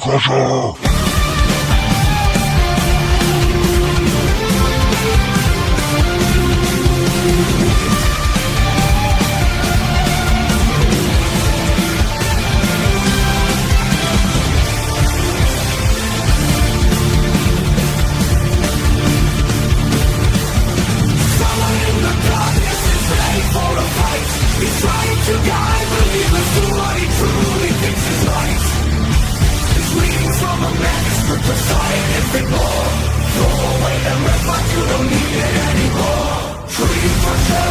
crusher! He's trying to guide believers to what he truly thinks is right. He's reading from a manuscript of scientific lore. Throw away the rest like you don't need it anymore. Tree crusher,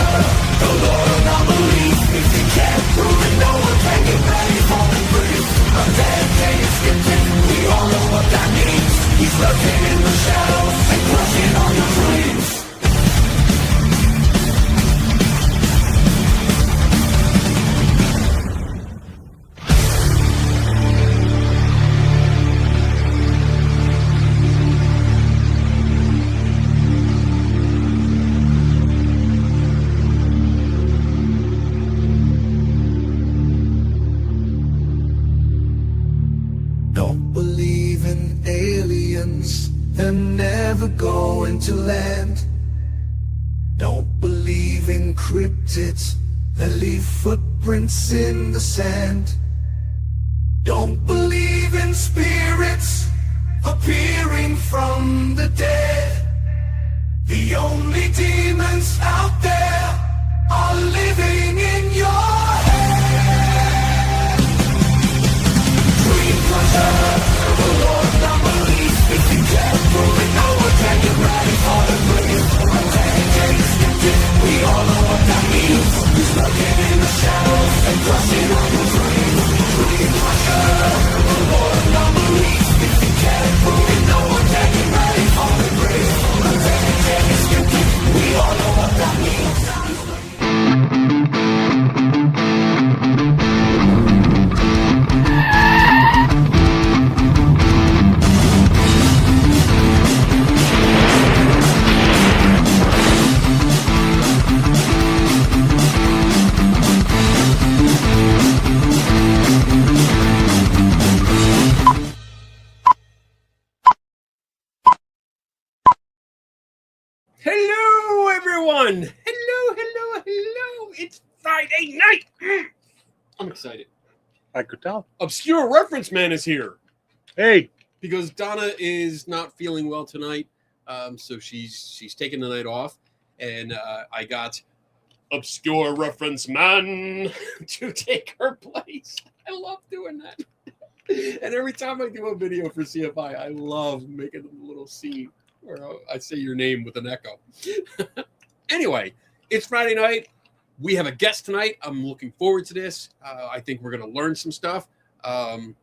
the Lord of non-belief. If you can't prove it, no one can get ready for the brief. A dead day is skipping, we all know what that means. He's lurking in the shadows and crushing all your dreams. Going to land. Don't believe in cryptids that leave footprints in the sand. Don't believe in spirits appearing from the dead. The only demons out there are living in your head. Dream crusher, the Lord of non-belief. If you can't prove it, no one can get ready for the grave. We all know what that means. He's lurking in the shadows and crushing on your dreams. Dream crusher, the Lord of non-belief. If you can't prove it, no one can get ready for the grave. We all know what that means. Hello, everyone. Hello. It's Friday night. I'm excited. I could tell. Obscure Reference Man is here. Hey. Because Donna is not feeling well tonight. So she's taking the night off. And I got Obscure Reference Man to take her place. I love doing that. And every time I do a video for CFI, I love making a little scene where I say your name with an echo. Anyway, it's Friday night. We have a guest tonight. I'm looking forward to this. I think we're going to learn some stuff. What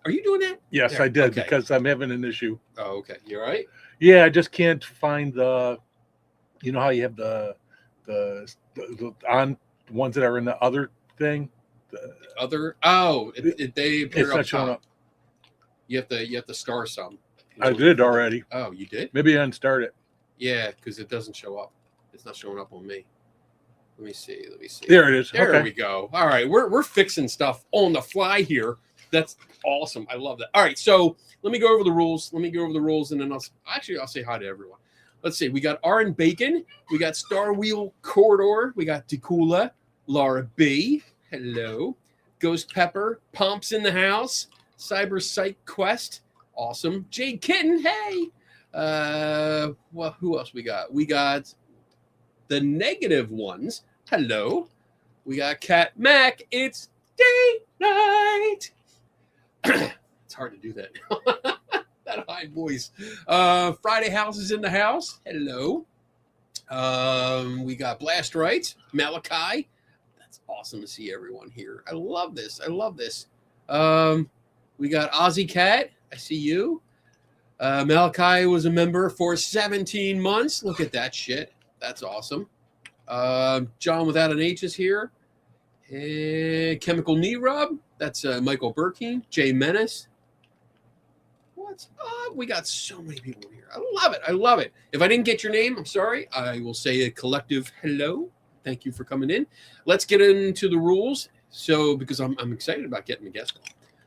are you doing that? Yes, there. I did because I'm having an issue. Oh, okay. You all right? Yeah, I just can't find the. You know how you have the on ones that are in the other thing. They appear up top. You have to star some. I did already. Oh, you did? Maybe I didn't start it. Yeah, because it doesn't show up. It's not showing up on me. Let me see. There it is. There we go. All right, we're fixing stuff on the fly here. That's awesome. I love that. All right, so let me go over the rules. And then I'll say hi to everyone. Let's see. We got Aaron Bacon. We got Star Wheel Corridor. We got Decula, Laura B. Hello. Ghost Pepper. Pomps in the house. Cyber Psych Quest. Awesome. Jade Kitten. Hey. Well, who else we got? We got the negative ones. Hello. We got Cat Mac. It's day night. It's hard to do that. That high voice. Friday House is in the house. Hello. We got Blast Right. Malachi. That's awesome to see everyone here. I love this. We got Ozzy Cat. I see you. Malachi was a member for 17 months. Look at that shit. That's awesome. John Without an H is here. Chemical Knee Rub. That's Michael Burkeen. Jay Menace. What's up? We got so many people here. I love it. If I didn't get your name, I'm sorry. I will say a collective hello. Thank you for coming in. Let's get into the rules. So, because I'm excited about getting the guest on.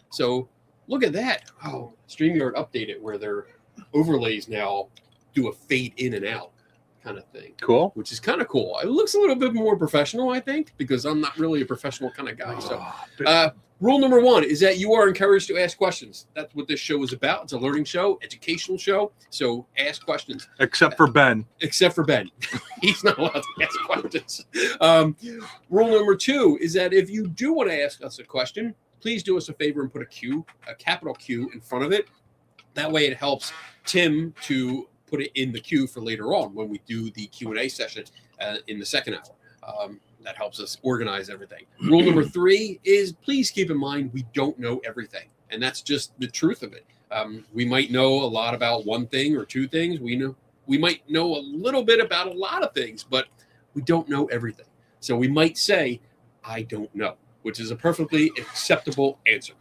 So look at that. Oh, StreamYard updated where their overlays now do a fade in and out kind of thing. Cool. Which is kind of cool. It looks a little bit more professional, I think, because I'm not really a professional kind of guy. So rule number 1 is that you are encouraged to ask questions. That's what this show is about. It's a learning show, educational show. So ask questions. Except for Ben. Except for Ben. He's not allowed to ask questions. Rule number 2 is that if you do want to ask us a question, please do us a favor and put a capital Q in front of it. That way it helps Tim to put it in the queue for later on when we do the Q&A session in the second hour. That helps us organize everything. Rule number 3 is please keep in mind we don't know everything. And that's just the truth of it. We might know a lot about one thing or two things. We might know a little bit about a lot of things, but we don't know everything. So we might say, I don't know, which is a perfectly acceptable answer.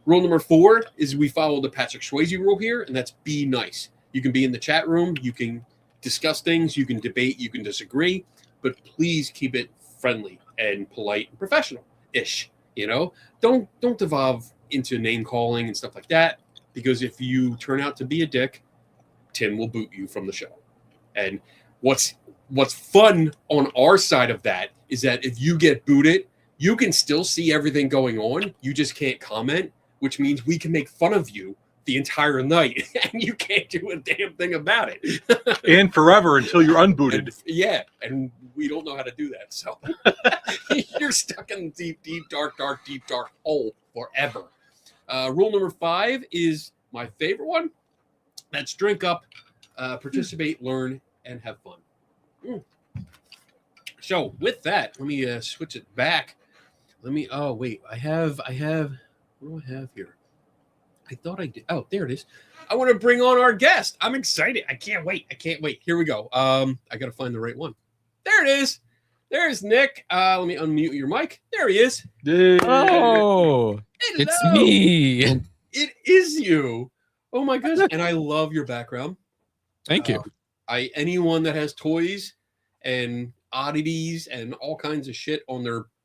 Rule number 4 is we follow the Patrick Swayze rule here, and that's be nice. You can be in the chat room. You can discuss things. You can debate. You can disagree. But please keep it friendly and polite and professional-ish. You know, don't devolve into name calling and stuff like that. Because if you turn out to be a dick, Tim will boot you from the show. And what's fun on our side of that is that if you get booted, you can still see everything going on. You just can't comment, which means we can make fun of you the entire night, and you can't do a damn thing about it. And forever until you're unbooted. And we don't know how to do that. So you're stuck in the deep, dark hole forever. Rule number 5 is my favorite one. That's drink up, participate, learn, and have fun. So with that, let me switch it back. Oh wait, I have, what do I have here? I thought I did. Oh, there it is. I want to bring on our guest. I'm excited. I can't wait. Here we go. I got to find the right one. There it is. There's Nick. Let me unmute your mic. There he is. Oh, it's me. It is you. Oh my goodness. And I love your background. Thank you. Anyone that has toys and oddities and all kinds of shit on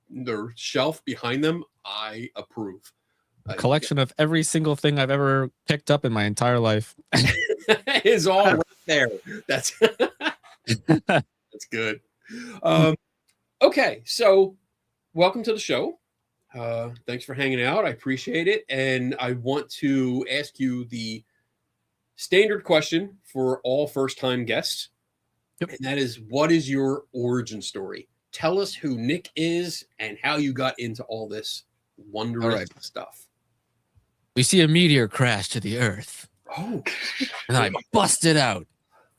their shelf behind them, I approve. A collection of every single thing I've ever picked up in my entire life. Is all right there. That's good. Okay, so welcome to the show. Thanks for hanging out. I appreciate it. And I want to ask you the standard question for all first-time guests. Yep. And that is, what is your origin story? Tell us who Nick is and how you got into all this wondrous stuff. We see a meteor crash to the earth. Oh. And I busted out.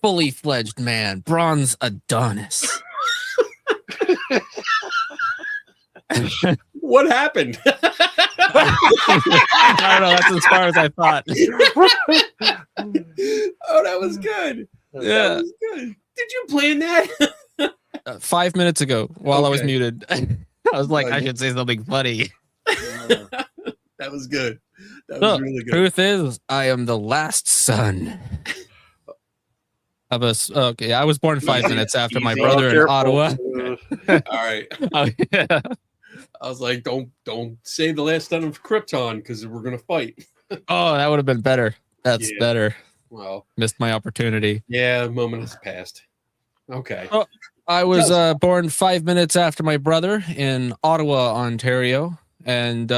Fully fledged man. Bronze Adonis. What happened? I don't know. That's as far as I thought. Oh, that was good. Yeah. That was good. Did you plan that? 5 minutes ago while I was muted. I was like, I should say something funny. That was good. That was really good. Truth is, I am the last son of a. Okay, I was born 5 minutes after my brother in Ottawa. All right. Oh, yeah. I was like, don't say the last son of Krypton because we're gonna fight. Oh, that would have been better. That's better. Well, missed my opportunity. Yeah, a moment has passed. Okay. Oh, I was born 5 minutes after my brother in Ottawa, Ontario, and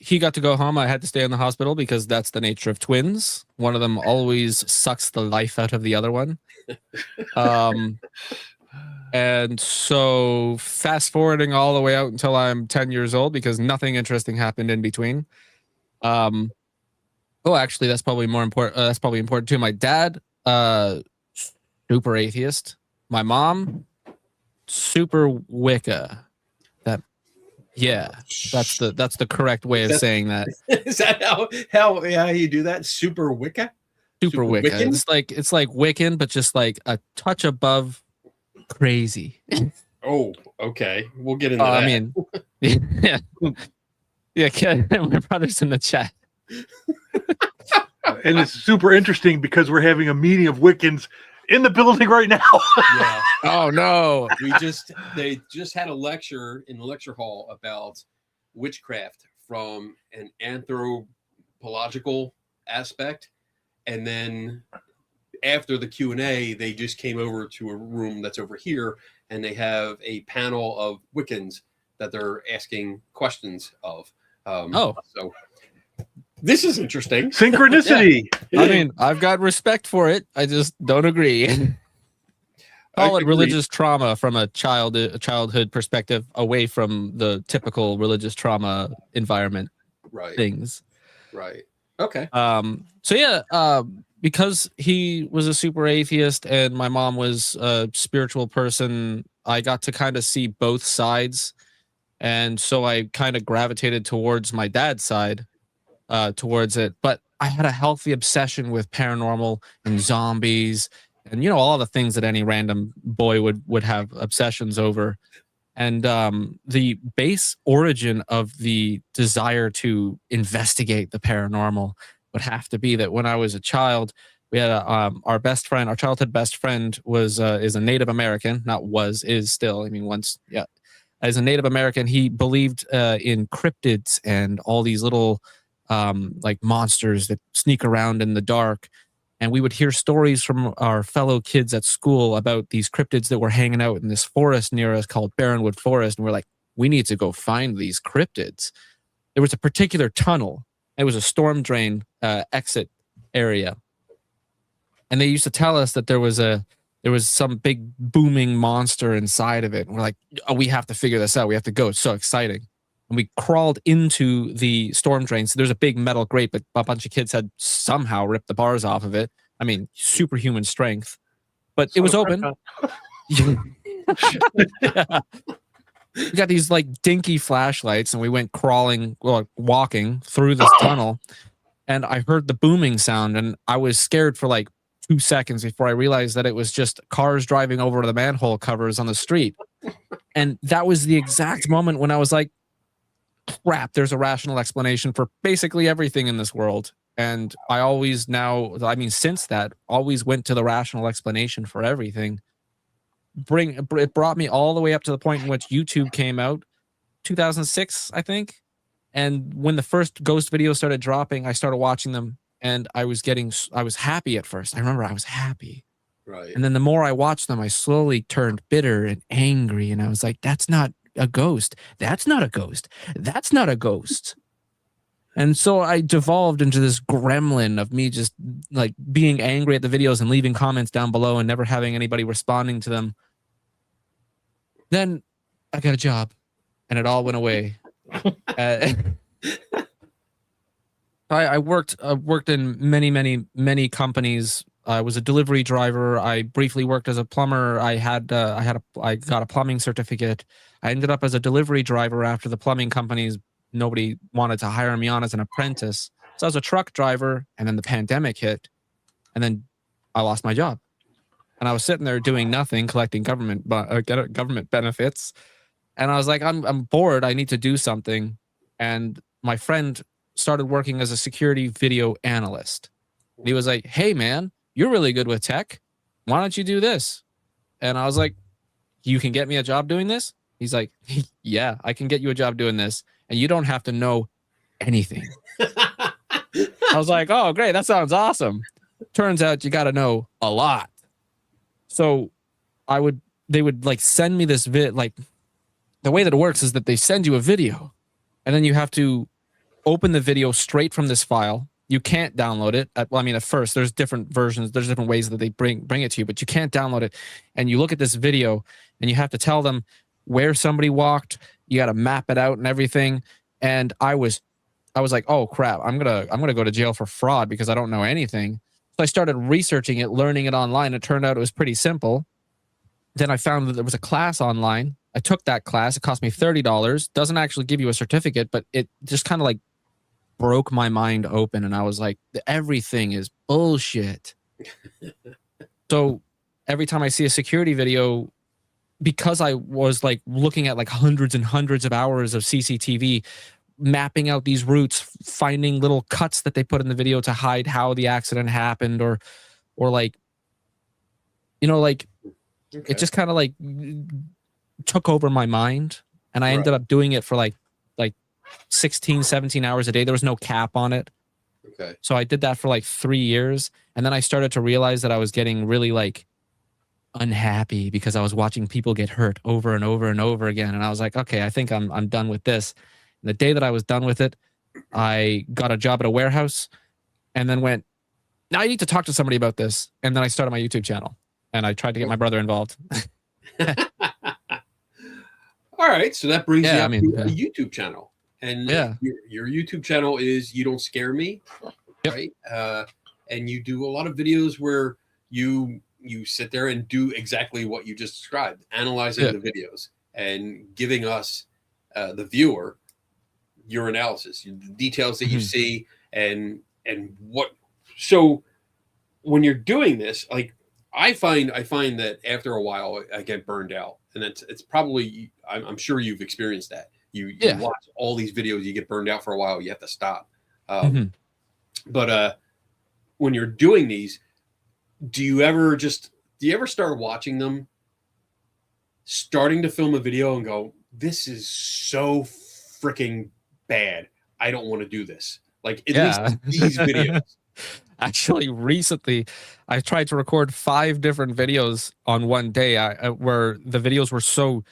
he got to go home. I had to stay in the hospital because that's the nature of twins. One of them always sucks the life out of the other one. And so fast forwarding all the way out until I'm 10 years old because nothing interesting happened in between. Oh, actually, that's probably more important. That's probably important too. My dad, super atheist. My mom, super Wicca. That's the correct way of saying that. Is that how you do that? Super Wicca? Super Wicca. Wiccan? It's like Wiccan, but just like a touch above crazy. Oh, okay. We'll get into that. I mean, yeah. My brother's in the chat. And it's super interesting because we're having a meeting of Wiccans in the building right now. Yeah. Oh no. They just had a lecture in the lecture hall about witchcraft from an anthropological aspect, and then after the Q&A, they just came over to a room that's over here, and they have a panel of Wiccans that they're asking questions of. So this is interesting. Synchronicity. I mean, I've got respect for it. I just don't agree. Call it religious trauma from a childhood perspective, away from the typical religious trauma environment things. Right. Okay. So yeah, because he was a super atheist and my mom was a spiritual person, I got to kind of see both sides. And so I kind of gravitated towards my dad's side, towards it. But I had a healthy obsession with paranormal and zombies and, you know, all the things that any random boy would have obsessions over. And the base origin of the desire to investigate the paranormal would have to be that when I was a child, we had our best friend, our childhood best friend is a Native American, is still. I mean, as a Native American, he believed in cryptids and all these little like monsters that sneak around in the dark. And we would hear stories from our fellow kids at school about these cryptids that were hanging out in this forest near us called Barrenwood Forest. And we're like, we need to go find these cryptids. There was a particular tunnel. It was a storm drain exit area. And they used to tell us that there was some big booming monster inside of it. And we're like, oh, we have to figure this out. We have to go. It's so exciting. And we crawled into the storm drain. So there's a big metal grate, but a bunch of kids had somehow ripped the bars off of it. I mean, superhuman strength. But it was open. Yeah. We got these like dinky flashlights and we went walking through this tunnel. And I heard the booming sound and I was scared for like 2 seconds before I realized that it was just cars driving over the manhole covers on the street. And that was the exact moment when I was like, crap, there's a rational explanation for basically everything in this world. And I always since that, always went to the rational explanation for everything. It brought me all the way up to the point in which YouTube came out, 2006, I think. And when the first ghost videos started dropping, I started watching them and I was happy at first. I remember I was happy. Right. And then the more I watched them, I slowly turned bitter and angry. And I was like, that's not a ghost. That's not a ghost. That's not a ghost. And so I devolved into this gremlin of me just like being angry at the videos and leaving comments down below and never having anybody responding to them. Then I got a job and it all went away. I worked in many companies. I was a delivery driver. I briefly worked as a plumber. I got a plumbing certificate. I ended up as a delivery driver after the plumbing companies, nobody wanted to hire me on as an apprentice. So I was a truck driver, and then the pandemic hit, and then I lost my job. And I was sitting there doing nothing, collecting government benefits. And I was like, I'm bored. I need to do something. And my friend started working as a security video analyst. And he was like, hey, man, you're really good with tech. Why don't you do this? And I was like, you can get me a job doing this? He's like, yeah, I can get you a job doing this. And you don't have to know anything. I was like, oh, great. That sounds awesome. Turns out you got to know a lot. So they would like send me this like the way that it works is that they send you a video and then you have to open the video straight from this file. You can't download it. At first there's different versions. There's different ways that they bring it to you, but you can't download it. And you look at this video and you have to tell them where somebody walked. You got to map it out and everything. And I was like, oh crap, I'm gonna go to jail for fraud because I don't know anything. So I started researching it, learning it online. It turned out it was pretty simple. Then I found that there was a class online. I took that class. It cost me $30. Doesn't actually give you a certificate, but it just kind of like broke my mind open. And I was like, everything is bullshit. So every time I see a security video, because I was like looking at like hundreds and hundreds of hours of CCTV, mapping out these routes, finding little cuts that they put in the video to hide how the accident happened, or like, you know, like it just kind of like took over my mind. And I ended up doing it for like 16, 17 hours a day. There was no cap on it. Okay. So I did that for like 3 years. And then I started to realize that I was getting really like unhappy because I was watching people get hurt over and over and over again. And I was like, okay, I think I'm done with this. And the day that I was done with it, I got a job at a warehouse and then went, now I need to talk to somebody about this. And then I started my YouTube channel and I tried to get my brother involved. All right. So that brings you Yeah, up to a YouTube channel. And Yeah. your YouTube channel is You Don't Scare Me, Yep. right? And you do a lot of videos where you sit there and do exactly what you just described, analyzing Yeah. the videos and giving us, the viewer, your analysis, the details that you see, and what. So when you're doing this, like I find that after a while I get burned out, and it's probably, I'm sure you've experienced that. You watch all these videos, you get burned out for a while, you have to stop. But when you're doing these, do you ever start watching them, starting to film a video and go, this is so freaking bad, I don't want to do this? Like at least these videos. Actually, recently, I tried to record 5 different videos on one day where the videos were so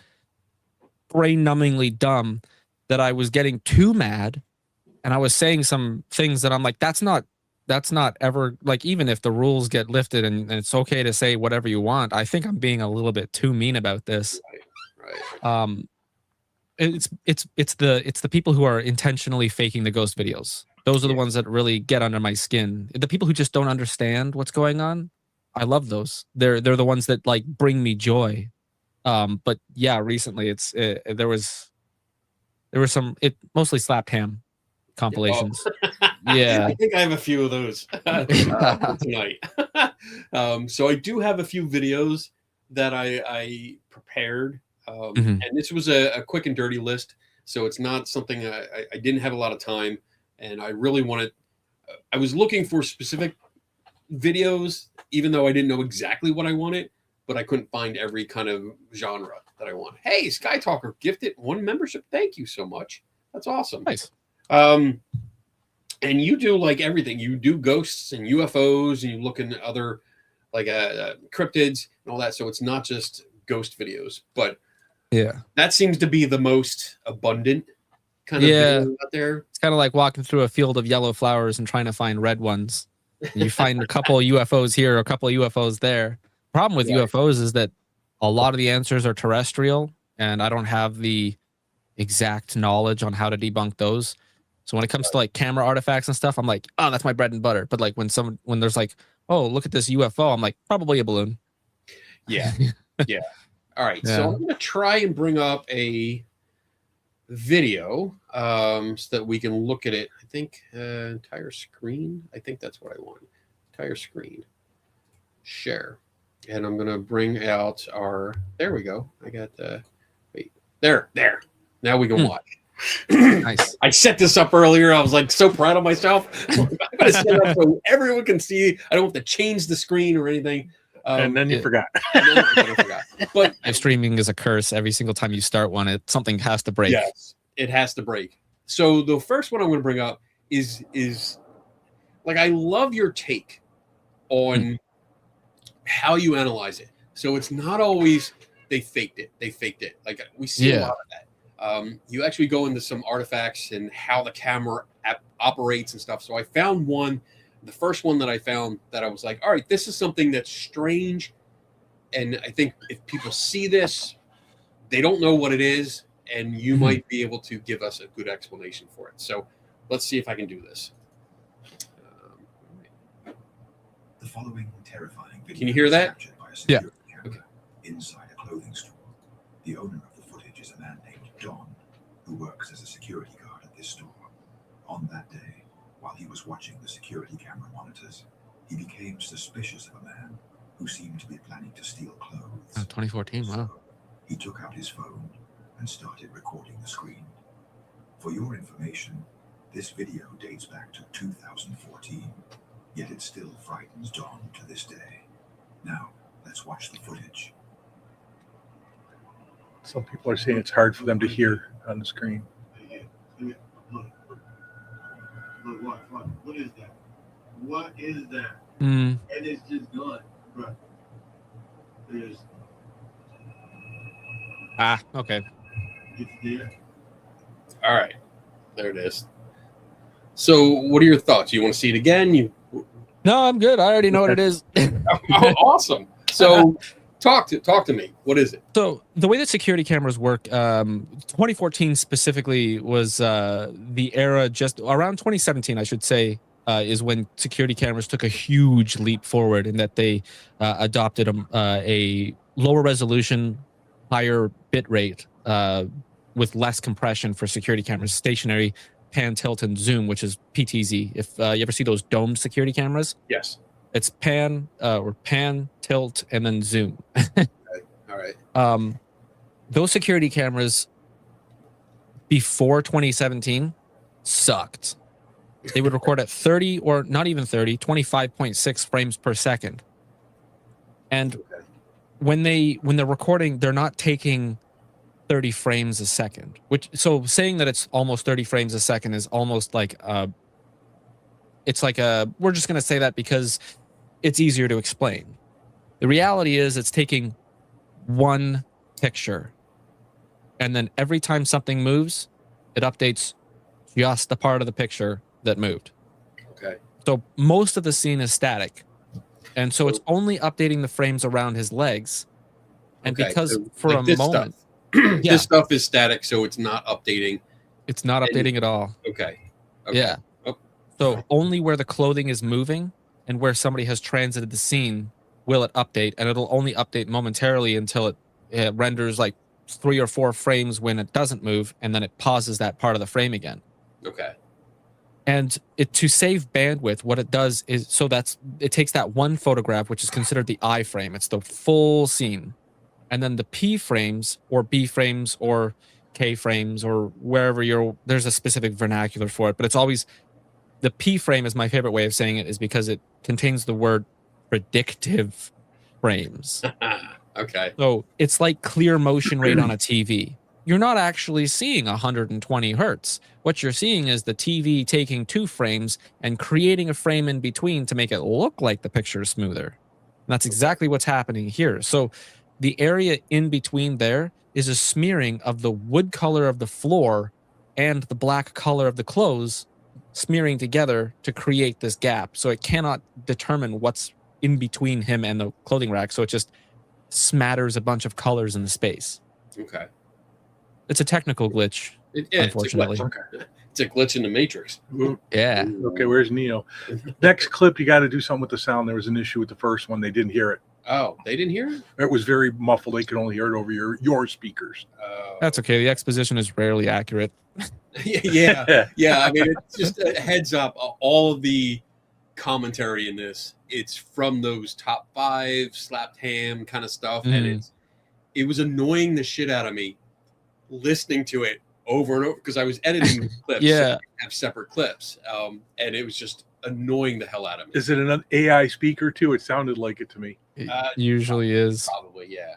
brain-numbingly dumb that I was getting too mad, and I was saying some things that I'm like, that's not ever, like, even if the rules get lifted and it's okay to say whatever you want, I think I'm being a little bit too mean about this. Right. It's the people who are intentionally faking the ghost videos. Those are the ones that really get under my skin. The people who just don't understand what's going on, I love those. They're the ones that like bring me joy. But yeah, recently there was some, it mostly slapped ham compilations. Yeah. I think I have a few of those tonight. So I do have a few videos that I prepared. And this was a quick and dirty list. So it's not something I didn't have a lot of time, and I really wanted, I was looking for specific videos, even though I didn't know exactly what I wanted, but I couldn't find every kind of genre that I want. Hey, Sky Talker gifted 1 membership. Thank you so much. That's awesome. Nice. And you do like everything. You do ghosts and UFOs, and you look into other like cryptids and all that. So it's not just ghost videos, but yeah, that seems to be the most abundant kind of video out there. It's kind of like walking through a field of yellow flowers and trying to find red ones. And you find a couple of UFOs here, a couple of UFOs there. Problem with UFOs is that a lot of the answers are terrestrial, and I don't have the exact knowledge on how to debunk those. So when it comes to like camera artifacts and stuff, I'm like, oh, that's my bread and butter. But like when there's like, oh, look at this UFO, I'm like, probably a balloon. Yeah. Yeah. All right. So I'm going to try and bring up a video so that we can look at it. I think entire screen. I think that's what I want. Entire screen. Share. And I'm going to bring out our, there we go. I got wait, there. Now we can watch. Nice. I set this up earlier. I was like so proud of myself. I'm going to set it up so everyone can see. I don't have to change the screen or anything. And then you forgot. I forgot. But Live streaming is a curse. Every single time you start one, something has to break. yes, it has to break. So the first one I'm going to bring up is like, I love your take on how you analyze it. So it's not always they faked it. Like we see a lot of that. You actually go into some artifacts and how the camera operates and stuff. So I found one. The first one that I found that I was like, all right, this is something that's strange. And I think if people see this, they don't know what it is. And you might be able to give us a good explanation for it. So let's see if I can do this. The following terrifying video. Can you hear that? Yeah. Okay. Inside a clothing store. The owner of the footage is a man named Don, who works as a security guard at this store. On that day, while he was watching the security camera monitors, he became suspicious of a man who seemed to be planning to steal clothes. Oh, 2014, wow. So he took out his phone and started recording the screen. For your information, this video dates back to 2014, yet it still frightens Don to this day. Now, let's watch the footage. Some people are saying it's hard for them to hear on the screen. is that? What is that? Mm. And it's just gone. Right. There's Ah, okay. it's there. All right, there it is. So, what are your thoughts? You want to see it again? You No, I'm good. I already know what it is. oh, awesome. So, talk to me. What is it? So the way that security cameras work, 2014 specifically was the era just around 2017, I should say, is when security cameras took a huge leap forward in that they adopted a lower resolution, higher bit rate with less compression for security cameras, stationary, pan, tilt, and zoom, which is PTZ. If you ever see those domed security cameras, Yes. it's pan, tilt, and then zoom. All right. Those security cameras before 2017 sucked. They would record at 30 or not even 30, 25.6 frames per second. And Okay. when they're recording, they're not taking 30 frames a second, which, so saying that it's almost 30 frames a second is almost like it's like we're just going to say that because it's easier to explain. The reality is it's taking one picture, and then every time something moves, it updates just the part of the picture that moved. Okay. So most of the scene is static, and so it's only updating the frames around his legs. And Okay, because so for like a this moment, stuff, Yeah. this stuff is static, so it's not updating. it's not updating at all. Okay. Okay. Yeah. Oh. So only where the clothing is moving and where somebody has transited the scene will it update, and it'll only update momentarily until it renders like 3 or 4 frames when it doesn't move, and then it pauses that part of the frame again. Okay. And to save bandwidth, what it does is it takes that one photograph, which is considered the I frame. It's the full scene. And then the P frames or B frames or K frames or wherever there's a specific vernacular for it, but it's always the P frame is my favorite way of saying it, is because it contains the word predictive frames. Okay. So it's like clear motion rate on a TV. You're not actually seeing 120 hertz. What you're seeing is the TV taking 2 frames and creating a frame in between to make it look like the picture is smoother. And that's exactly what's happening here. So the area in between there is a smearing of the wood color of the floor and the black color of the clothes smearing together to create this gap. So it cannot determine what's in between him and the clothing rack. So it just smatters a bunch of colors in the space. Okay. It's a technical glitch, unfortunately. It's a glitch in the matrix. Yeah. Okay, where's Neo? Next clip, you got to do something with the sound. There was an issue with the first one. They didn't hear it. Oh, they didn't hear it? It was very muffled. They could only hear it over your speakers. That's okay. The exposition is rarely accurate. Yeah. I mean, it's just a heads up. All of the commentary in this, it's from those top 5 slapped ham kind of stuff. And it was annoying the shit out of me listening to it over and over because I was editing the clips. Yeah. So I have separate clips. And it was just annoying the hell out of me. Is it an AI speaker too? It sounded like it to me. It usually is. Probably, yeah.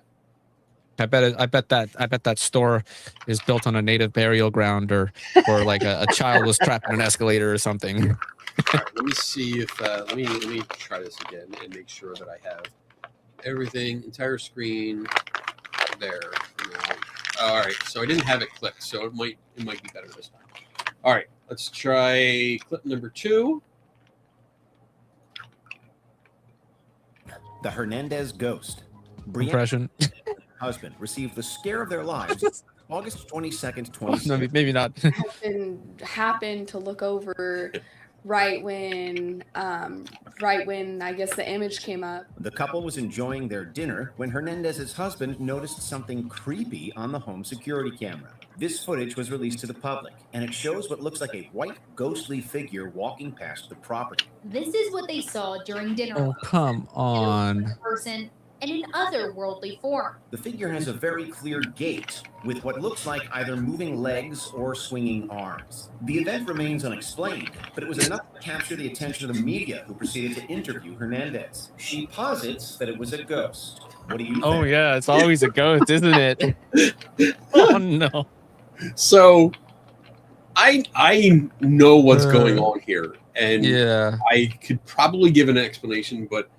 I bet that store is built on a native burial ground, or like a child was trapped in an escalator or something. All right, let me see if let me try this again and make sure that I have everything, entire screen there. All right, so I didn't have it clicked, so it might be better this time. All right, let's try clip number 2. The Hernandez ghost. Impression. Husband received the scare of their lives August 22nd, 2020. No, maybe not. Happened to look over right when I guess the image came up. The couple was enjoying their dinner when Hernandez's husband noticed something creepy on the home security camera. This footage was released to the public, and it shows what looks like a white ghostly figure walking past the property. This is what they saw during dinner. Oh, come on. Person and in otherworldly form. The figure has a very clear gait, with what looks like either moving legs or swinging arms. The event remains unexplained, but it was enough to capture the attention of the media, who proceeded to interview Hernandez. She posits that it was a ghost. What do you think? Oh yeah, it's always a ghost, isn't it? Oh no. So I know what's going on here. and Yeah. I could probably give an explanation, but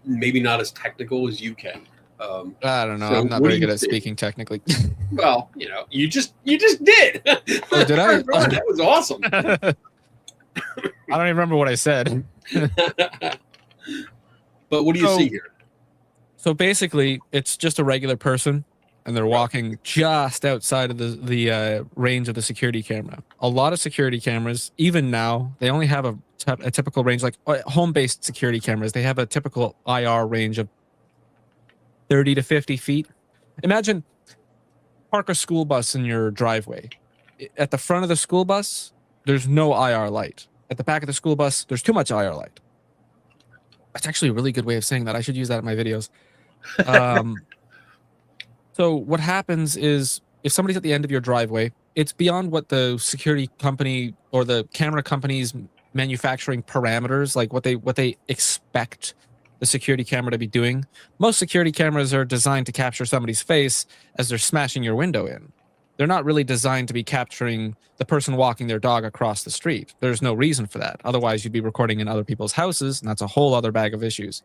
maybe not as technical as you can. I don't know. So I'm not what very do you good at think? speaking technically. Well, you just did. Oh, did I? That was awesome. I don't even remember what I said. But what do you So- see here? So basically, it's just a regular person, and they're walking just outside of the range of the security camera. A lot of security cameras, even now, they only have a typical range, like home-based security cameras. They have a typical IR range of 30 to 50 feet. Imagine park a school bus in your driveway. At the front of the school bus, there's no IR light. At the back of the school bus, there's too much IR light. That's actually a really good way of saying that. I should use that in my videos. So what happens is if somebody's at the end of your driveway, it's beyond what the security company or the camera company's manufacturing parameters, like what they expect the security camera to be doing. Most security cameras are designed to capture somebody's face as they're smashing your window in. They're not really designed to be capturing the person walking their dog across the street. There's no reason for that. Otherwise, you'd be recording in other people's houses, and that's a whole other bag of issues.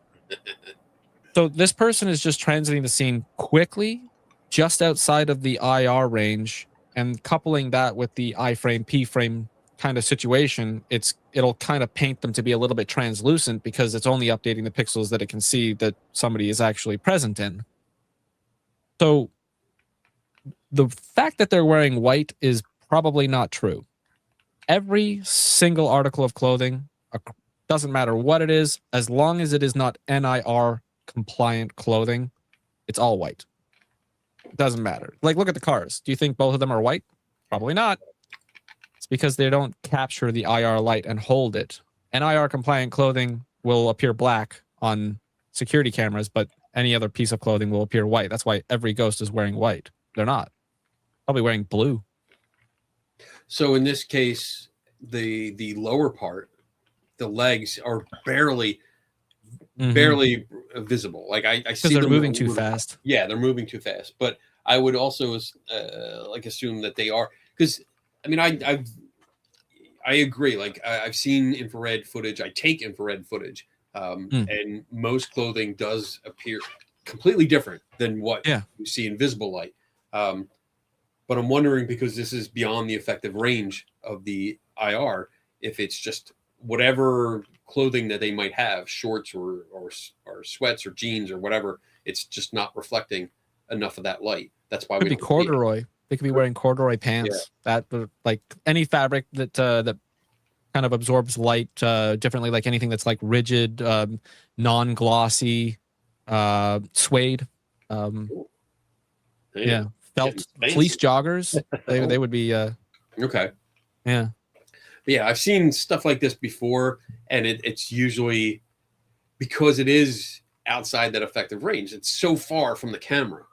So this person is just transiting the scene quickly, just outside of the IR range, and coupling that with the I-frame, P-frame kind of situation, it'll kind of paint them to be a little bit translucent because it's only updating the pixels that it can see that somebody is actually present in. So the fact that they're wearing white is probably not true. Every single article of clothing, doesn't matter what it is, as long as it is not NIR compliant clothing, it's all white. It doesn't matter. Like, look at the cars. Do you think both of them are white? Probably not. It's because they don't capture the IR light and hold it. NIR compliant clothing will appear black on security cameras, but any other piece of clothing will appear white. That's why every ghost is wearing white. They're not. Probably wearing blue. So in this case, the lower part, the legs are barely visible. Like I see Because they're them moving too fast. Yeah, they're moving too fast. But I would also like assume that they are, because I mean I agree. Like I've seen infrared footage. I take infrared footage, and most clothing does appear completely different than what you see in visible light. But I'm wondering, because this is beyond the effective range of the IR, if it's just whatever clothing that they might have, shorts or sweats or jeans or whatever, it's just not reflecting enough of that light. That's why It could be corduroy. They could be wearing corduroy pants. That, like any fabric that that kind of absorbs light differently, like anything that's like rigid, non-glossy, suede. Yeah, felt fleece joggers. They would be okay. Yeah. Yeah, I've seen stuff like this before, and it's usually because it is outside that effective range. It's so far from the camera.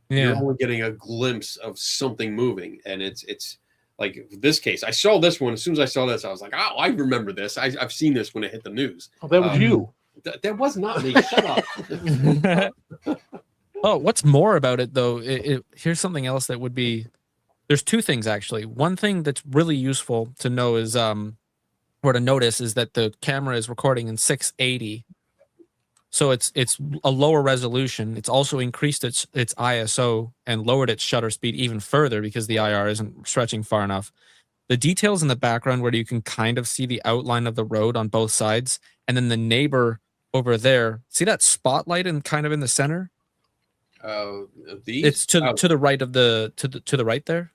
Yeah. You're only getting a glimpse of something moving, and it's like this case. I saw this one as soon as I saw this. I was like, oh, I remember this. I've seen this when it hit the news. Oh, that was you. That was not me. Shut up. Oh, what's more about it though? Here's something else that would be. There's two things actually. One thing that's really useful to know is or to notice is that the camera is recording in 680. So it's a lower resolution. It's also increased its ISO and lowered its shutter speed even further because the IR isn't stretching far enough. The details in the background where you can kind of see the outline of the road on both sides, and then the neighbor over there. See that spotlight in kind of in the center? These? It's to the right of the to the right there.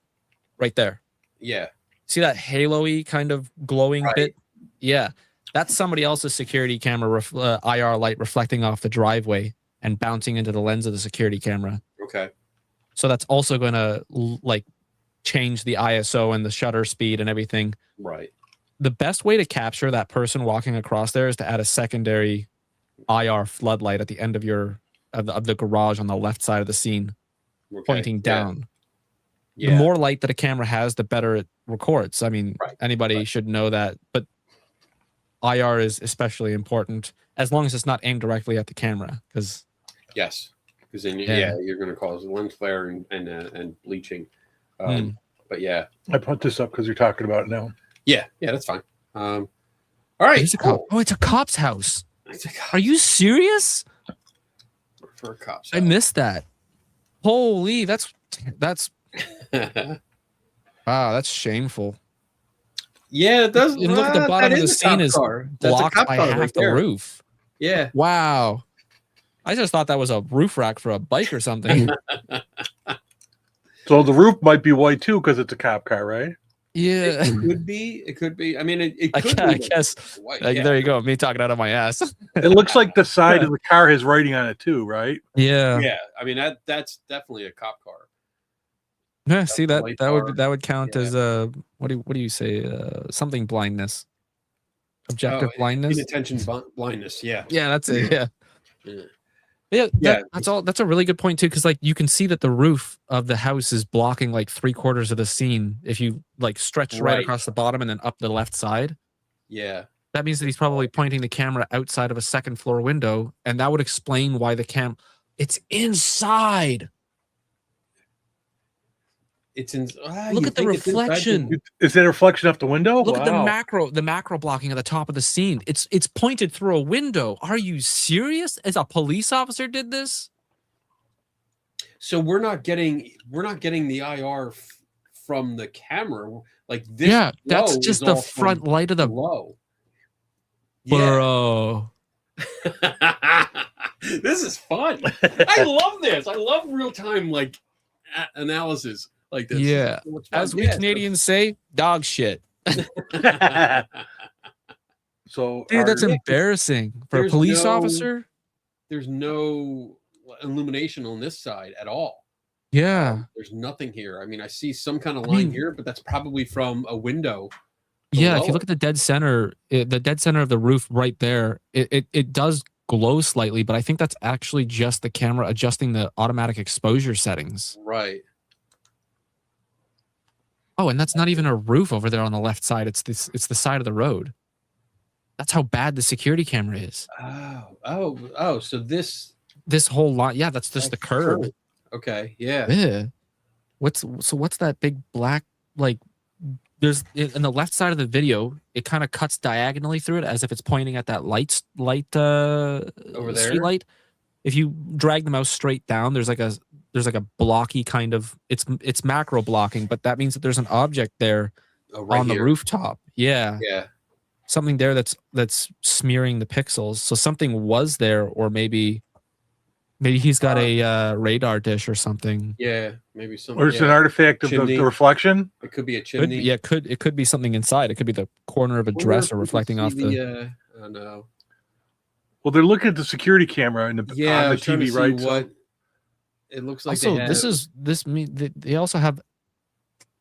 Right there. Yeah. See that halo-y kind of glowing bit? Yeah. That's somebody else's security camera IR light reflecting off the driveway and bouncing into the lens of the security camera. Okay. So that's also going to like change the ISO and the shutter speed and everything. Right. The best way to capture that person walking across there is to add a secondary IR floodlight at the end of the garage on the left side of the scene, pointing down. Yeah. The more light that a camera has, the better it records. I mean, anybody should know that, but IR is especially important as long as it's not aimed directly at the camera. Because because then you're going to cause lens flare and bleaching. But yeah, I put this up because you're talking about it now. Yeah, that's fine. All right. There's a cop. Oh, it's a cop's house. It's a cop. Are you serious? For a cop's I missed that. Holy, that's wow, that's shameful. Yeah, it does. And look at the that bottom of the is a cop scene is car. That's a blocked cop by car half right the there. roof. Yeah. Wow. I just thought that was a roof rack for a bike or something. So the roof might be white too because it's a cop car, right? Yeah. It could be. It could be. I mean, it I could guess. be. I guess. White. Like, Yeah. there you go. Me talking out of my ass. It looks like the side of the car has writing on it too, right? Yeah. Yeah. I mean, that's definitely a cop car. Yeah. See a that light that bar. would count Yeah. as what do you say? Something blindness. Objective blindness. Inattention blindness. Yeah. Yeah, that's it. Yeah. Yeah. Yeah, Yeah. that's all. That's a really good point too, because like you can see that the roof of the house is blocking like 3/4 of the scene. If you like stretch right Right. across the bottom and then up the left side, Yeah. that means that he's probably pointing the camera outside of a second floor window, and that would explain why the it's inside. It's in. Look at the reflection. Is that a reflection off the window? Look at the Wow. macro blocking at the top of the scene. It's pointed through a window. Are you serious? As a police officer did this? So we're not getting the IR from the camera. Like this. Yeah, that's glow just is the all front from light of the below. bro. This is fun. I love this. I love real time like analysis like this. Yeah. So much fun. As we Yeah, Canadians say, dog shit. So Dude, that's Yeah, embarrassing for a there's police no- officer. there's no illumination on this side at all. Yeah. There's nothing here. I mean, I see some kind of I line mean- here, but that's probably from a window. Yeah, if below you look at the dead center, the dead center of the roof right there, it does glow slightly, but I think that's actually just the camera adjusting the automatic exposure settings. Right. Oh, and that's not even a roof over there on the left side. It's the side of the road. That's how bad the security camera is. Oh. So this Whole lot, yeah, that's just the curb. Okay. Yeah. Yeah. What's that big black like? There's in the left side of the video, it kind of cuts diagonally through it as if it's pointing at that light Over there? street light. If you drag the mouse straight down, there's like a blocky kind of it's macro blocking, but that means that there's an object there Oh, right on the here. rooftop. Yeah. Yeah. Something there that's smearing the pixels. So something was there, or maybe he's got a radar dish or something. Yeah. Maybe something. or it's yeah. an artifact of Chimney. the reflection. It could be a Could, chimney. yeah, it could be something inside. It could be the corner of a Wonder dresser if we can reflecting see off the. I know. Well, they're looking at the security camera and Yeah. I on the was trying to TV, see right? So- what it looks like. Also, they they also have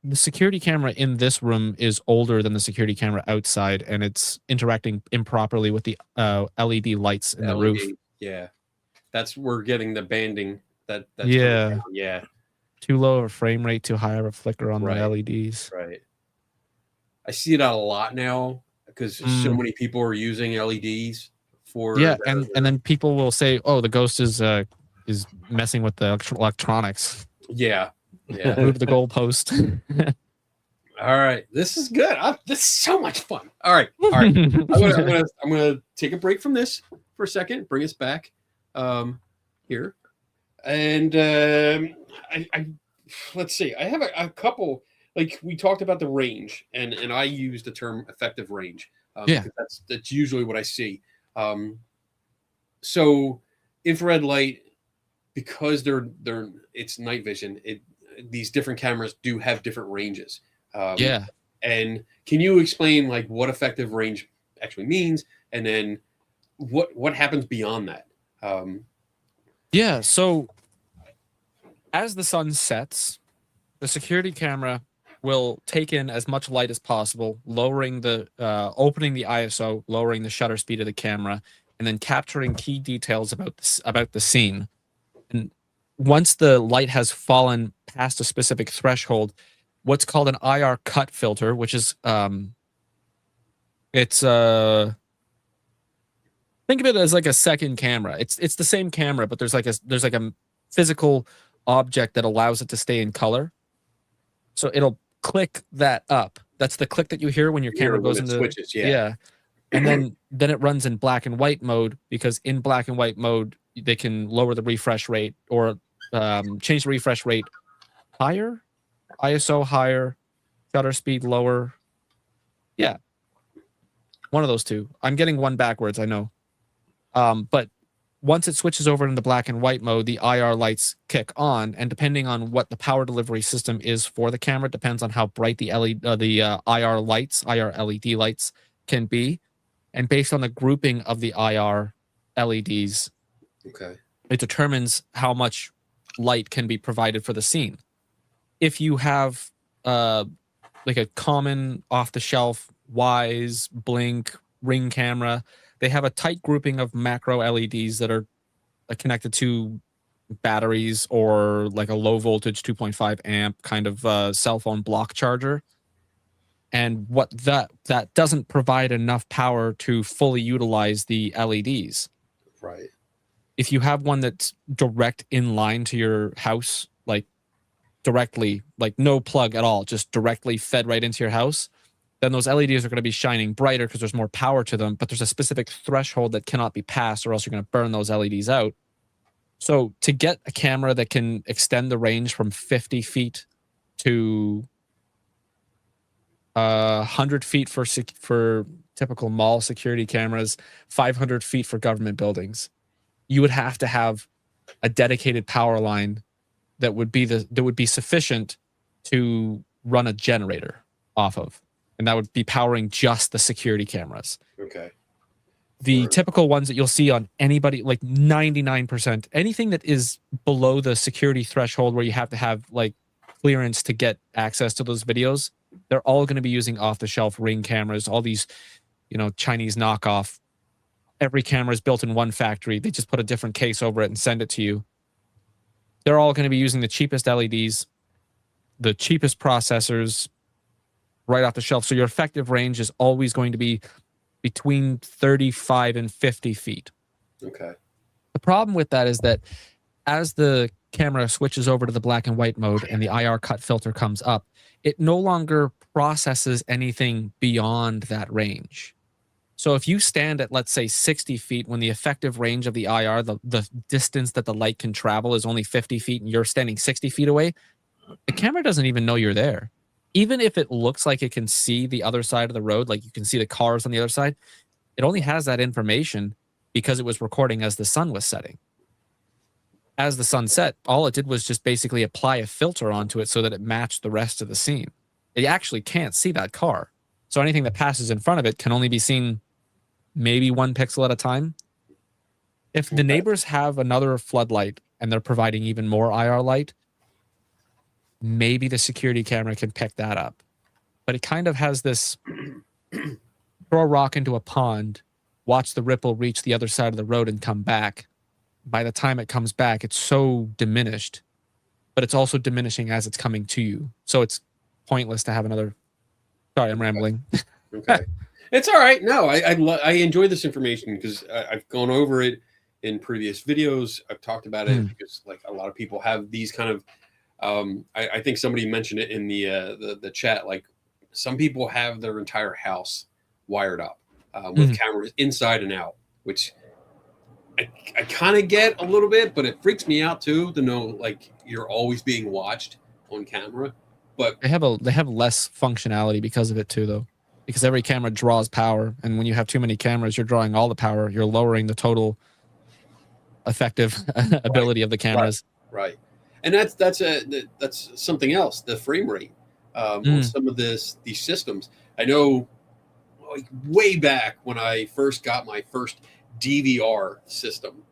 the security camera in this room is older than the security camera outside, and it's interacting improperly with the LED lights in the LED. roof. Yeah. We're getting the banding that's Yeah. coming down. Yeah. Too low of a frame rate, too high of a flicker on Right. the LEDs. Right. I see it a lot now because so many people are using LEDs for Yeah, and then people will say, "Oh, the ghost is messing with the electronics." yeah. Yeah. Move the goalpost. All right. This is good. This is so much fun. All right. All right. I'm gonna take a break from this for a second, bring us back here. And I let's see. I have a couple, like we talked about the range, and I use the term effective range. Yeah. because that's usually what I see. So infrared light, because it's night vision, these different cameras do have different ranges. Yeah. And can you explain like what effective range actually means, and then what happens beyond that? Yeah, so as the sun sets, the security camera will take in as much light as possible, lowering the opening the ISO, lowering the shutter speed of the camera, and then capturing key details about the scene. And once the light has fallen past a specific threshold, what's called an IR cut filter, which is it's think of it as like a second camera. It's the same camera, but there's like a physical object that allows it to stay in color. So it'll click that up. That's the click that you hear when your camera goes when it into switches. Yeah. And then it runs in black and white mode, because in black and white mode they can lower the refresh rate or change the refresh rate higher, ISO higher, shutter speed lower. Yeah, one of those two. I'm getting one backwards, I know. But once it switches over into black and white mode, the IR lights kick on, and depending on what the power delivery system is for the camera, depends on how bright the IR lights, IR LED lights can be, and based on the grouping of the IR LEDs, Okay. it determines how much light can be provided for the scene. If you have like a common off-the-shelf Wise, Blink, Ring camera, they have a tight grouping of macro LEDs that are connected to batteries or like a low voltage 2.5 amp kind of cell phone block charger. And what that doesn't provide enough power to fully utilize the LEDs. Right. If you have one that's direct in line to your house, like directly, like no plug at all, just directly fed right into your house, then those LEDs are going to be shining brighter because there's more power to them, but there's a specific threshold that cannot be passed or else you're going to burn those LEDs out. So to get a camera that can extend the range from 50 feet to 100 feet for typical mall security cameras, 500 feet for government buildings, you would have to have a dedicated power line that would be sufficient to run a generator off of, and that would be powering just the security cameras. Okay. The typical ones that you'll see on anybody, like 99%, anything that is below the security threshold where you have to have like clearance to get access to those videos, they're all going to be using off-the-shelf Ring cameras, all these, Chinese knockoff. Every camera is built in one factory. They just put a different case over it and send it to you. They're all going to be using the cheapest LEDs, the cheapest processors right off the shelf. So your effective range is always going to be between 35 and 50 feet. Okay. The problem with that is that as the camera switches over to the black and white mode and the IR cut filter comes up, it no longer processes anything beyond that range. So if you stand at, let's say, 60 feet when the effective range of the IR, the distance that the light can travel is only 50 feet and you're standing 60 feet away, the camera doesn't even know you're there. Even if it looks like it can see the other side of the road, like you can see the cars on the other side, it only has that information because it was recording as the sun was setting. As the sun set, all it did was just basically apply a filter onto it so that it matched the rest of the scene. It actually can't see that car. So anything that passes in front of it can only be seen maybe 1 pixel at a time. If the neighbors have another floodlight and they're providing even more IR light, maybe the security camera can pick that up. But it kind of has this throw a rock into a pond, watch the ripple reach the other side of the road and come back. By the time it comes back, it's so diminished, but it's also diminishing as it's coming to you. So it's pointless to have another. Sorry, I'm rambling. Okay. It's all right. No, I enjoy this information because I've gone over it in previous videos. I've talked about it because like a lot of people have these kind of. I think somebody mentioned it in the chat. Like some people have their entire house wired up with cameras inside and out, which I kind of get a little bit, but it freaks me out too to know like you're always being watched on camera. But they have less functionality because of it too, though. Because every camera draws power, and when you have too many cameras, you're drawing all the power. You're lowering the total effective ability of the cameras. Right. And that's something else. The frame rate on some of these systems. I know, like way back when I first got my first DVR system,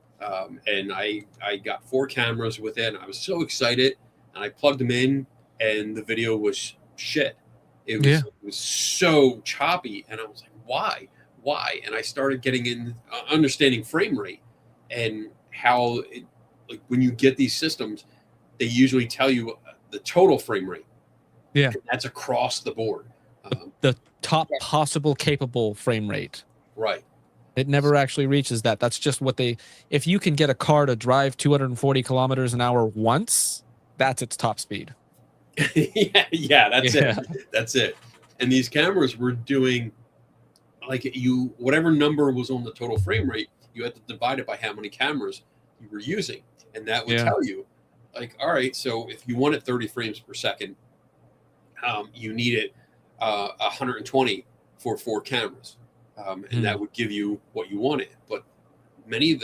and I got 4 cameras with it, and I was so excited, and I plugged them in, and the video was shit. It was so choppy, and I was like, why? And I started getting in understanding frame rate and how like when you get these systems, they usually tell you the total frame rate. Yeah, and that's across the board. The top possible capable frame rate. Right. It never actually reaches that. That's just what if you can get a car to drive 240 kilometers an hour once, that's its top speed. yeah, that's it. That's it. And these cameras were doing like you, whatever number was on the total frame rate, you had to divide it by how many cameras you were using, and that would tell you, like, all right, so if you wanted 30 frames per second, you needed 120 for 4 cameras, and that would give you what you wanted. But many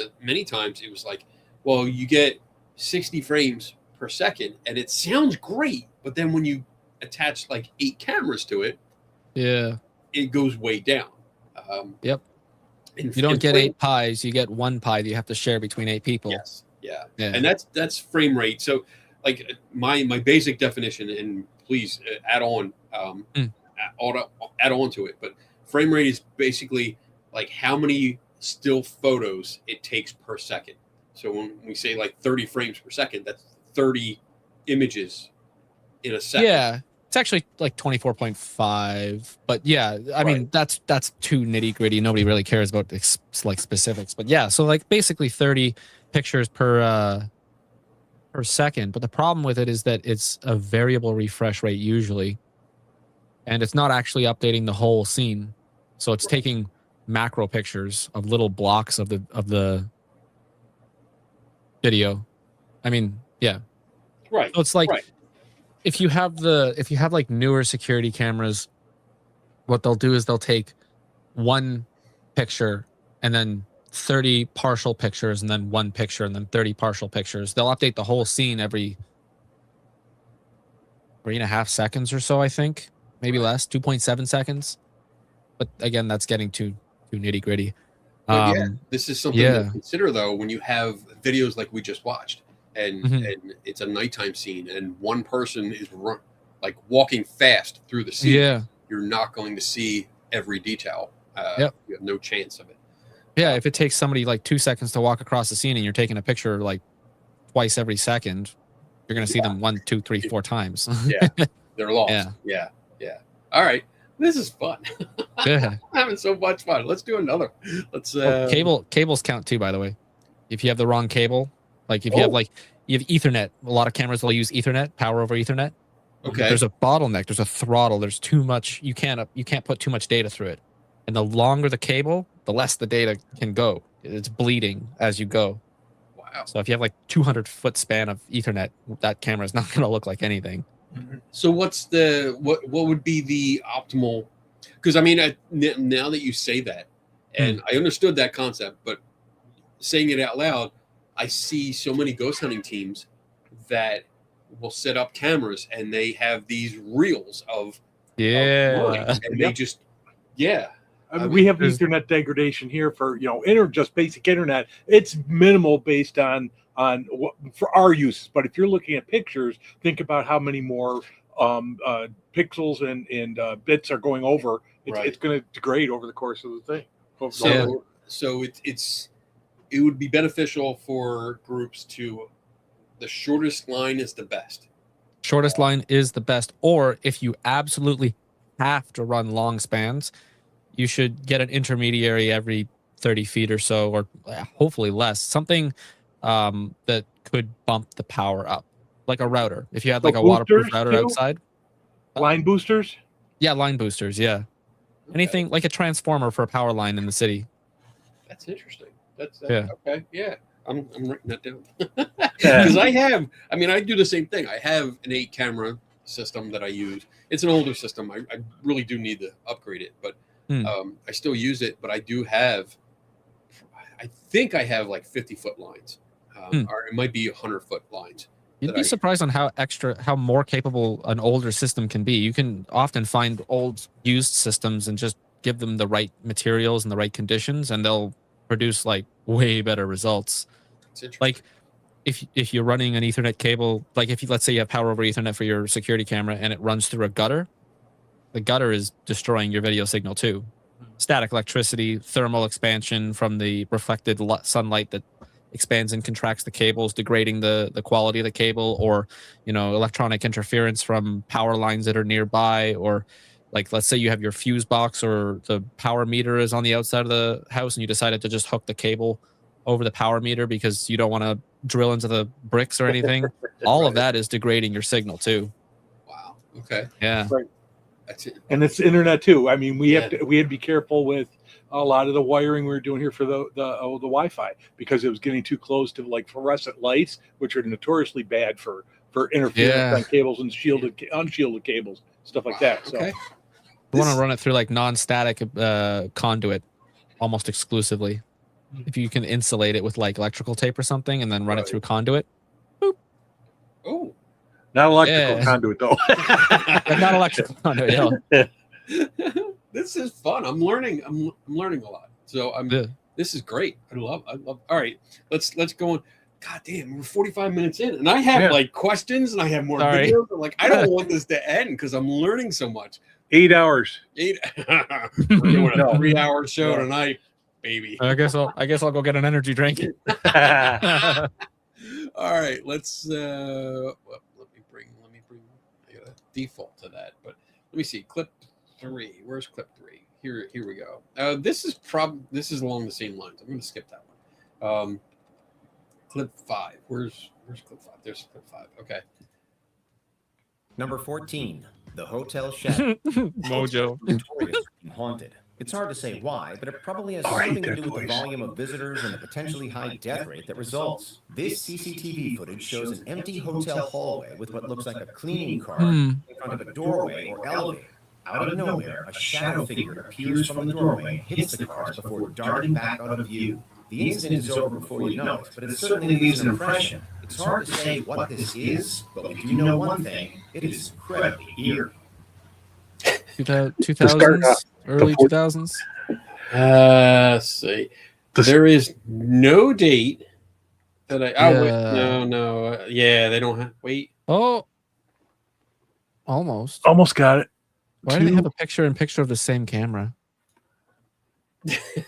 times it was like, well, you get 60 frames per second, and it sounds great, but then when you attach like 8 cameras to it, it goes way down. Yep. You don't get 8 pies, you get 1 pie that you have to share between 8 people. Yes. Yeah. And that's frame rate. So like my basic definition, and please add on add on to it, but frame rate is basically like how many still photos it takes per second. So when we say like 30 frames per second, that's 30 images in a second. Yeah. It's actually like 24.5, but yeah, I mean, that's too nitty gritty. Nobody really cares about like specifics, but yeah. So like basically 30 pictures per second. But the problem with it is that it's a variable refresh rate usually, and it's not actually updating the whole scene. So it's taking macro pictures of little blocks of the video. I mean, yeah. Right. So it's like if you have like newer security cameras, what they'll do is they'll take 1 picture and then 30 partial pictures and then 1 picture and then 30 partial pictures. They'll update the whole scene every 3.5 seconds or so, I think. Maybe less, 2.7 seconds. But again, that's getting too nitty gritty. This is something to consider though when you have videos like we just watched. And it's a nighttime scene, and one person is like walking fast through the scene. Yeah, you're not going to see every detail. You have no chance of it. Yeah, if it takes somebody like 2 seconds to walk across the scene, and you're taking a picture like twice every second, you're going to see them 1, 2, 3, 4 times. They're lost. Yeah. All right, this is fun. I'm having so much fun. Let's do another. Let's. Cables count too, by the way. If you have the wrong cable. Like if you have Ethernet, a lot of cameras will use Ethernet, power over Ethernet. Okay. There's a bottleneck, there's a throttle, there's too much. You can't put too much data through it. And the longer the cable, the less the data can go. It's bleeding as you go. Wow. So if you have like 200-foot span of Ethernet, that camera is not going to look like anything. So what would be the optimal? Because I mean, now that you say that, and I understood that concept, but saying it out loud, I see so many ghost hunting teams that will set up cameras and they have these reels of and they just I mean, we have Ethernet degradation here for just basic internet. It's minimal based on what for our uses. But if you're looking at pictures, think about how many more pixels and bits are going over. It's going to degrade over the course of the thing. So it would be beneficial for groups the shortest line is the best. Shortest line is the best. Or if you absolutely have to run long spans, you should get an intermediary every 30 feet or so, or hopefully less. Something that could bump the power up, like a router. If you had like a waterproof router outside. Line boosters? Yeah, line boosters, yeah. Anything like a transformer for a power line in the city. That's interesting. That's okay. Yeah, I'm writing that down because I do the same thing. I have an 8-camera system that I use. It's an older system. I really do need to upgrade it, but I still use it. But I think I have like 50-foot lines, or it might be 100-foot lines. You'd be surprised on how more capable an older system can be. You can often find old used systems and just give them the right materials and the right conditions, and they'll produce like way better results. Like if you're running an Ethernet cable, like let's say you have power over Ethernet for your security camera and it runs through a gutter, the gutter is destroying your video signal too. Static electricity, thermal expansion from the reflected sunlight that expands and contracts the cables, degrading the quality of the cable, or electronic interference from power lines that are nearby, or like let's say you have your fuse box or the power meter is on the outside of the house and you decided to just hook the cable over the power meter because you don't want to drill into the bricks or anything. All of that is degrading your signal too. Wow. Okay. Yeah. Right. That's it. And it's internet too. I mean, we had to be careful with a lot of the wiring we were doing here for the Wi-Fi because it was getting too close to like fluorescent lights, which are notoriously bad for interference on cables and unshielded cables, stuff like that. So Okay. You want to run it through like non-static conduit almost exclusively. If you can insulate it with like electrical tape or something and then run it through conduit. Oh. not electrical conduit though. Not electrical conduit. Yeah. This is fun. I'm learning. I'm learning a lot. So this is great. I love. All right, let's go on. God damn, we're 45 minutes in, and I have like questions, and I have more videos. I'm like, I don't want this to end because I'm learning so much. 8 hours. We're doing a 3-hour show tonight, baby. I guess I'll go get an energy drink. All right, let's. Let me bring. I gotta default to that, but let me see. Clip 3. Where's clip 3? Here we go. This is along the same lines. I'm going to skip that one. Clip 5. Where's clip 5? There's clip 5. Okay. Number 14, the Hotel Shadow. Mojo. Notorious for being haunted. It's hard to say why, but it probably has something to do with the volume of visitors and the potentially high death rate that results. This CCTV footage shows an empty hotel hallway with what looks like a cleaning car in front of a doorway or elevator. Out of nowhere, a shadow figure appears from the doorway and hits the cars before darting back out of view. The incident is over before you know it, but it certainly leaves an impression. It's hard to say what this is, but we do know one thing. It is incredibly eerie. 2000s? Early 2000s? Let's see. There is no date that I... Oh, wait. No. Yeah, they don't have... Wait. Oh. Almost got it. Why do they have a picture of the same camera?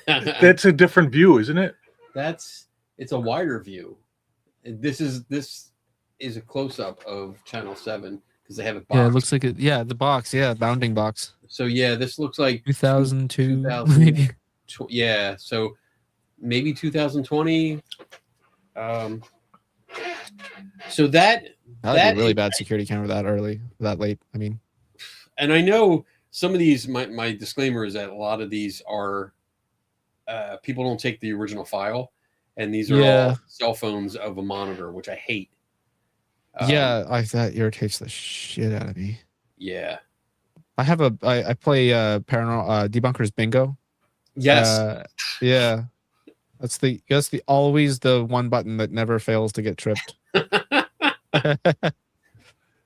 That's a different view, isn't it? It's a wider view. This is a close-up of Channel 7 because they have it boxed. Yeah, it looks like it. Yeah, the box. Yeah, bounding box. So yeah, this looks like 2002. Maybe. Yeah, so maybe 2020. So that'd be a really bad security camera that late. I mean. And I know some of these, my disclaimer is that a lot of these are people don't take the original file, and these are all cell phones of a monitor, which I hate. That irritates the shit out of me. Yeah. I play paranormal debunkers bingo. Yes. Yeah. That's always the one button that never fails to get tripped.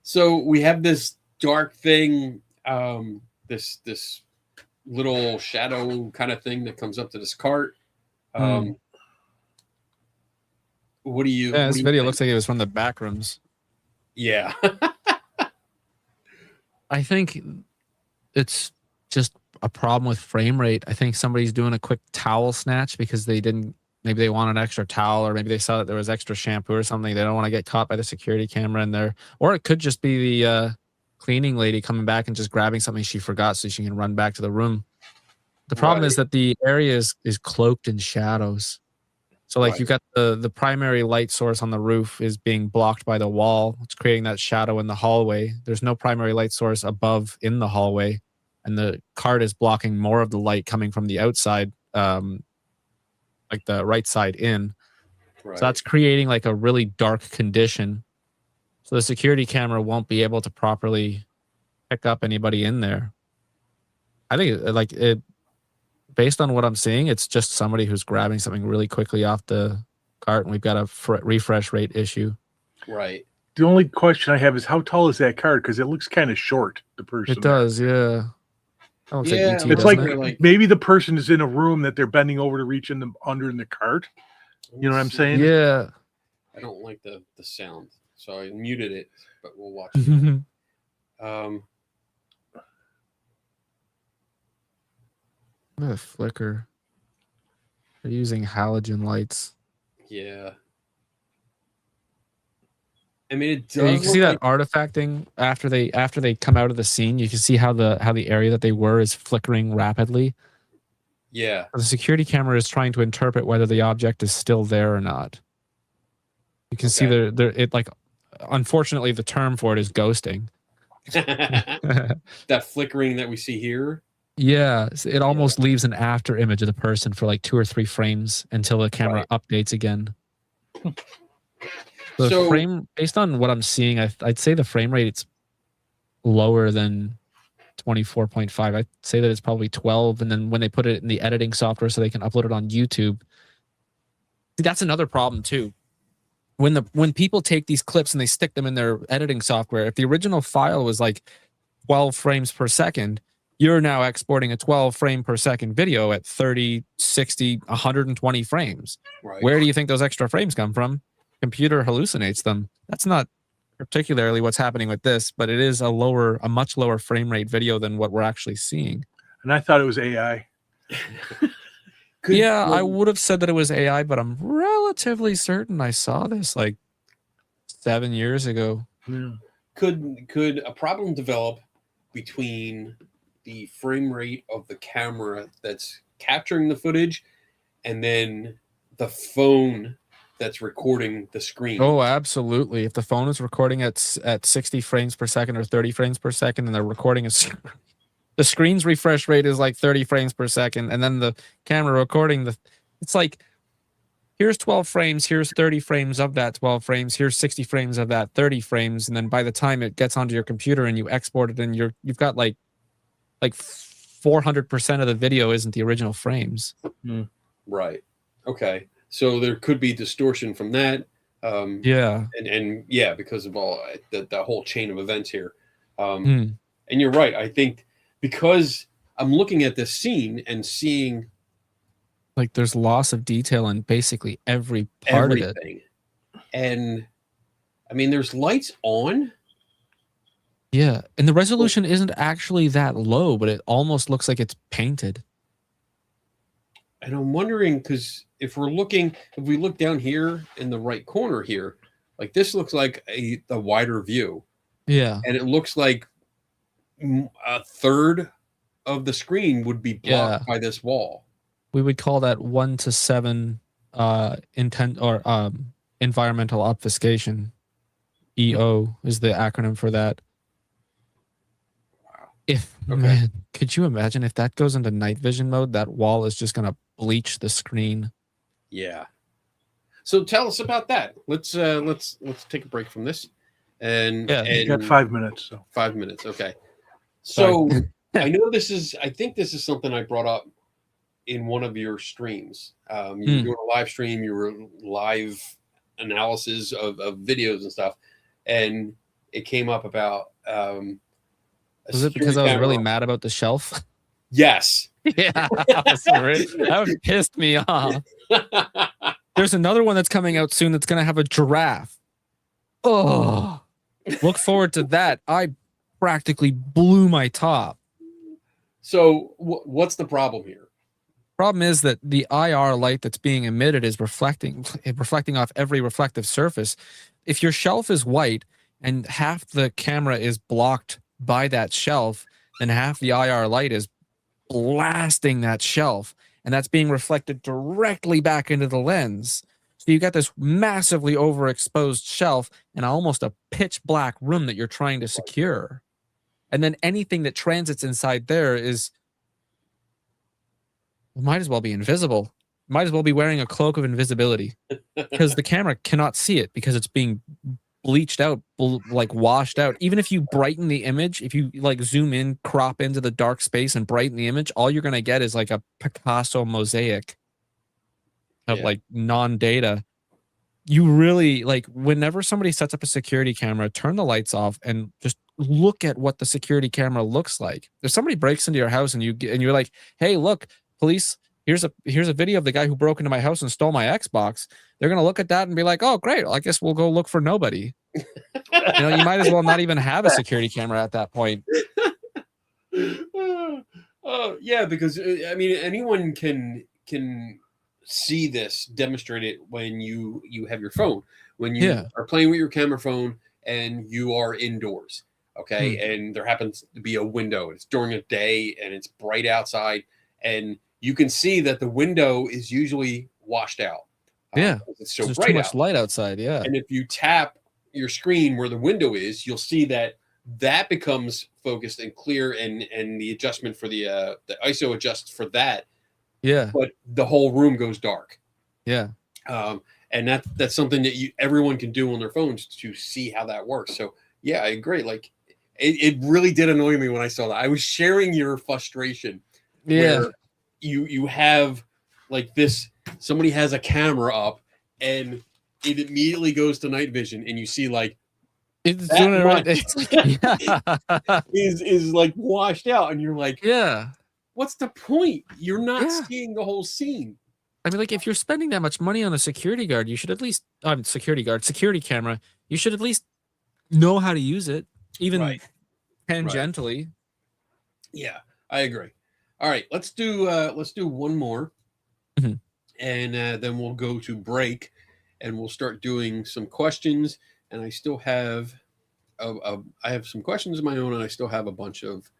So we have this dark thing, this little shadow kind of thing that comes up to this cart. What do you? Yeah, this video looks like it was from the back rooms. Yeah. I think it's just a problem with frame rate. I think somebody's doing a quick towel snatch because maybe they want an extra towel, or maybe they saw that there was extra shampoo or something. They don't want to get caught by the security camera in there. Or it could just be the cleaning lady coming back and just grabbing something she forgot so she can run back to the room. The problem is that the area is cloaked in shadows. So like you've got the primary light source on the roof is being blocked by the wall. It's creating that shadow in the hallway. There's no primary light source above in the hallway. And the cart is blocking more of the light coming from the outside, like the right side in. Right. So that's creating like a really dark condition. So the security camera won't be able to properly pick up anybody in there. I think based on what I'm seeing, it's just somebody who's grabbing something really quickly off the cart, and we've got a refresh rate issue. Right. The only question I have is how tall is that cart? Because it looks kind of short, the person. It does, yeah. It's like maybe the person is in a room that they're bending over to reach under in the cart. You know what I'm saying? Yeah. I don't like the sound, so I muted it, but we'll watch it. What a flicker. They're using halogen lights. Yeah. I mean, it does. Yeah, you can see that artifacting after they come out of the scene. You can see how the area that they were is flickering rapidly. Yeah. The security camera is trying to interpret whether the object is still there or not. You can see it like, unfortunately, the term for it is ghosting. That flickering that we see here. Yeah, it almost leaves an after image of the person for like 2 or 3 frames until the camera updates again. The So frame, based on what I'm seeing, I'd say the frame rate it's lower than 24.5. I'd say that it's probably 12, and then when they put it in the editing software so they can upload it on YouTube, see, that's another problem too. When people take these clips and they stick them in their editing software, if the original file was like 12 frames per second, you're now exporting a 12 frame per second video at 30, 60, 120 frames. Right. Where do you think those extra frames come from? Computer hallucinates them. That's not particularly what's happening with this, but it is a much lower frame rate video than what we're actually seeing. And I thought it was AI. I would have said that it was AI, but I'm relatively certain I saw this like 7 years ago. Yeah. Could a problem develop between the frame rate of the camera that's capturing the footage and then the phone that's recording the screen? Oh, absolutely. If the phone is recording at 60 frames per second or 30 frames per second, and they're recording the screen's refresh rate is like 30 frames per second, and then the camera recording it's like, here's 12 frames, here's 30 frames of that 12 frames, here's 60 frames of that 30 frames, and then by the time it gets onto your computer and you export it, and you've got like 400% of the video isn't the original frames. Right. Okay. So there could be distortion from that. And because of all the whole chain of events here. And you're right. I think because I'm looking at this scene and seeing like there's loss of detail in basically every part of it. And I mean, there's lights on. Yeah. And the resolution isn't actually that low, but it almost looks like it's painted. And I'm wondering, because if we look down here in the right corner here, like this looks like a wider view. Yeah. And it looks like a third of the screen would be blocked by this wall. We would call that 1:7 environmental obfuscation. EO is the acronym for that. Wow. Man, could you imagine if that goes into night vision mode, that wall is just going to bleach the screen. Yeah. So tell us about that. Let's take a break from this. And you got 5 minutes. So 5 minutes. Okay. So I think this is something I brought up in one of your streams. You were doing a live stream, you were live analysis of videos and stuff. And it came up about was it because I was really mad about the shelf? Yes. Yeah, that pissed me off. There's another one that's coming out soon that's going to have a giraffe. Oh, look forward to that. I practically blew my top. So what's the problem here? Problem is that the IR light that's being emitted is reflecting off every reflective surface. If your shelf is white and half the camera is blocked by that shelf, then half the IR light is blasting that shelf, and that's being reflected directly back into the lens. So you got this massively overexposed shelf and almost a pitch black room that you're trying to secure. And then anything that transits inside there might as well be invisible. Might as well be wearing a cloak of invisibility because the camera cannot see it because it's being bleached out, like washed out. Even if you brighten the image, if you like zoom in, crop into the dark space and brighten the image, all you're going to get is like a Picasso mosaic of like non-data. You really like whenever somebody sets up a security camera, turn the lights off and just look at what the security camera looks like. If somebody breaks into your house and you're like, "Hey, look, police, here's a video of the guy who broke into my house and stole my Xbox," they're going to look at that and be like, "Oh, great. Well, I guess we'll go look for nobody." You might as well not even have a security camera at that point. Yeah, because I mean, anyone can see this demonstrated when you have your phone, when you are playing with your camera phone and you are indoors. Okay. And there happens to be a window. It's during a day and it's bright outside, and you can see that the window is usually washed out. It's so there's bright too much out. light outside. Yeah. And if you tap your screen where the window is, you'll see that that becomes focused and clear, and the adjustment for the ISO adjusts for that. Yeah. But the whole room goes dark. Yeah. And that's something that everyone can do on their phones to see how that works. So yeah, I agree. Like it really did annoy me when I saw that. I was sharing your frustration. Yeah. Where you have like this, somebody has a camera up and it immediately goes to night vision, and you see like it's doing it right. It's like, yeah. is like washed out, and you're like, yeah. What's the point? You're not seeing the whole scene. I mean, like, if you're spending that much money on a security guard, you should at least security camera. You should at least know how to use it, even tangentially. Right. Yeah, I agree. All right, let's do one more, and then we'll go to break, and we'll start doing some questions. And I still have, I have some questions of my own, and I still have a bunch of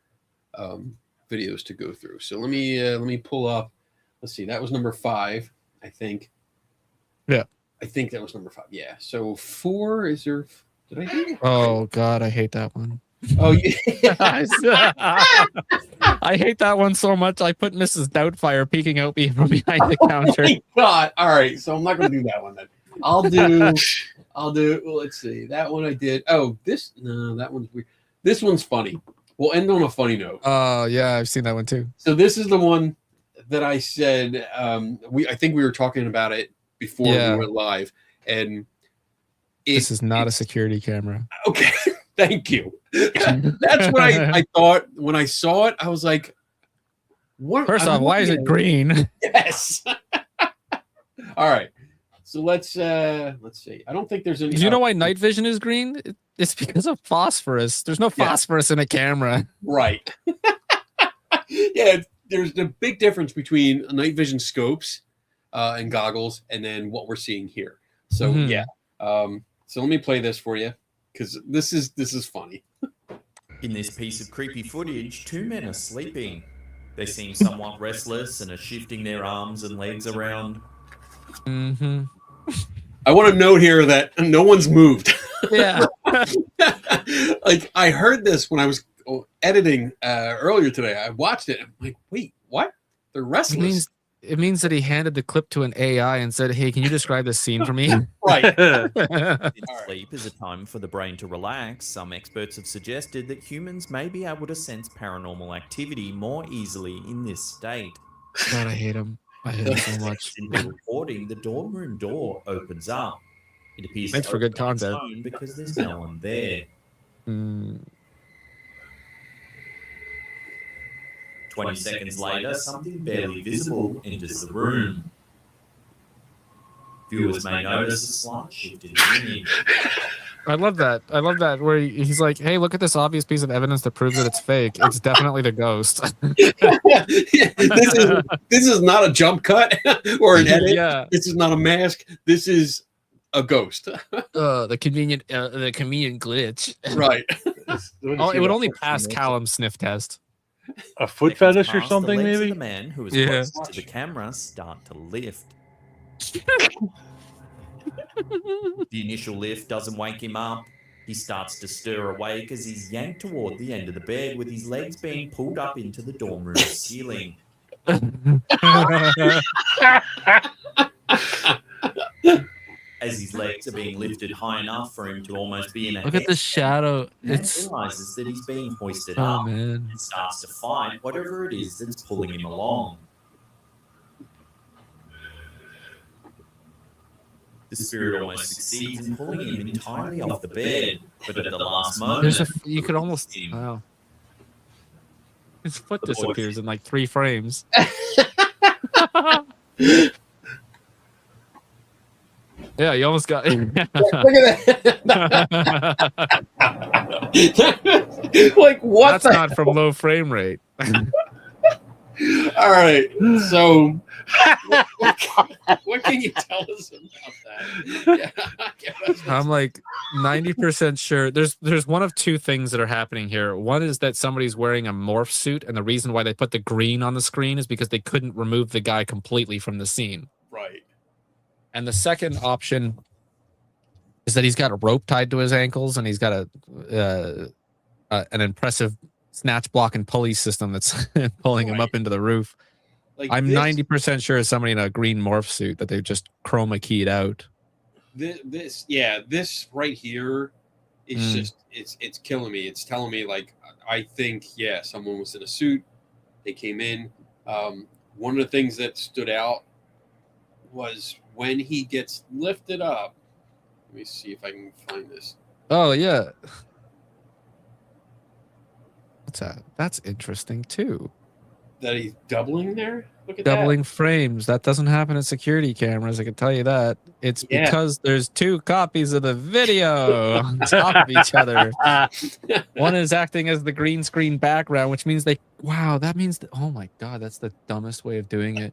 videos to go through. So let me pull up. Let's see. That was number 5, I think. Yeah. I think that was number 5. Yeah. So 4 is there? Did I do it? Oh God, I hate that one. Oh yeah. I hate that one so much. I put Mrs. Doubtfire peeking out from behind the counter. Oh my God. All right. So I'm not going to do that one then. I'll do. Well, let's see. That one I did. Oh, that one's weird. This one's funny. We'll end on a funny note. Oh yeah, I've seen that one too. So this is the one that I said. I think we were talking about it before we went live, and this is not a security camera. Okay, thank you. That's what I thought when I saw it. I was like, "What?" First off, why is it green? Yes. All right. So let's see. I don't think there's any. Do you know why night vision is green? It's because of phosphorus. There's no phosphorus in a camera. Right. Yeah, there's the big difference between night vision scopes and goggles, and then what we're seeing here. So yeah. So let me play this for you, because this is funny. In this piece of creepy footage, 2 men are sleeping. They seem somewhat restless and are shifting their arms and legs around. Mm-hmm. I want to note here that no one's moved. Yeah. Like, I heard this when I was editing earlier today. I watched it. I'm like, wait, what? They're restless. It means that he handed the clip to an AI and said, "Hey, can you describe this scene for me?" Right. Sleep is a time for the brain to relax. Some experts have suggested that humans may be able to sense paranormal activity more easily in this state. God, I hate him. I hate him so much. In the recording, the dorm room door opens up. It appears Thanks for good content. because there's no one there. 20 seconds later, something barely visible enters the room. Viewers may notice a slight shift in the image. I love that. I love that where he's like, "Hey, look at this obvious piece of evidence that proves that it's fake. It's definitely the ghost." This is not a jump cut or an edit. Yeah. This is not a mask. This is a ghost. The convenient glitch. Right. Oh, it would only pass Callum's sniff test. A foot fetish or something, maybe? The man who is closest to the camera start to lift. The initial lift doesn't wake him up. He starts to stir awake as he's yanked toward the end of the bed, with his legs being pulled up into the dorm room ceiling. As his legs are being lifted high enough for him to almost be in a Look at the shadow. He realizes that he's being hoisted up man. and starts to fight whatever it is that's pulling him along. The spirit almost succeeds in pulling him entirely off the bed, but at the last moment, you could almost. Wow. His foot disappears in like 3 frames. Yeah, you almost got. Look at that. Like, what? That's not from low frame rate. All right. So, what can you tell us about that? Yeah, I'm like 90% sure. There's one of 2 things that are happening here. One is that somebody's wearing a morph suit, and the reason why they put the green on the screen is because they couldn't remove the guy completely from the scene. Right. And the second option is that he's got a rope tied to his ankles, and he's got a an impressive snatch block and pulley system that's pulling him up into the roof. Like I'm this, 90% sure it's somebody in a green morph suit that they've just chroma keyed out. This right here is just it's killing me. It's telling me like I think someone was in a suit. They came in. One of the things that stood out was when he gets lifted up. Let me see if I can find this. Oh yeah. What's that? That's interesting too. That he's doubling there. Look at Doubling frames. That doesn't happen in security cameras. I can tell you that. It's because there's 2 copies of the video on top of each other. One is acting as the green screen background, which means that means oh my God, that's the dumbest way of doing it.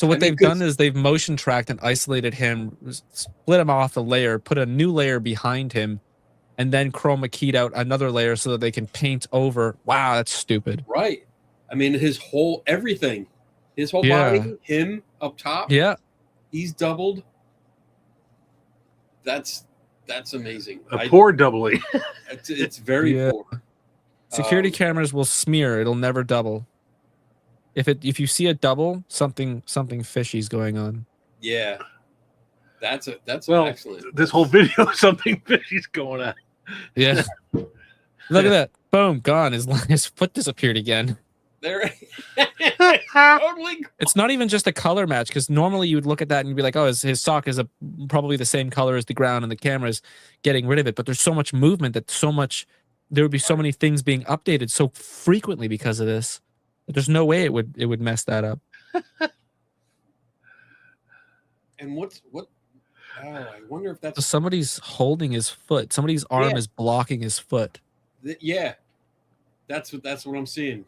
So what they've done is they've motion tracked and isolated him, split him off a layer, put a new layer behind him, and then chroma keyed out another layer so that they can paint over. Wow, that's stupid. Right. I mean, his whole everything, his whole body, him up top. Yeah, he's doubled. That's amazing. Poor doubling. It's very poor. Security cameras will smear. It'll never double. If you see a double, something fishy's going on. Yeah, that's excellent. This whole video, something fishy's going on. Yeah. Look at that. Boom, gone. His foot disappeared again. There. Totally. It's not even just a color match, because normally you would look at that and you'd be like, oh, his sock is probably the same color as the ground and the camera's getting rid of it. But there's so much movement there would be so many things being updated so frequently because of this. There's no way it would mess that up. And what? I wonder if that's so somebody's holding his foot. Somebody's arm is blocking his foot. Yeah, that's what I'm seeing.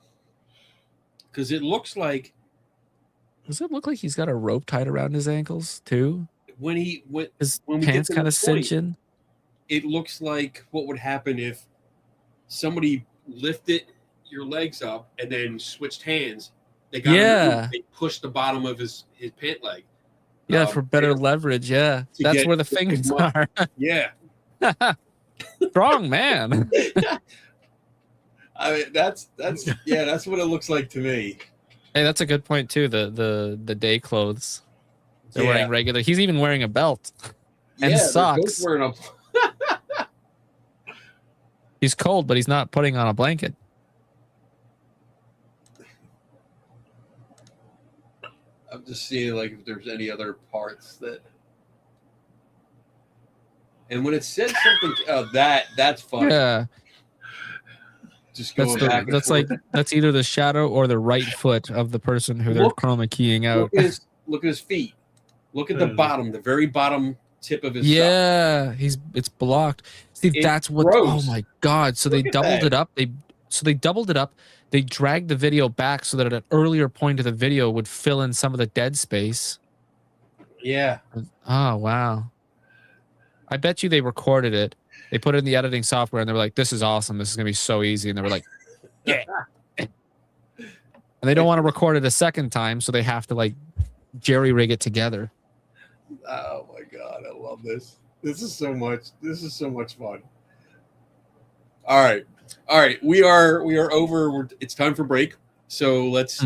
Because it looks like. Does it look like he's got a rope tied around his ankles too? When his pants kind of cinch in. It looks like what would happen if somebody lifted your legs up and then switched hands. They pushed the bottom of his pant leg. Yeah, for better leverage. Yeah, that's where the fingers are. Yeah. Strong man. I mean, that's what it looks like to me. Hey, that's a good point too. The day clothes. They're wearing regular. He's even wearing a belt and socks. He's cold, but he's not putting on a blanket. I'm just seeing like if there's any other parts that. And when it said something, that's funny. Yeah. Just going back. That's either the shadow or the right foot of the person who they're chroma keying out. Look at his feet. Look at the bottom, the very bottom tip of his. Yeah, it's blocked. See, that's what. Gross. Oh my God! So they doubled it up. They doubled it up. They dragged the video back so that at an earlier point of the video would fill in some of the dead space. Yeah. Oh wow. I bet you they recorded it. They put it in the editing software and they were like, "This is awesome. This is gonna be so easy." And they were like, "Yeah." And they don't want to record it a second time, so they have to like jerry rig it together. Oh my God, I love this. This is so much fun. All right. We are over. It's time for break. So let's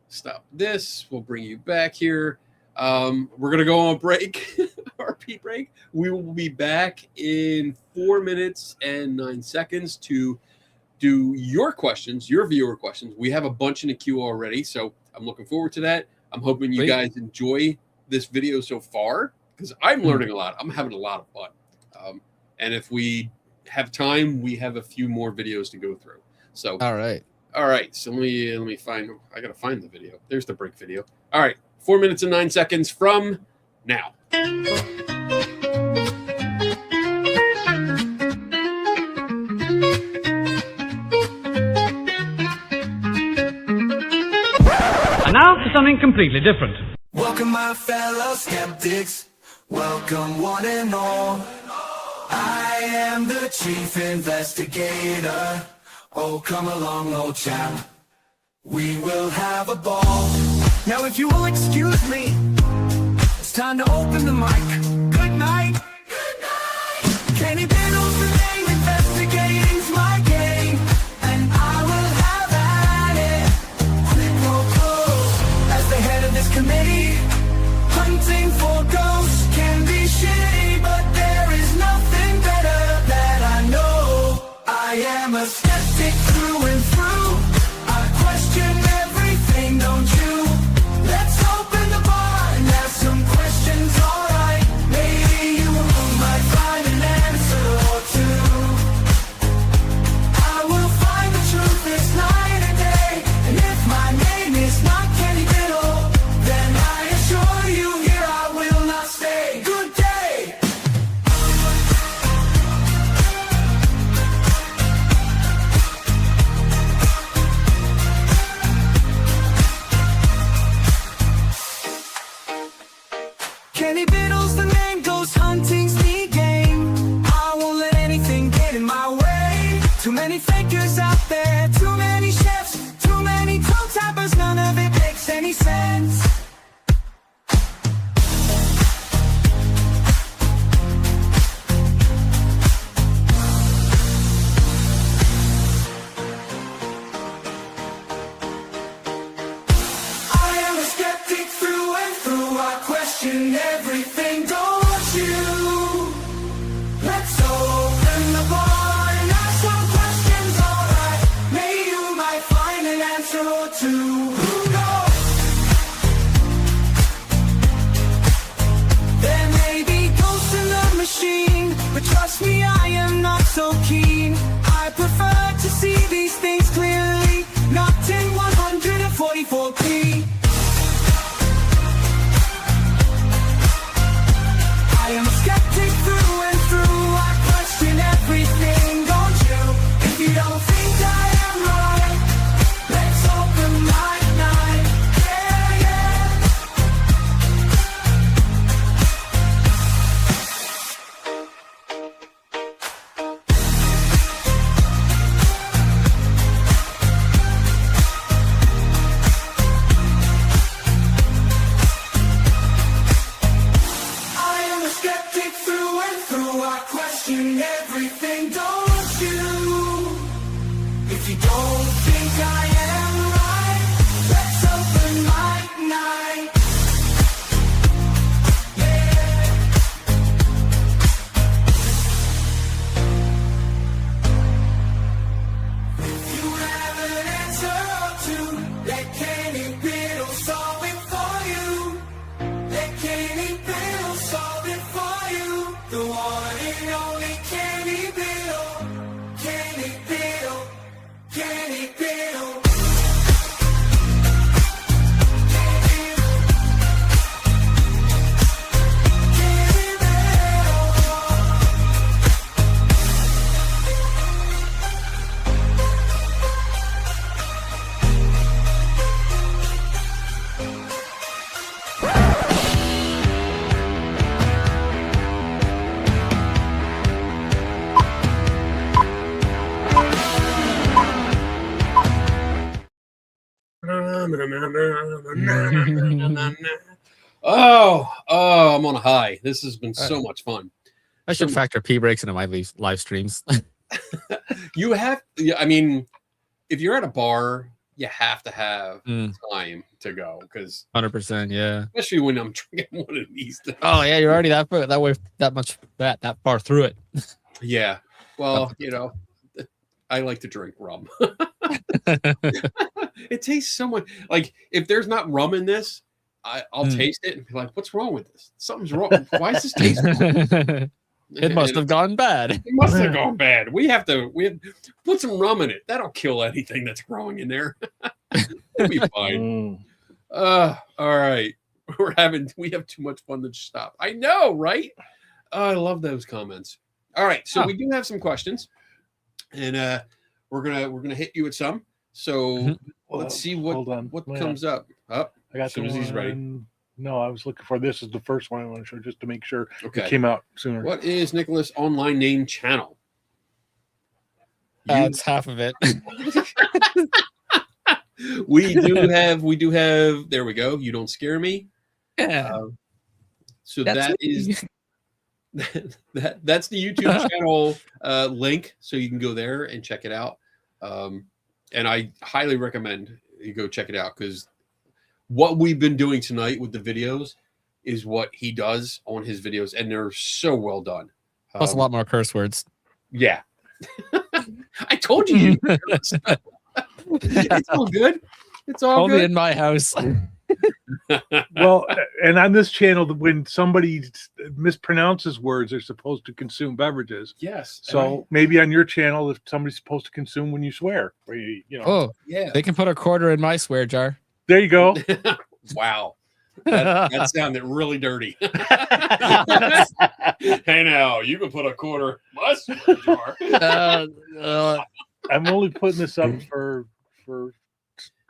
stop this. We'll bring you back here. We're gonna go on break, RP break. We will be back in 4 minutes and 9 seconds to do your questions, your viewer questions. We have a bunch in the queue already, so I'm looking forward to that. I'm hoping you guys enjoy this video so far because I'm learning a lot. I'm having a lot of fun. And if we have time, we have a few more videos to go through. So all right. So let me find. I gotta find the video. There's the break video. All right. 4 minutes and 9 seconds from now. And now to something completely different. Welcome, my fellow skeptics. Welcome, one and all. I am the chief investigator. Oh, come along, old chap. We will have a ball. Now, if you will excuse me, it's time to open the mic. Good night. Good night. Kenny Biddle's the name, investigating's my skeptic through and through. I question everything, don't you? Let's open the bar and ask some questions, alright. Maybe you might find an answer or two. I will find the truth this night and day. And if my name is not Kenny Biddle, then I assure you here I will not stay. Good day. Kenny Biddle's the name, goes hunting, sneak game. I won't let anything get in my way. Too many fakers out there, too many chefs, too many toe tappers, none of it makes any sense. I am a skeptic through and through. I question everything, don't you? Let's open the bar and ask some questions, alright. Maybe you might find an answer or two. Who knows? There may be ghosts in the machine, but trust me, I am not so keen. I prefer to see these things clearly, not in 144p. I am a skeptic through and through. I question everything, don't you? If you don't think I am right, let's open my night. Yeah, yeah. I am a skeptic through and through. I question everything, don't you? If you don't think I am right, let's open my night. Yeah. If you have an answer or two, let Kenny Biddle solve it for you. Let Kenny Biddle solve it for you. The one and only Kenny Biddle. Kenny Biddle. Kenny Biddle. Kenny Biddle. Oh, I'm on a high. This has been so much fun. I should factor pee breaks into my live streams. You have, yeah, I mean, if you're at a bar, you have to have time to go because 100%, yeah. especially when I'm drinking one of these. Oh yeah, you're already that far through it. Yeah. Well, you know, I like to drink rum. It tastes so much like if there's not rum in this, I'll taste it and be like, "What's wrong with this? Something's wrong. Why is this taste wrong?" It must have gone bad. It must have gone bad. We have put some rum in it. That'll kill anything that's growing in there. It'll be fine. All right. We have too much fun to stop. I know, right? I love those comments. All right. So we do have some questions. And we're gonna hit you with some. So let's see what comes up. Oh, I got as soon as he's ready. No, I was looking for this is the first one I want to show just to make sure Okay. it came out sooner. What is Nikolas' online name channel? That's half of it. we do have. There we go. You don't scare me. Yeah. So That's that is that's the YouTube channel link, so you can go there and check it out. And I highly recommend you go check it out because what we've been doing tonight with the videos is what he does on his videos, and they're so well done. Plus a lot more curse words. Yeah. I told you. It's all good. It's all Only good. in my house. Well, and on this channel, when somebody mispronounces words, they're supposed to consume beverages. Yes. So maybe on your channel, if somebody's supposed to consume when you swear, or you know. Oh, yeah. They can put a quarter in my swear jar. There you go. Wow. That sounded really dirty. Hey, now you can put a quarter in my swear jar. I'm only putting this up for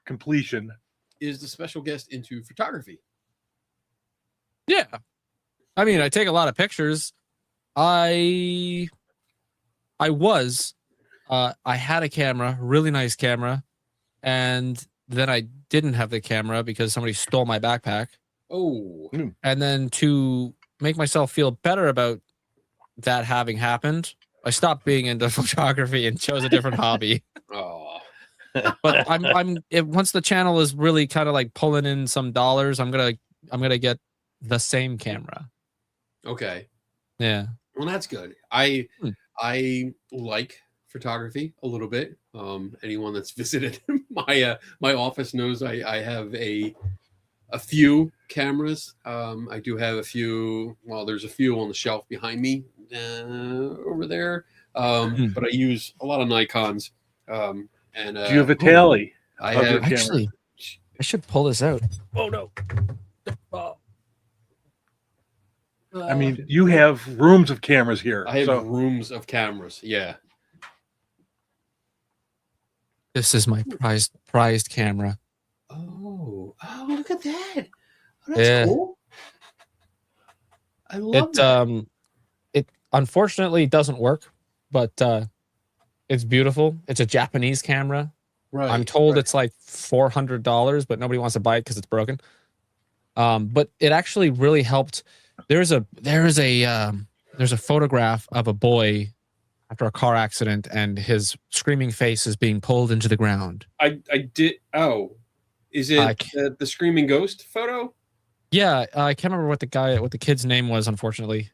completion. Is the special guest into photography? Yeah. I mean, I take a lot of pictures. I had a camera, really nice camera, and then I didn't have the camera because somebody stole my backpack. Oh. And then to make myself feel better about that having happened, I stopped being into photography and chose a different hobby. Oh. But once the channel is really kind of like pulling in some dollars, I'm gonna get the same camera. Okay. Yeah. Well, that's good. I like photography a little bit. Anyone that's visited my office knows I have a few cameras. I do have a few. Well, there's a few on the shelf behind me over there. But I use a lot of Nikons. And do you have a tally? I have actually. I should pull this out. Oh no. I mean, you have rooms of cameras here. I have rooms of cameras. Yeah. This is my prized camera. Oh, look at that. Oh, that's cool. I love that. It unfortunately doesn't work, but it's beautiful. It's a Japanese camera. Right. I'm told it's like $400, but nobody wants to buy it because it's broken. But it actually really helped. There's a photograph of a boy after a car accident, and his screaming face is being pulled into the ground. I did. Oh, is it the screaming ghost photo? Yeah, I can't remember what the kid's name was. Unfortunately,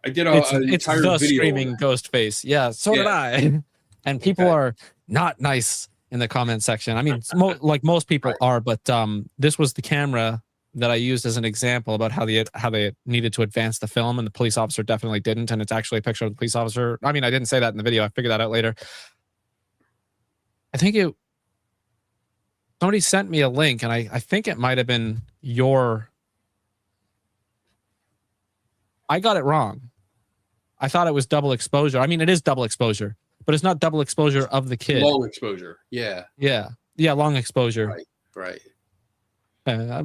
I did. It's the screaming ghost face. Yeah, so did I. And people are not nice in the comment section. I mean, like most people are, but this was the camera that I used as an example about how they needed to advance the film, and the police officer definitely didn't. And it's actually a picture of the police officer. I mean, I didn't say that in the video. I figured that out later. I think somebody sent me a link, and I think it might have been your. I got it wrong. I thought it was double exposure. I mean, it is double exposure, but it's not double exposure of the kid. Long exposure. Yeah. Yeah. Long exposure. Right. I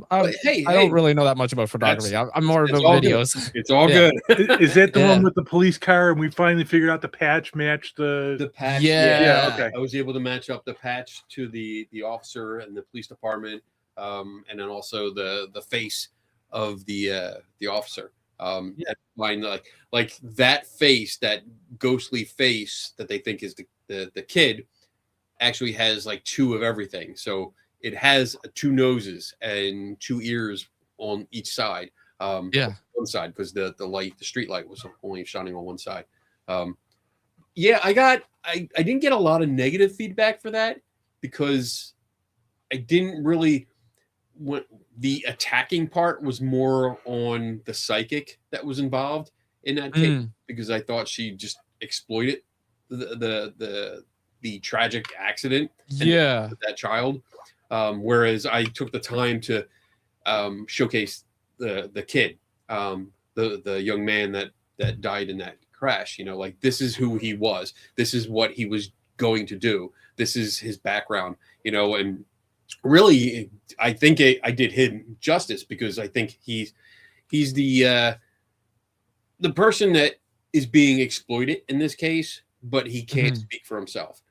don't really know that much about photography. I'm more about videos. Good. It's all good. Is that the one with the police car, and we finally figured out the patch matched the patch? Yeah. Okay. I was able to match up the patch to the officer and the police department, and then also the face of the officer. And find like that face, that ghostly face that they think is the kid, actually has like two of everything. So it has two noses and two ears on each side. One side, because the street light was only shining on one side. I didn't get a lot of negative feedback for that, because I didn't really. The attacking part was more on the psychic that was involved in that case, because I thought she just exploited the tragic accident. With that child. Whereas I took the time to showcase the kid, the young man that died in that crash. You know, like, this is who he was. This is what he was going to do. This is his background. You know, and really, I think I did him justice, because I think he's the person that is being exploited in this case, but he can't speak for himself.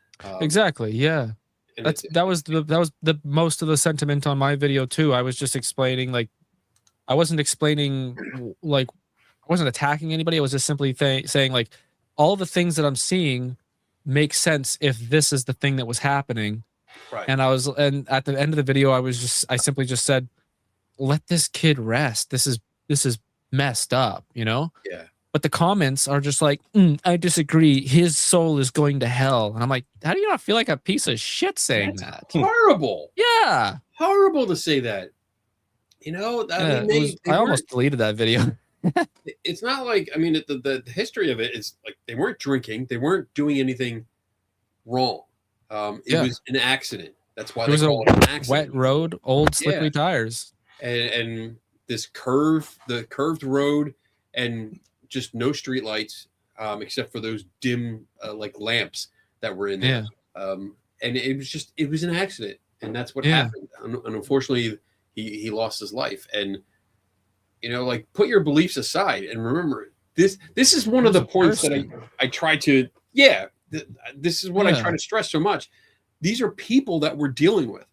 Exactly. Yeah. That was the most of the sentiment on my video too. I was just explaining, like, I wasn't explaining, like, I wasn't attacking anybody. I was just simply saying, like, all the things that I'm seeing make sense if this is the thing that was happening. Right. And at the end of the video, I simply just said, let this kid rest. This is messed up, you know? Yeah. But the comments are just like, I disagree. His soul is going to hell. And I'm like, how do you not feel like a piece of shit saying that? Horrible. Yeah. Horrible to say that. You know, I mean, I almost deleted that video. It's not like, I mean, the history of it is like they weren't drinking. They weren't doing anything wrong. It was an accident. That's why it was call it an accident. Wet road, old slippery tires. And this curved road and just no street lights except for those dim like lamps that were in there. And it was an accident, and that's what happened. And unfortunately, he lost his life. And you know, like, put your beliefs aside and remember this is one of the points that I try to this is what I try to stress so much. These are people that we're dealing with.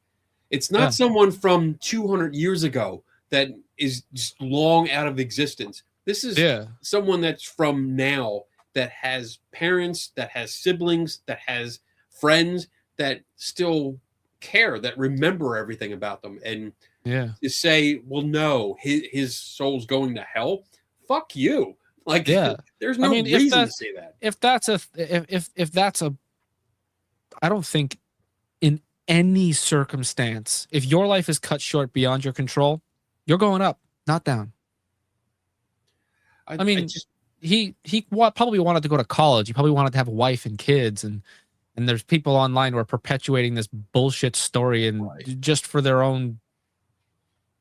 It's not someone from 200 years ago that is just long out of existence. This is someone that's from now, that has parents, that has siblings, that has friends that still care, that remember everything about them. And to say, well, no, his soul's going to hell. Fuck you. Like, there's no reason to say that. If that's a, I don't think in any circumstance, if your life is cut short beyond your control, you're going up, not down. I mean, he probably wanted to go to college. He probably wanted to have a wife and kids, and there's people online who are perpetuating this bullshit story and just for their own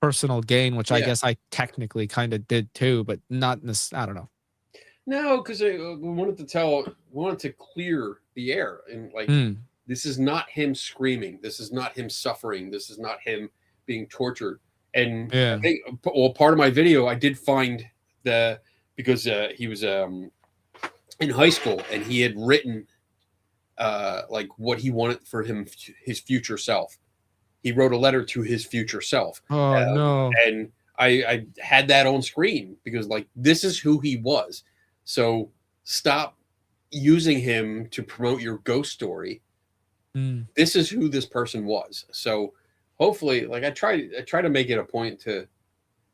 personal gain, which I guess I technically kind of did too, but not in this. I don't know. No, because we wanted to clear the air, and like this is not him screaming. This is not him suffering. This is not him being tortured. And I think, well, part of my video I did find because he was in high school and he had written like what he wanted for his future self. He wrote a letter to his future self. Oh no! And I had that on screen because like this is who he was. So stop using him to promote your ghost story. This is who this person was. So hopefully, like I try to make it a point to,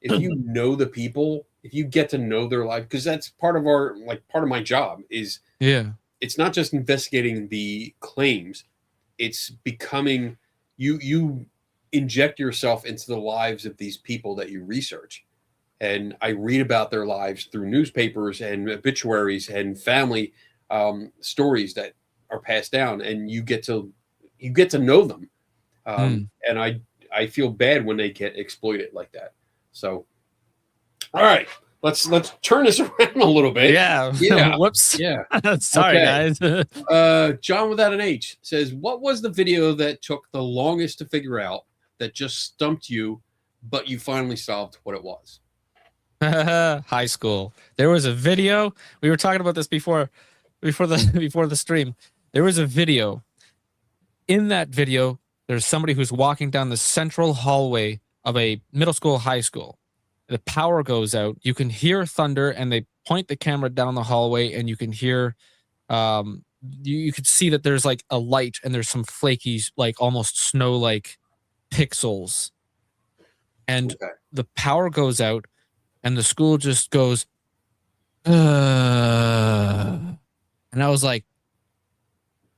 if you know the people, if you get to know their life, because that's part of my job is it's not just investigating the claims, it's becoming you inject yourself into the lives of these people that you research. And I read about their lives through newspapers and obituaries and family stories that are passed down, and you get to know them. And I feel bad when they get exploited like that. So, all right, let's turn this around a little bit. Yeah. Whoops. Yeah. Sorry, guys. John without an H says, what was the video that took the longest to figure out, that just stumped you, but you finally solved what it was? High school. There was a video. We were talking about this before the stream. There was a video. In that video, there's somebody who's walking down the central hallway of a middle school, high school. The power goes out. You can hear thunder, and they point the camera down the hallway, and you can hear, you could see that there's like a light, and there's some flaky, like almost snow-like pixels. And the power goes out, and the school just goes, and I was like,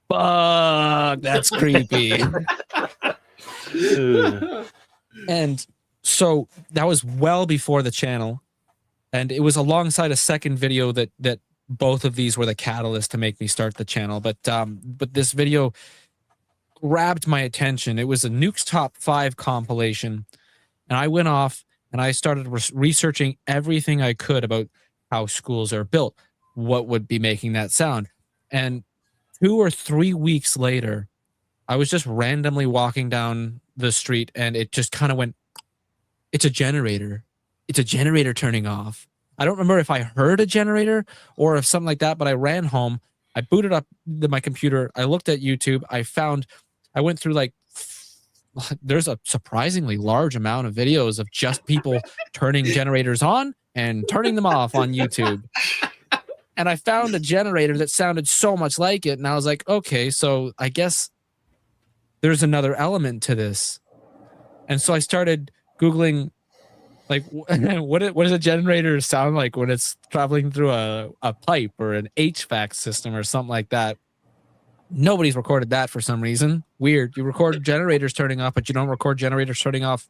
fuck, that's creepy. And so that was well before the channel, and it was alongside a second video that both of these were the catalyst to make me start the channel. But this video grabbed my attention. It was a Nuke's Top 5 compilation, and I went off and I started researching everything I could about how schools are built, what would be making that sound. And 2 or 3 weeks later, I was just randomly walking down the street, and it just kind of went, it's a generator. It's a generator turning off. I don't remember if I heard a generator or if something like that, but I ran home. I booted up my computer. I looked at YouTube. I went through there's a surprisingly large amount of videos of just people turning generators on and turning them off on YouTube. And I found a generator that sounded so much like it. And I was like, okay, so I guess there's another element to this. And so I started Googling Like, what does a generator sound like when it's traveling through a pipe or an HVAC system or something like that? Nobody's recorded that for some reason. Weird. You record generators turning off, but you don't record generators turning off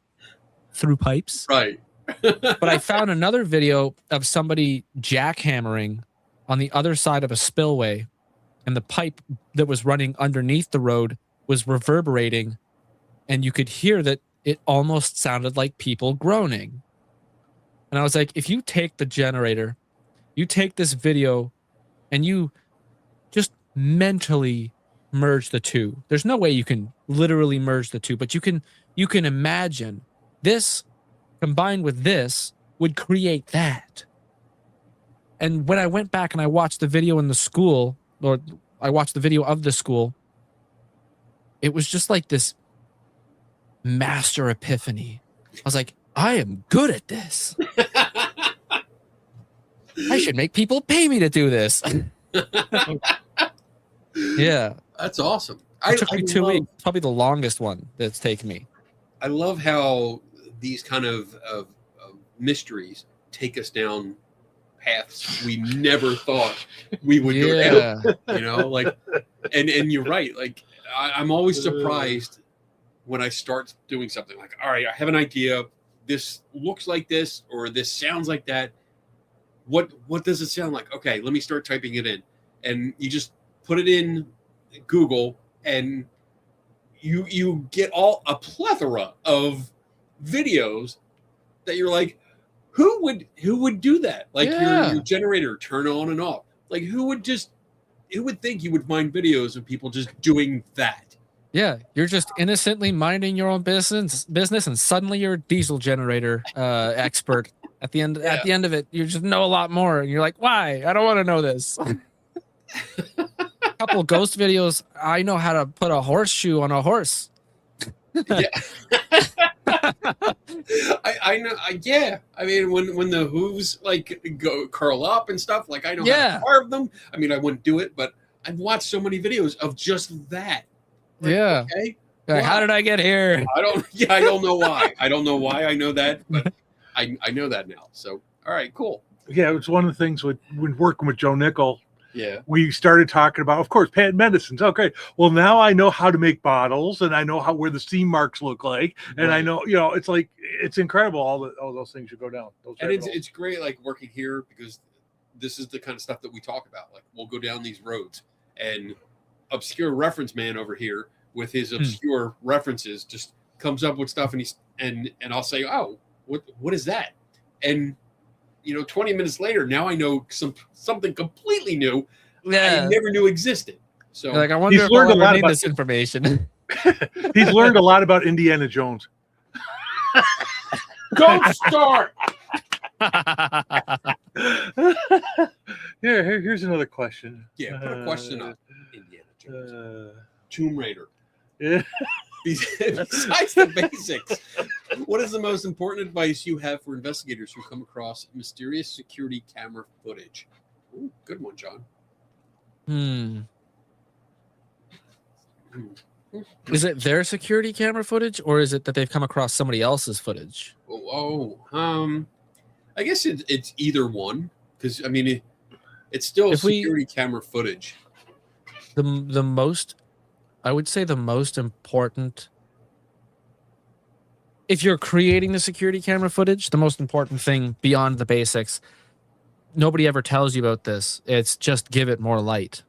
through pipes. Right. But I found another video of somebody jackhammering on the other side of a spillway, and the pipe that was running underneath the road was reverberating, and you could hear that it almost sounded like people groaning. And I was like, if you take the generator, you take this video, and you just mentally merge the two. There's no way you can literally merge the two, but you can imagine this combined with this would create that. And when I went back and I watched the video in the school, or I watched the video of the school, it was just like this master epiphany. I was like, I am good at this. I should make people pay me to do this. Yeah. That's awesome. It took me 2 weeks. Probably the longest one that's taken me. I love how these kind of mysteries take us down paths we never thought we would go down. You know, like, and you're right. Like, I'm always surprised when I start doing something like, all right, I have an idea. This looks like this, or this sounds like that. What does it sound like? Okay, let me start typing it in. And you just put it in Google, and you get a plethora of videos that you're like, who would do that? Like your generator turn on and off. Like who would think you would find videos of people just doing that? Yeah, you're just innocently minding your own business, and suddenly you're a diesel generator expert. At the end of it, you just know a lot more, and you're like, why? I don't want to know this. A couple of ghost videos. I know how to put a horseshoe on a horse. Yeah. I know. Yeah. I mean, when the hooves like go curl up and stuff, like I know how to carve them. I mean, I wouldn't do it, but I've watched so many videos of just that. Like, yeah. Okay. Like, how did I get here? I don't know why. I don't know why I know that, but I know that now. So, all right, cool. Yeah, it was one of the things when working with Joe Nickel. Yeah, we started talking about, of course, patent medicines. Okay, well now I know how to make bottles, and I know where the C marks look like, and I know, it's like it's incredible all those things you go down. And it's great, like working here, because this is the kind of stuff that we talk about. Like we'll go down these roads, and obscure reference man over here with his obscure references just comes up with stuff, and I'll say, oh, what is that? And 20 minutes later, now I know something completely new I never knew existed. So like, I wonder if I'll ever need this information. He's learned a lot about Indiana Jones. Go start. Here's another question. Yeah, put a question up. Indiana Jones. Tomb Raider. Yeah. Besides the basics, what is the most important advice you have for investigators who come across mysterious security camera footage? Ooh, good one, John. Is it their security camera footage, or is it that they've come across somebody else's footage? I guess it's either one, because I mean it's still security camera footage. I would say the most important, if you're creating the security camera footage, the most important thing beyond the basics, nobody ever tells you about this. It's just give it more light.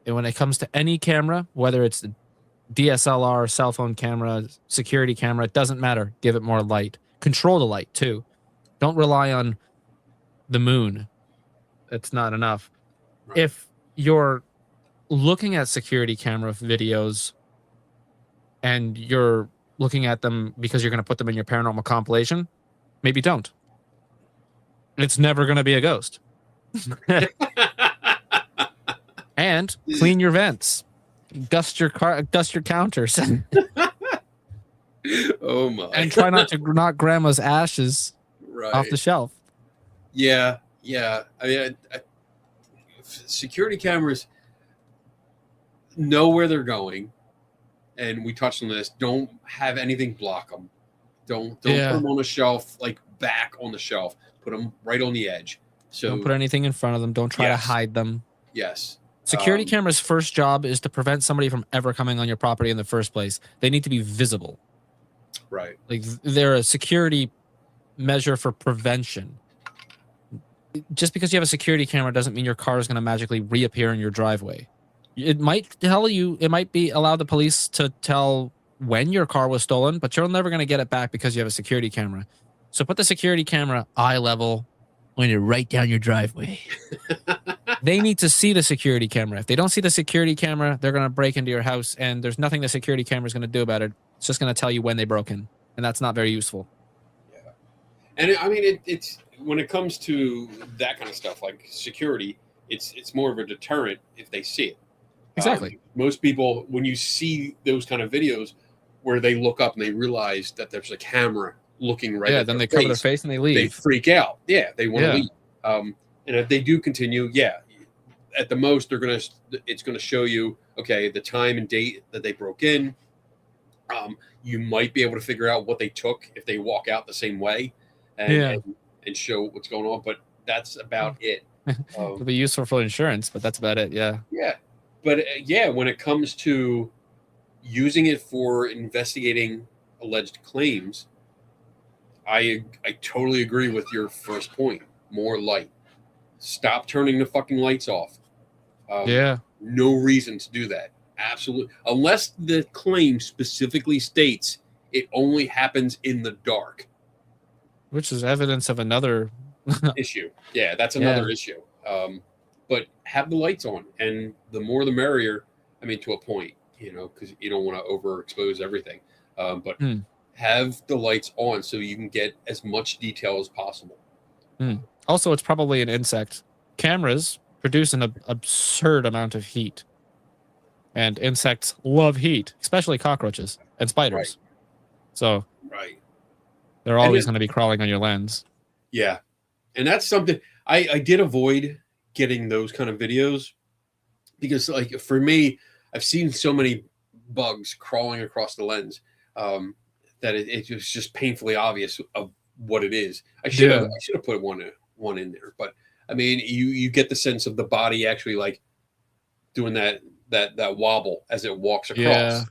And when it comes to any camera, whether it's DSLR, cell phone camera, security camera, it doesn't matter. Give it more light. Control the light too. Don't rely on the moon. It's not enough. Right. If you're looking at security camera videos and you're looking at them because you're going to put them in your paranormal compilation, maybe don't. It's never going to be a ghost. And clean your vents. Dust your counters. Oh my. And try not to knock grandma's ashes off the shelf. Yeah. I mean, security cameras know where they're going, and we touched on this. Don't have anything block them. Don't put them on the shelf, like back on the shelf. Put them right on the edge. So don't put anything in front of them. Don't try to hide them. Yes. Security cameras' first job is to prevent somebody from ever coming on your property in the first place. They need to be visible. Right. Like they're a security measure for prevention. Just because you have a security camera doesn't mean your car is going to magically reappear in your driveway. It might tell you, it might be allow the police to tell when your car was stolen, but you're never going to get it back because you have a security camera. So put the security camera eye level when you're right down your driveway. They need to see the security camera. If they don't see the security camera, they're going to break into your house, and there's nothing the security camera is going to do about it. It's just going to tell you when they broke in, and that's not very useful. Yeah. And I mean, it's when it comes to that kind of stuff, like security, it's more of a deterrent if they see it. Exactly. Most people, when you see those kind of videos where they look up and they realize that there's a camera looking right at then their they cover their face and they leave. They freak out. Yeah, they want to leave. And if they do continue, at the most it's gonna show you, okay, the time and date that they broke in. You might be able to figure out what they took if they walk out the same way and show what's going on, but that's about it. It'll be useful for insurance, but that's about it. Yeah. But when it comes to using it for investigating alleged claims, I totally agree with your first point. More light. Stop turning the fucking lights off. No reason to do that. Absolutely. Unless the claim specifically states it only happens in the dark. Which is evidence of another issue. Yeah, that's another issue. But have the lights on, and the more the merrier. I mean, to a point, because you don't want to overexpose everything. But have the lights on so you can get as much detail as possible. Also, it's probably an insect. Cameras produce an absurd amount of heat. And insects love heat, especially cockroaches and spiders. Right. So they're always going to be crawling on your lens. Yeah. And that's something I did avoid getting those kind of videos because, like, for me, I've seen so many bugs crawling across the lens that it was just painfully obvious of what it is. I should have put one in there, but I mean, you get the sense of the body actually like doing that wobble as it walks across.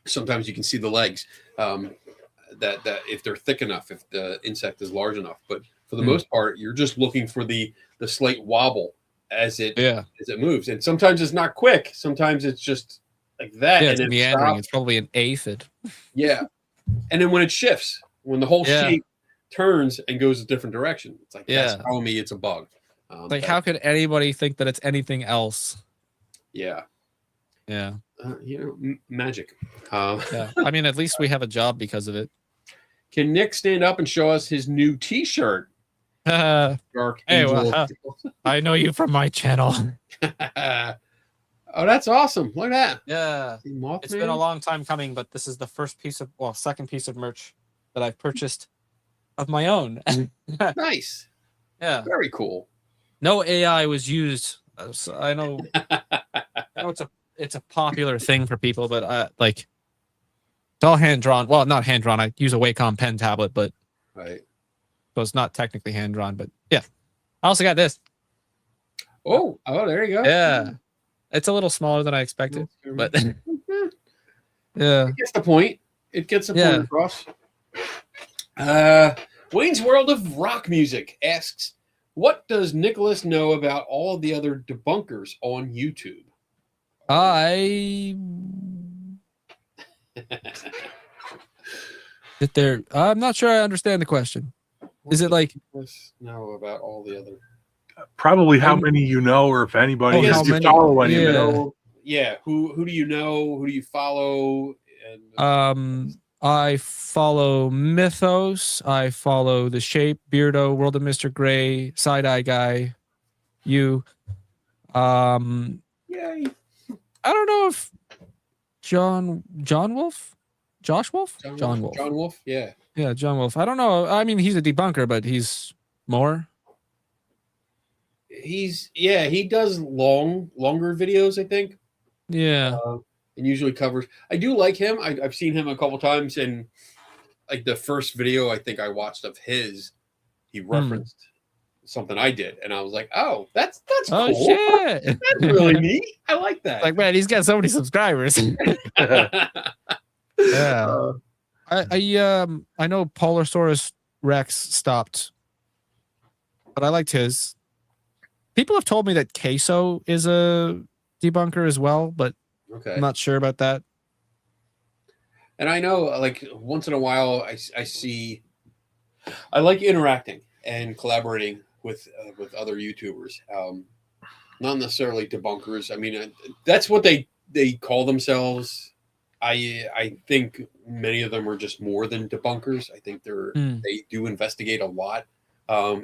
Sometimes you can see the legs that if they're thick enough, if the insect is large enough, but for the most part, you're just looking for the slight wobble as it moves, and sometimes it's not quick. Sometimes it's just like that. Yeah, and it's meandering. It's probably an aphid. Yeah, and then when it shifts, when the whole shape turns and goes a different direction, it's like that's telling me it's a bug. Like, how could anybody think that it's anything else? Yeah. Magic. I mean, at least we have a job because of it. Can Nick stand up and show us his new T-shirt? Dark Angel. I know you from my channel. Oh, that's awesome! Look at that. Yeah, it's been a long time coming, but this is the second piece of merch that I've purchased of my own. Nice. Yeah, very cool. No AI was used. So I know it's a popular thing for people, but like it's all hand drawn. Well, not hand drawn. I use a Wacom pen tablet, but so it's not technically hand drawn. But yeah, I also got this. Oh, there you go. Yeah, it's a little smaller than I expected, but yeah, it gets the point. It gets the point across. Wayne's World of Rock Music asks, what does Nikolas know about all of the other debunkers on YouTube? I'm not sure I understand the question. Is it like know about all the other? Probably how many you know, or if anybody you follow any of them. Yeah. Who do you know? Who do you follow? And I follow Mythos. I follow The Shape, Beardo, World of Mr. Gray, Side Eye Guy, you. Yay. I don't know if John Wolf? Josh Wolf? John Wolf. John Wolf, yeah. Yeah, John Wolf. I don't know. I mean, he's a debunker, but he's more. He does longer videos, I think. Yeah. And usually covers. I do like him. I've seen him a couple times, and like the first video I think I watched of his, he referenced something I did, and I was like, oh, that's Oh cool. shit! That's really neat. I like that. Like, man, he's got so many subscribers. Yeah. I know Polarsaurus Rex stopped, but I liked his. People have told me that Queso is a debunker as well, but Okay. I'm not sure about that. And I know, like, once in a while, I see, I like interacting and collaborating with other YouTubers. Not necessarily debunkers. I mean, that's what they call themselves. I think many of them are just more than debunkers. I think they do investigate a lot.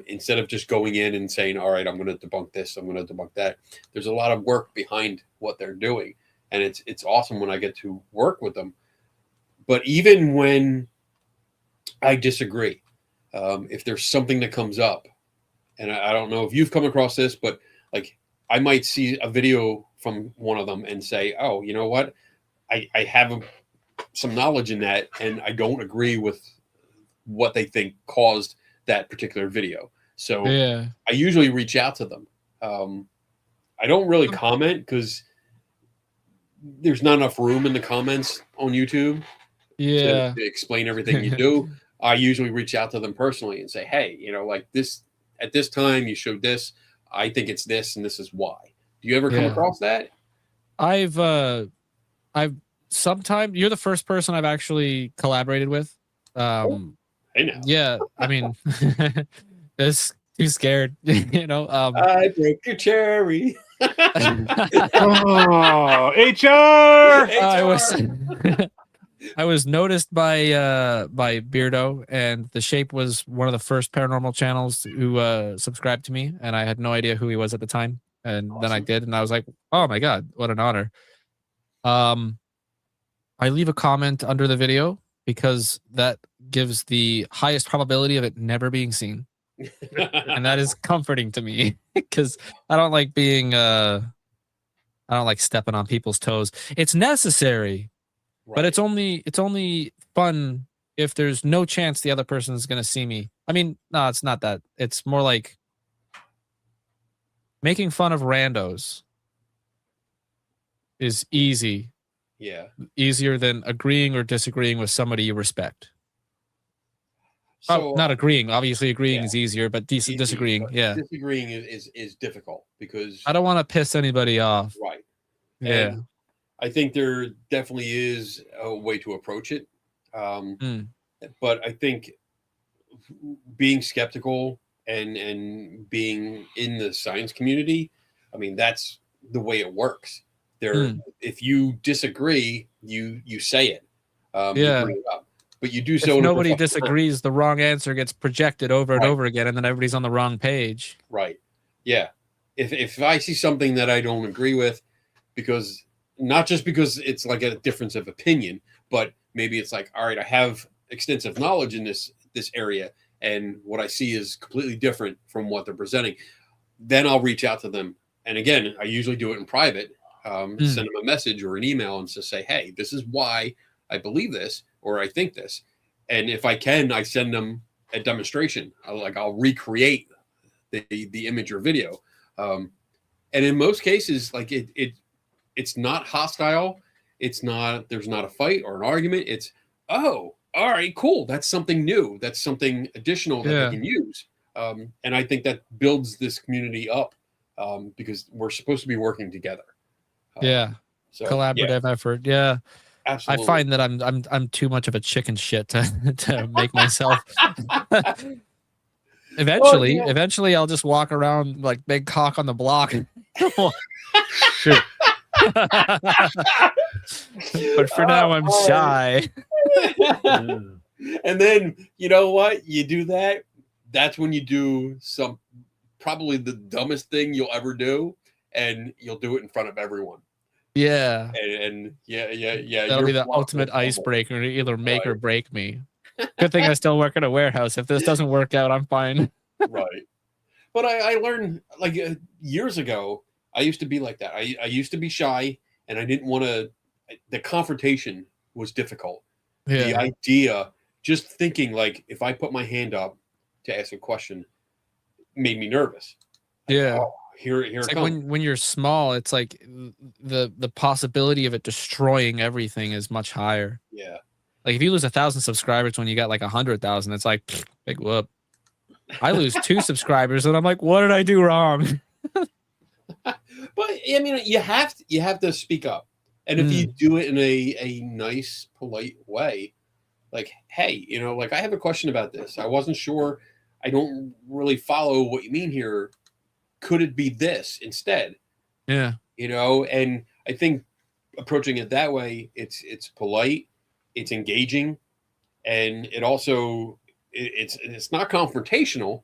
Instead of just going in and saying, all right, I'm going to debunk this, I'm going to debunk that. There's a lot of work behind what they're doing. And it's awesome when I get to work with them. But even when I disagree, if there's something that comes up, and I don't know if you've come across this, but like I might see a video from one of them and say, oh, you know what? I have some knowledge in that, and I don't agree with what they think caused that particular video. So Yeah. I usually reach out to them. I don't really comment because there's not enough room in the comments on YouTube to explain everything you do. I usually reach out to them personally and say, hey, you know, like this, at this time you showed this. I think it's this, and this is why. Do you ever come across that? I've sometimes, you're the first person I've actually collaborated with. Hey now. Yeah, I mean, it's too scared, you know. I broke your cherry. Oh, HR. I was noticed by Beardo, and The Shape was one of the first paranormal channels who subscribed to me, and I had no idea who he was at the time. And then I did, and I was like, oh my god, what an honor. I leave a comment under the video because that gives the highest probability of it never being seen. And that is comforting to me because I don't like being I don't like stepping on people's toes. It's necessary, but it's only fun if there's no chance the other person is going to see me. I mean, no, it's not that. It's more like making fun of randos is easy. Yeah. Easier than agreeing or disagreeing with somebody you respect. So, not agreeing. Obviously, agreeing is easier, but disagreeing, yeah. Disagreeing is difficult because I don't want to piss anybody off. Right. Yeah. And I think there definitely is a way to approach it. But I think being skeptical and being in the science community, I mean, that's the way it works. If you disagree, you say it. You bring it up. But you do so. If nobody disagrees, the wrong answer gets projected over and over again, and then everybody's on the wrong page. Right. Yeah. If I see something that I don't agree with, because not just because it's like a difference of opinion, but maybe it's like, all right, I have extensive knowledge in this area, and what I see is completely different from what they're presenting. Then I'll reach out to them, and again, I usually do it in private. Send them a message or an email and just say, hey, this is why I believe this, or I think this. And if I can, I send them a demonstration. I'll recreate the image or video. And in most cases, like it's not hostile. There's not a fight or an argument. It's, oh, all right, cool. That's something new. That's something additional that they can use. And I think that builds this community up because we're supposed to be working together. So, collaborative effort. Yeah. Absolutely. I find that I'm too much of a chicken shit to make myself. Eventually I'll just walk around like big cock on the block. Shit. But for now I'm shy. And then you know what? You do that. That's when you do probably the dumbest thing you'll ever do, and you'll do it in front of everyone. Yeah. And yeah. That'll be the ultimate icebreaker to either make or break me. Good thing I still work in a warehouse. If this doesn't work out, I'm fine. Right. But I learned like years ago, I used to be like that. I used to be shy, and I didn't want to, the confrontation was difficult. Yeah. The idea just thinking like if I put my hand up to ask a question made me nervous. Yeah. Oh, here it It's like comes. when you're small, it's like the possibility of it destroying everything is much higher. Yeah. Like if you lose 1,000 subscribers when you got like 100,000, it's like pfft, big whoop. I lose 2 subscribers and I'm like, what did I do wrong? But I mean, you have to speak up, and if you do it in a nice, polite way, like, hey, you know, like I have a question about this. I wasn't sure. I don't really follow what you mean here. Could it be this instead? Yeah. You know, and I think approaching it that way, it's polite, it's engaging, and it also it's not confrontational,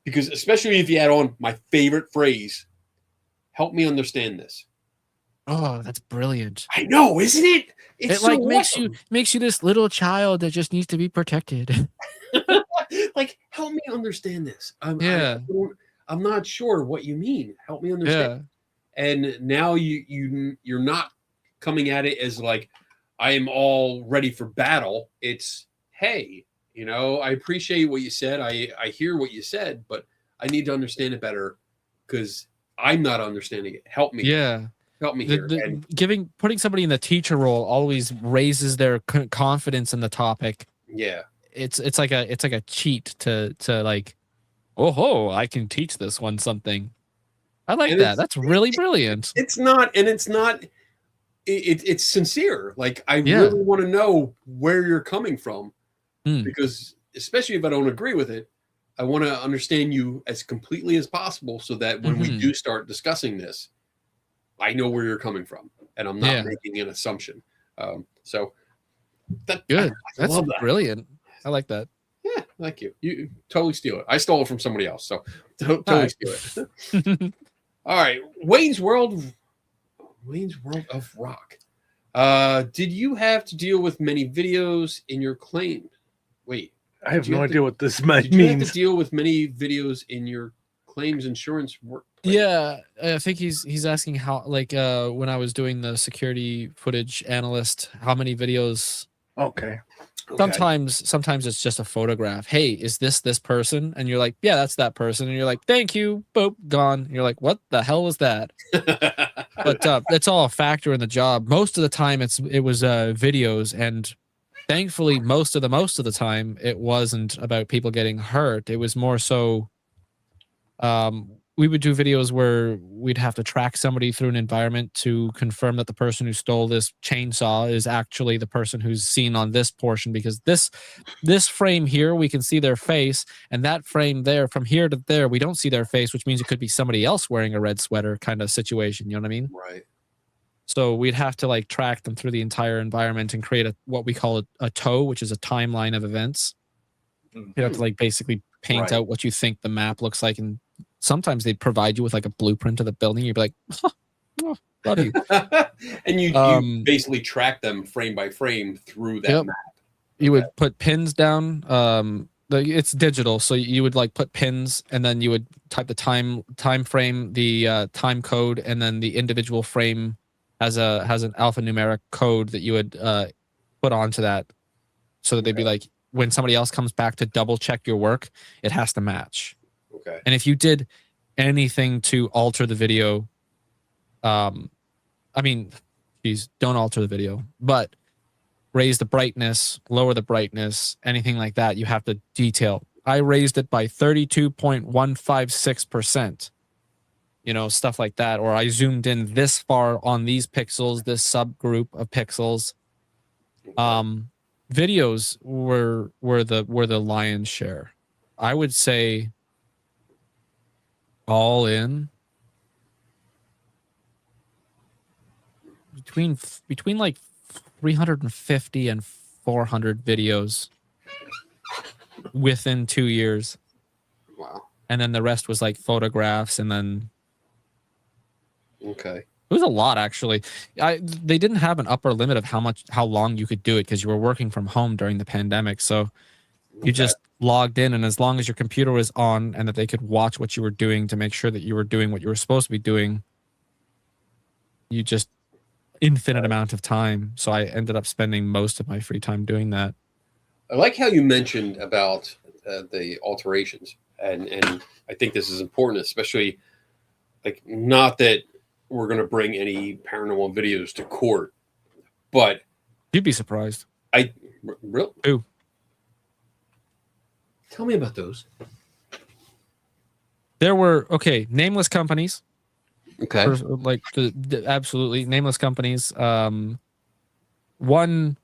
because especially if you add on my favorite phrase, help me understand this. Oh, that's brilliant. I know, isn't it? It's It like so makes you this little child that just needs to be protected. like, help me understand this. Yeah. I'm not sure what you mean. Help me understand. And now you're not coming at it as like I am all ready for battle. It's, hey, you know, I appreciate what you said. I hear what you said, but I need to understand it better because I'm not understanding it. Help me. Yeah. Help me here. And Putting somebody in the teacher role always raises their confidence in the topic. yeah, It's like a cheat to like, oh, I can teach this one something. I like that. That's really brilliant. It's sincere. Like I really want to know where you're coming from, because especially if I don't agree with it, I want to understand you as completely as possible, so that when we do start discussing this, I know where you're coming from, and I'm not making an assumption. So good. I love That's that. Brilliant. I like that. Yeah, thank you. You totally steal it. I stole it from somebody else, so totally steal it. All right, Wayne's World of Rock. Did you have to deal with many videos in your claim? Wait, I have no idea what this did you have means. to deal with many videos in your claims insurance work? Yeah, I think he's asking how, like, when I was doing the security footage analyst, how many videos. Okay. Sometimes it's just a photograph. Hey, is this person? And you're like, yeah, that's that person. And you're like, thank you. Boop, gone. And you're like, what the hell was that? But it's all a factor in the job. Most of the time, it was videos, and thankfully, most of the time, it wasn't about people getting hurt. It was more so. We would do videos where we'd have to track somebody through an environment to confirm that the person who stole this chainsaw is actually the person who's seen on this portion, because this frame here, we can see their face, and that frame there, from here to there, we don't see their face, which means it could be somebody else wearing a red sweater kind of situation. You know what I mean? Right. So we'd have to like track them through the entire environment and create what we call a TOW, which is a timeline of events. You have to like basically paint out what you think the map looks like, and sometimes they provide you with like a blueprint of the building. You'd be like, oh, love you. And you basically track them frame by frame through that map. You would put pins down. It's digital, so you would like put pins, and then you would type the time frame, the time code, and then the individual frame has an alphanumeric code that you would put onto that, so that they'd be like, when somebody else comes back to double check your work, it has to match. Okay. And if you did anything to alter the video, I mean, geez, don't alter the video, but raise the brightness, lower the brightness, anything like that, you have to detail. I raised it by 32.156%. You know, stuff like that. Or I zoomed in this far on these pixels, this subgroup of pixels. Videos were the lion's share. I would say all in between like 350 and 400 videos within 2 years. Wow. And then the rest was like photographs, and then okay. It was a lot, actually. They didn't have an upper limit of how long you could do it, because you were working from home during the pandemic. So you just logged in, and as long as your computer was on and that they could watch what you were doing to make sure that you were doing what you were supposed to be doing, you just infinite amount of time. So I ended up spending most of my free time doing that. I like how you mentioned about the alterations, and I think this is important, especially like not that we're going to bring any paranormal videos to court, but you'd be surprised. Really? Ooh. Tell me about those. There were nameless companies. Okay. Like absolutely nameless companies. One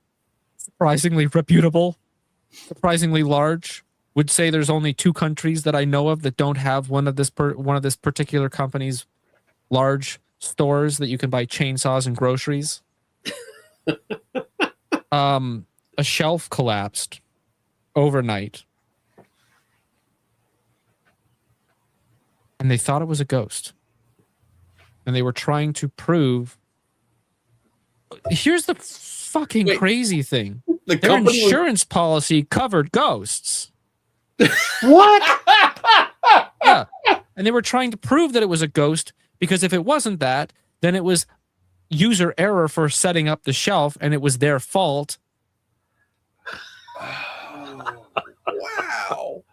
surprisingly reputable, surprisingly large. Would say there's only 2 countries that I know of that don't have one of this particular company's large stores that you can buy chainsaws and groceries. A shelf collapsed overnight, and they thought it was a ghost, and they were trying to prove. Here's the fucking crazy thing: their insurance policy covered ghosts. What? Yeah, and they were trying to prove that it was a ghost because if it wasn't that, then it was user error for setting up the shelf, and it was their fault. Wow.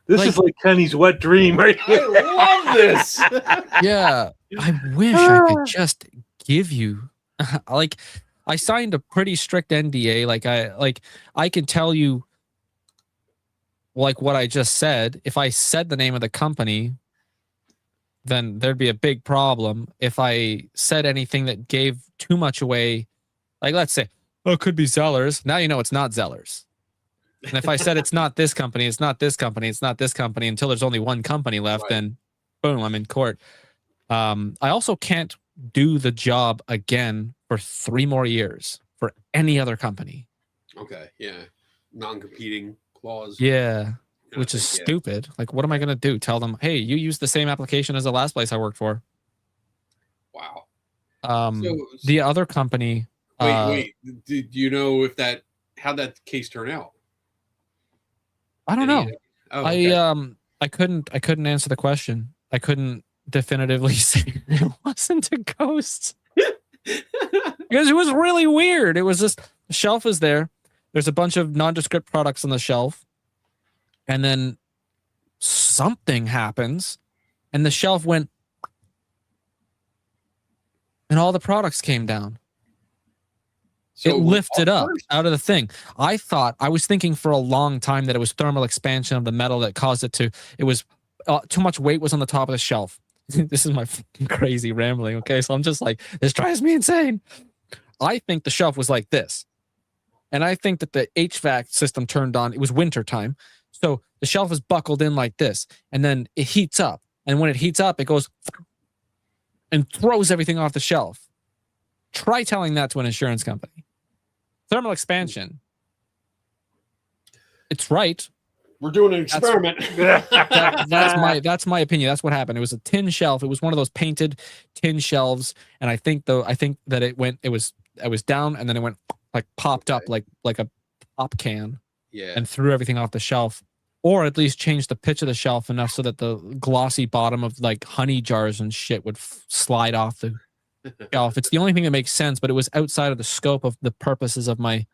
This is like Kenny's wet dream, right? I love this. Yeah, I wish I could just give you like I signed a pretty strict NDA. I can tell you like what I just said. If I said the name of the company, then there'd be a big problem. If I said anything that gave too much away, like let's say, it could be Zellers. Now you know it's not Zellers. And if I said it's not this company, it's not this company, it's not this company until there's only one company left, then boom, I'm in court. I also can't do the job again for 3 more years for any other company. Okay, yeah. Non-competing clause. Yeah, which is stupid. Like, what am I going to do? Tell them, hey, you used the same application as the last place I worked for. Wow. The other company. Wait. Do you know how that case turned out? I don't know. Oh, okay. I couldn't answer the question. I couldn't definitively say it wasn't a ghost. Because it was really weird. It was just the shelf is there. There's a bunch of nondescript products on the shelf. And then something happens and the shelf went and all the products came down. So it lifted up out of the thing. I was thinking for a long time that it was thermal expansion of the metal that caused it was too much weight was on the top of the shelf. This is my crazy rambling. Okay. So I'm just like, this drives me insane. I think the shelf was like this. And I think that the HVAC system turned on. It was winter time. So the shelf is buckled in like this. And then it heats up. And when it heats up, it goes and throws everything off the shelf. Try telling that to an insurance company. Thermal expansion. It's right. We're doing an experiment. That's my opinion. That's what happened. It was a tin shelf. It was one of those painted tin shelves. And I think that it was down and then it went like popped up like a pop can. Yeah. And threw everything off the shelf. Or at least changed the pitch of the shelf enough so that the glossy bottom of like honey jars and shit would slide off the shelf. It's the only thing that makes sense, but it was outside of the scope of the purposes of my.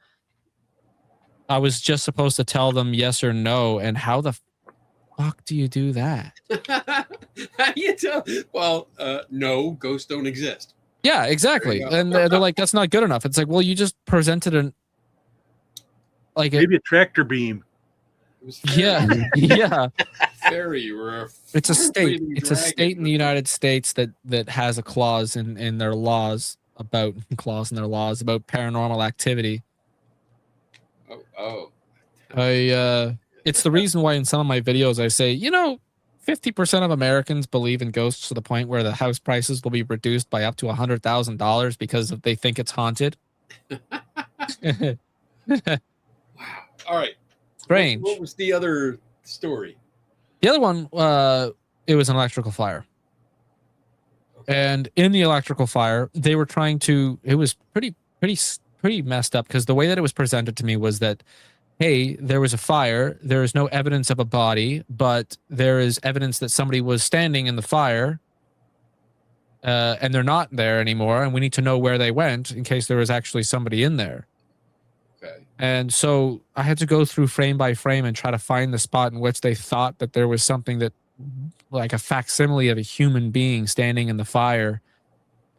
I was just supposed to tell them yes or no, and how the fuck do you do that? How do you tell? Well, no, ghosts don't exist. Yeah, exactly. And they're like, that's not good enough. It's like, well, you just presented maybe a tractor beam. Yeah, yeah. Very rough. It's a state. It's a state in the United States that has a clause in their laws about paranormal activity. Oh. It's the reason why in some of my videos I say, 50% of Americans believe in ghosts to the point where the house prices will be reduced by up to $100,000 because they think it's haunted. Wow. All right. Strange. What was the other story? The other one, it was an electrical fire. And in the electrical fire, they were trying to, it was pretty messed up because the way that it was presented to me was that, hey, there was a fire. There is no evidence of a body, but there is evidence that somebody was standing in the fire and they're not there anymore. And we need to know where they went in case there was actually somebody in there. Okay. And so I had to go through frame by frame and try to find the spot in which they thought that there was something that, like a facsimile of a human being standing in the fire.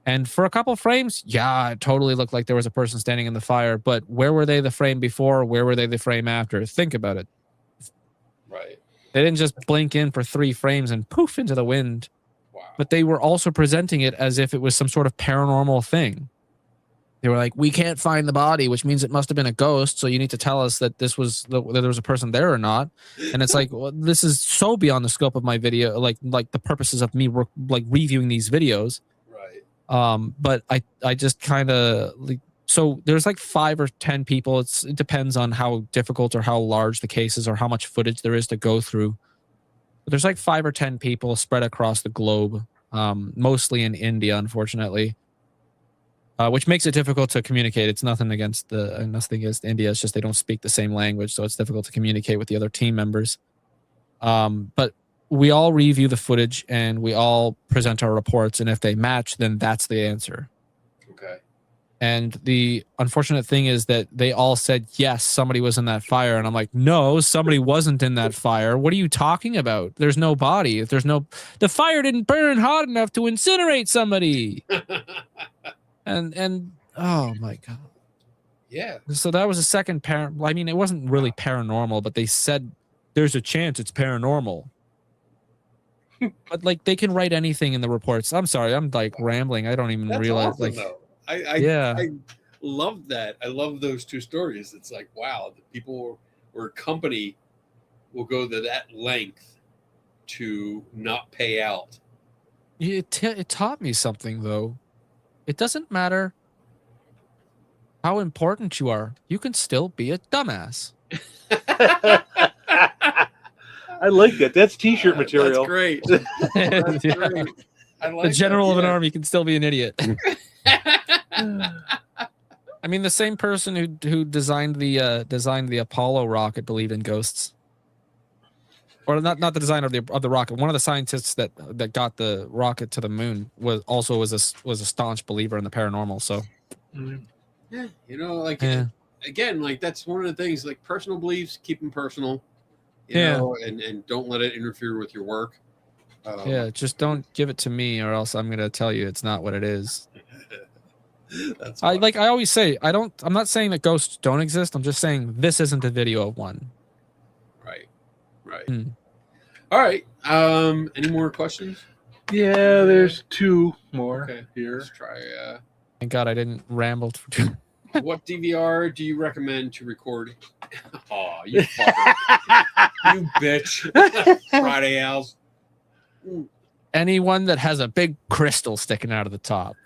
And for a couple frames, yeah, it totally looked like there was a person standing in the fire. But where were they the frame before? Where were they the frame after? Think about it. Right. They didn't just blink in for 3 frames and poof into the wind. Wow. But they were also presenting it as if it was some sort of paranormal thing. They were like, we can't find the body, which means it must have been a ghost. So you need to tell us that that there was a person there or not. And it's like, well, this is so beyond the scope of my video, like the purposes of me reviewing these videos. Right. But I just kind of so there's like 5 or 10 people. It depends on how difficult or how large the case is or how much footage there is to go through. But there's like 5 or 10 people spread across the globe, mostly in India, unfortunately. Which makes it difficult to communicate. It's nothing against India. It's just they don't speak the same language, so it's difficult to communicate with the other team members. But we all review the footage and we all present our reports, and if they match, then that's the answer. Okay. And the unfortunate thing is that they all said, yes, somebody was in that fire. And I'm like, no, somebody wasn't in that fire. What are you talking about? There's no body. The fire didn't burn hot enough to incinerate somebody. And oh my God. Yeah. So that was a second I mean, it wasn't really paranormal, but they said there's a chance it's paranormal. But like they can write anything in the reports. I'm sorry, I'm like rambling. I don't even realize awesome, though. I love that. I love those 2 stories. It's like, wow, the people or a company will go to that length to not pay out. It taught me something though. It doesn't matter how important you are. You can still be a dumbass. I like that. That's t-shirt material. That's great. That's great. I like the general that, of an army can still be an idiot. I mean, the same person who designed the Apollo rocket believed in ghosts. Or not the designer of the rocket. One of the scientists that got the rocket to the moon was a staunch believer in the paranormal. So, yeah, you know, like again, like that's one of the things. Like personal beliefs, keep them personal. You know, and don't let it interfere with your work. Just don't give it to me, or else I'm gonna tell you it's not what it is. That's I always say I'm not saying that ghosts don't exist. I'm just saying this isn't a video of one. Right. All right. Any more questions? Yeah, there's 2 more here. Let's try. Thank God I didn't ramble for too. What DVR do you recommend to record? Oh, you fucker. You bitch. Friday Owls. Anyone that has a big crystal sticking out of the top.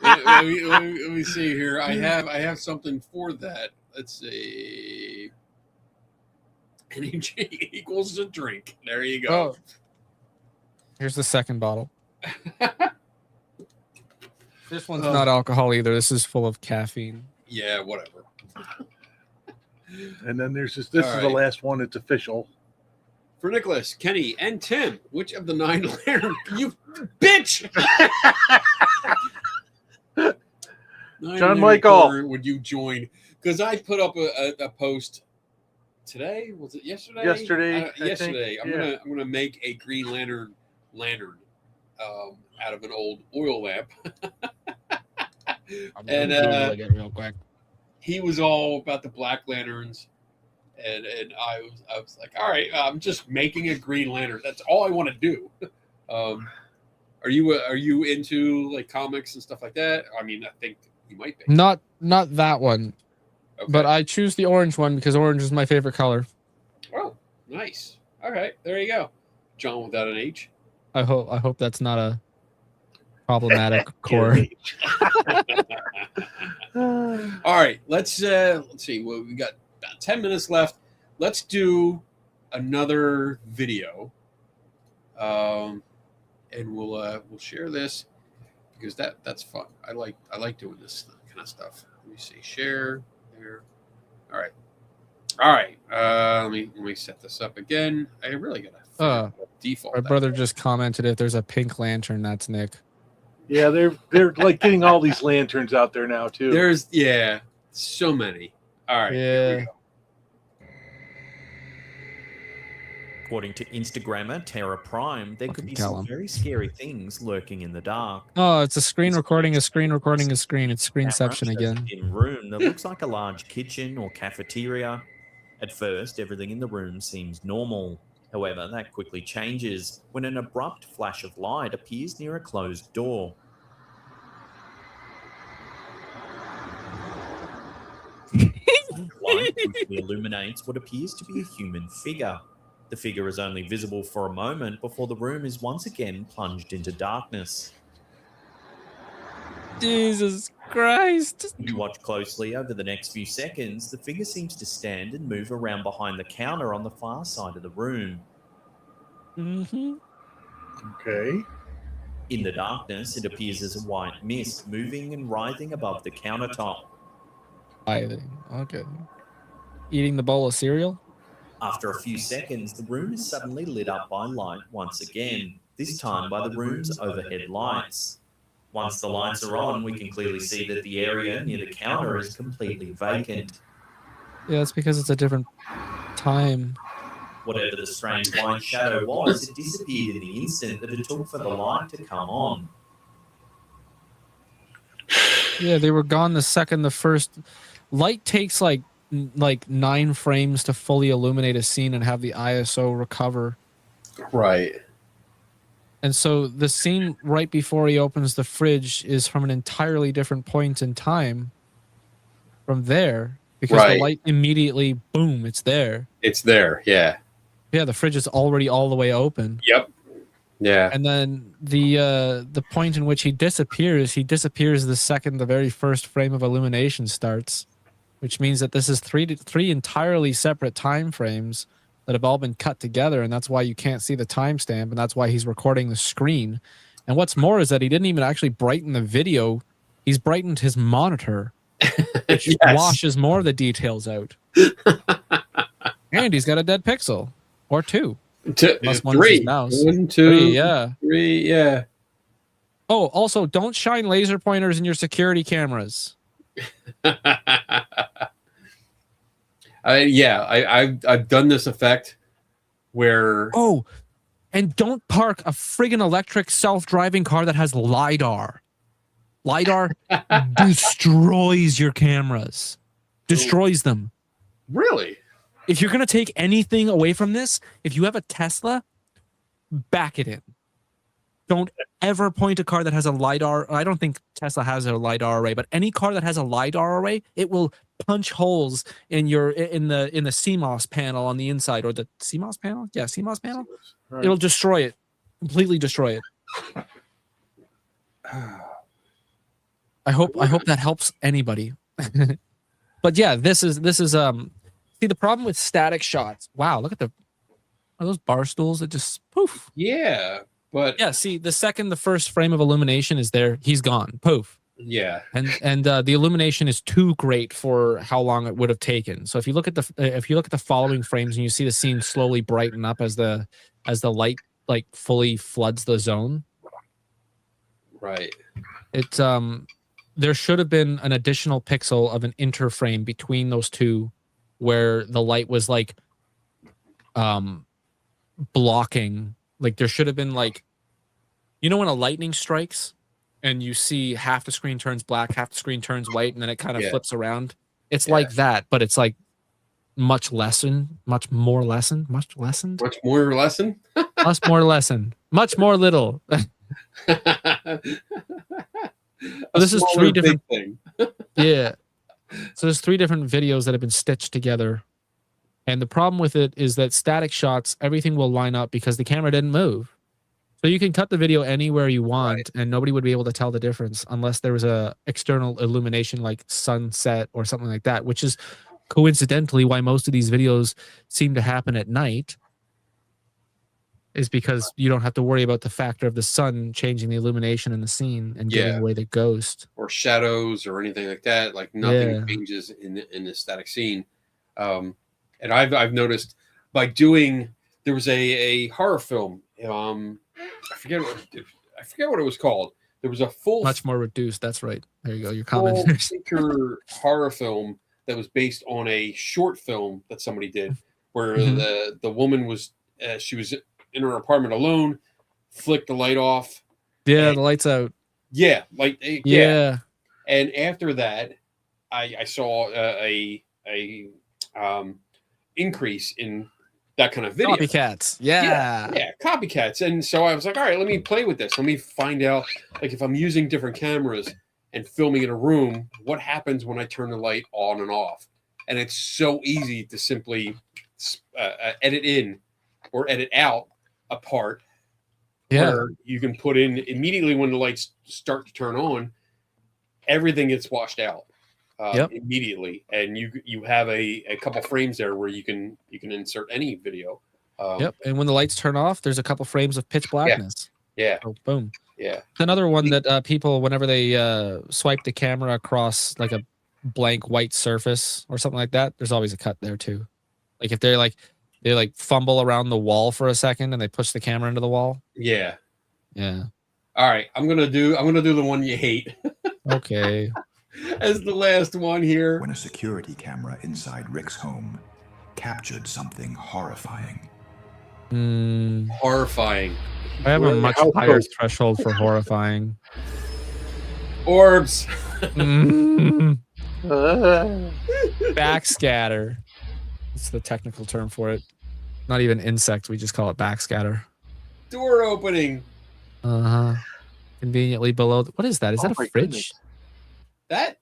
let me see here. I have something for that. Let's see. Energy equals a drink. There you go. Oh. Here's the second bottle. This one's not alcohol either. This is full of caffeine. Yeah, whatever. And then there's this is the last one. It's official. For Nicholas, Kenny, and Tim, which of the 9 lanterns you bitch? John Michael, would you join? Because I put up a post today. Was it yesterday? Yesterday. I'm gonna make a Green Lantern out of an old oil lamp. And it real quick. He was all about the Black Lanterns, and I was like, all right, I'm just making a Green Lantern. That's all I want to do. Are you into like comics and stuff like that? I mean, I think you might be. Not that one. Okay. But I choose the orange one because orange is my favorite color. Oh, nice. All right, there you go. John without an H. I hope that's not a problematic core. All right, let's see. Well, we got about 10 minutes left. Let's do another video, and we'll share this because that's fun. I like doing this kind of stuff. Let me see. Share there. All right. Let me set this up again. I really gotta default. My brother just commented if there's a pink lantern, that's Nick. Yeah, they're like getting all these lanterns out there now too. There's So many. All right. Here we Yeah. go. According to Instagrammer Terra Prime, there could Fucking be tell some 'em. very scary things lurking in the dark. Oh, it's a screen recording a screen recording a screen. It's Camera screenception shows again. a dim room that looks like a large kitchen or cafeteria. At first, everything in the room seems normal. However, that quickly changes when an abrupt flash of light appears near a closed door. The light quickly illuminates what appears to be a human figure. The figure is only visible for a moment before the room is once again plunged into darkness. Jesus Christ. If you watch closely over the next few seconds, the figure seems to stand and move around behind the counter on the far side of the room. Mm-hmm. Okay. In the darkness, it appears as a white mist moving and writhing above the countertop. Okay. Eating the bowl of cereal? After a few seconds, the room is suddenly lit up by light once again, this time by the room's overhead lights. Once the lights are on, we can clearly see that the area near the counter is completely vacant. Yeah, it's because it's a different time. Whatever the strange white shadow was, it disappeared in the instant that it took for the light to come on. Yeah, they were gone the second the first light takes like 9 frames to fully illuminate a scene and have the ISO recover. Right. And so the scene right before he opens the fridge is from an entirely different point in time from there because the light immediately, boom, it's there. It's there. Yeah. Yeah, the fridge is already all the way open. Yep. Yeah. And then the point in which he disappears the second the very first frame of illumination starts, which means that this is three entirely separate time frames that have all been cut together, and that's why you can't see the timestamp, and that's why he's recording the screen. And what's more is that he didn't even actually brighten the video; he's brightened his monitor, which washes more of the details out. And he's got a dead pixel or 2. Plus one's his 3. mouse. 1, 2, 3, yeah. 3, yeah. Oh, also, don't shine laser pointers in your security cameras. I've done this effect where And don't park a friggin' electric self-driving car that has LiDAR. LiDAR destroys your cameras. Destroys them. Really? If you're going to take anything away from this, if you have a Tesla, back it in. Don't ever point a car that has a LiDAR. I don't think Tesla has a LiDAR array, but any car that has a LiDAR array, it will punch holes in the CMOS panel on the inside, or the CMOS panel. Yeah, CMOS panel. Right. It'll destroy it, completely destroy it. I hope that helps anybody. But yeah, this is see the problem with static shots. Wow, look at are those bar stools that just poof. Yeah. But yeah, see, the second the first frame of illumination is there, he's gone. Poof. Yeah. And the illumination is too great for how long it would have taken. So if you look at the following frames and you see the scene slowly brighten up as the light like fully floods the zone. Right. It's there should have been an additional pixel of an interframe between those two where the light was like blocking. Like there should have been like, you know, when a lightning strikes and you see half the screen turns black, half the screen turns white, and then it kind of flips around. It's like that, but it's like much more lessened. Much more lesson. Much more little. This is 3 different thing. Yeah. So there's 3 different videos that have been stitched together. And the problem with it is that static shots, everything will line up because the camera didn't move. So you can cut the video anywhere you want, and nobody would be able to tell the difference unless there was a external illumination like sunset or something like that, which is coincidentally why most of these videos seem to happen at night, is because you don't have to worry about the factor of the sun changing the illumination in the scene and giving away the ghost. Or shadows or anything like that. Like nothing changes in the static scene. And I've noticed by doing, there was a horror film. I forget what it was called. There was a full Much more reduced. That's right. There you go. Your full comment. feature horror film that was based on a short film that somebody did, where the woman was she was in her apartment alone, flicked the light off. Yeah, the lights out. Yeah, like Yeah. And after that, I saw a increase in that kind of video. Copycats. Yeah. Copycats. And so I was like, all right, let me play with this. Let me find out, like, if I'm using different cameras and filming in a room, what happens when I turn the light on and off? And it's so easy to simply edit in or edit out a part where you can put in immediately when the lights start to turn on, everything gets washed out immediately, and you have a couple frames there where you can insert any video. And when the lights turn off, there's a couple frames of pitch blackness. Yeah. So boom. Yeah. Another one that people, whenever they swipe the camera across like a blank white surface or something like that, there's always a cut there too. Like if they fumble around the wall for a second and they push the camera into the wall. Yeah. Yeah. All right, I'm gonna do the one you hate. Okay. As the last one here. When a security camera inside Rick's home captured something horrifying. Horrifying. I have a much higher threshold for horrifying. Orbs. Backscatter. It's the technical term for it. Not even insect. We just call it backscatter. Door opening. Conveniently below. What is that? Is that a fridge? Goodness. That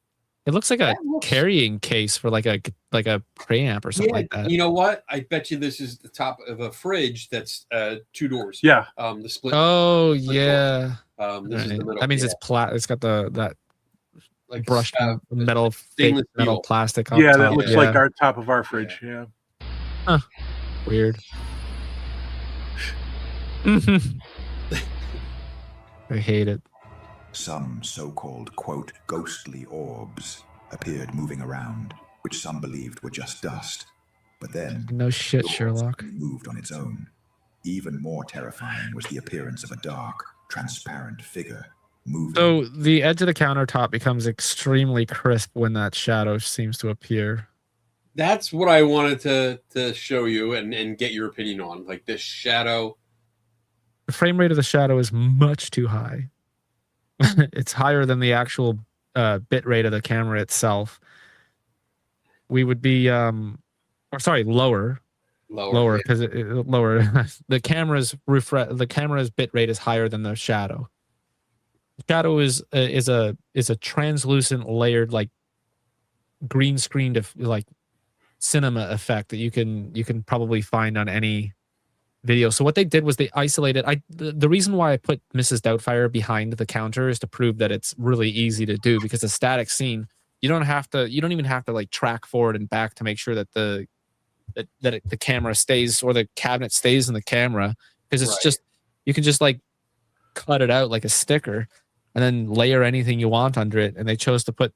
it looks like a carrying case for like a preamp or something like that. You know what? I bet you this is the top of a fridge that's 2 doors. Yeah. The split. Oh yeah. This is the middle. That means it's it's got that like brushed metal stainless metal steel. plastic on Yeah, top. that looks like our top of our fridge. Yeah. Huh. Weird. I hate it. Some so-called, quote, ghostly orbs appeared moving around, which some believed were just dust. But then... No shit, Sherlock. ...moved on its own. Even more terrifying was the appearance of a dark, transparent figure moving. So the edge of the countertop becomes extremely crisp when that shadow seems to appear. That's what I wanted to show you and get your opinion on. Like this shadow. The frame rate of the shadow is much too high. It's higher than the actual bit rate of the camera itself. We would be lower because lower. The camera's bit rate is higher than the shadow. Shadow is a translucent layered like green screened like cinema effect that you can probably find on any video. So what they did was they isolated. The reason why I put Mrs. Doubtfire behind the counter is to prove that it's really easy to do, because a static scene, you don't even have to like track forward and back to make sure that the camera stays or the cabinet stays in the camera, because it's just, you can just like cut it out like a sticker and then layer anything you want under it. And they chose to put,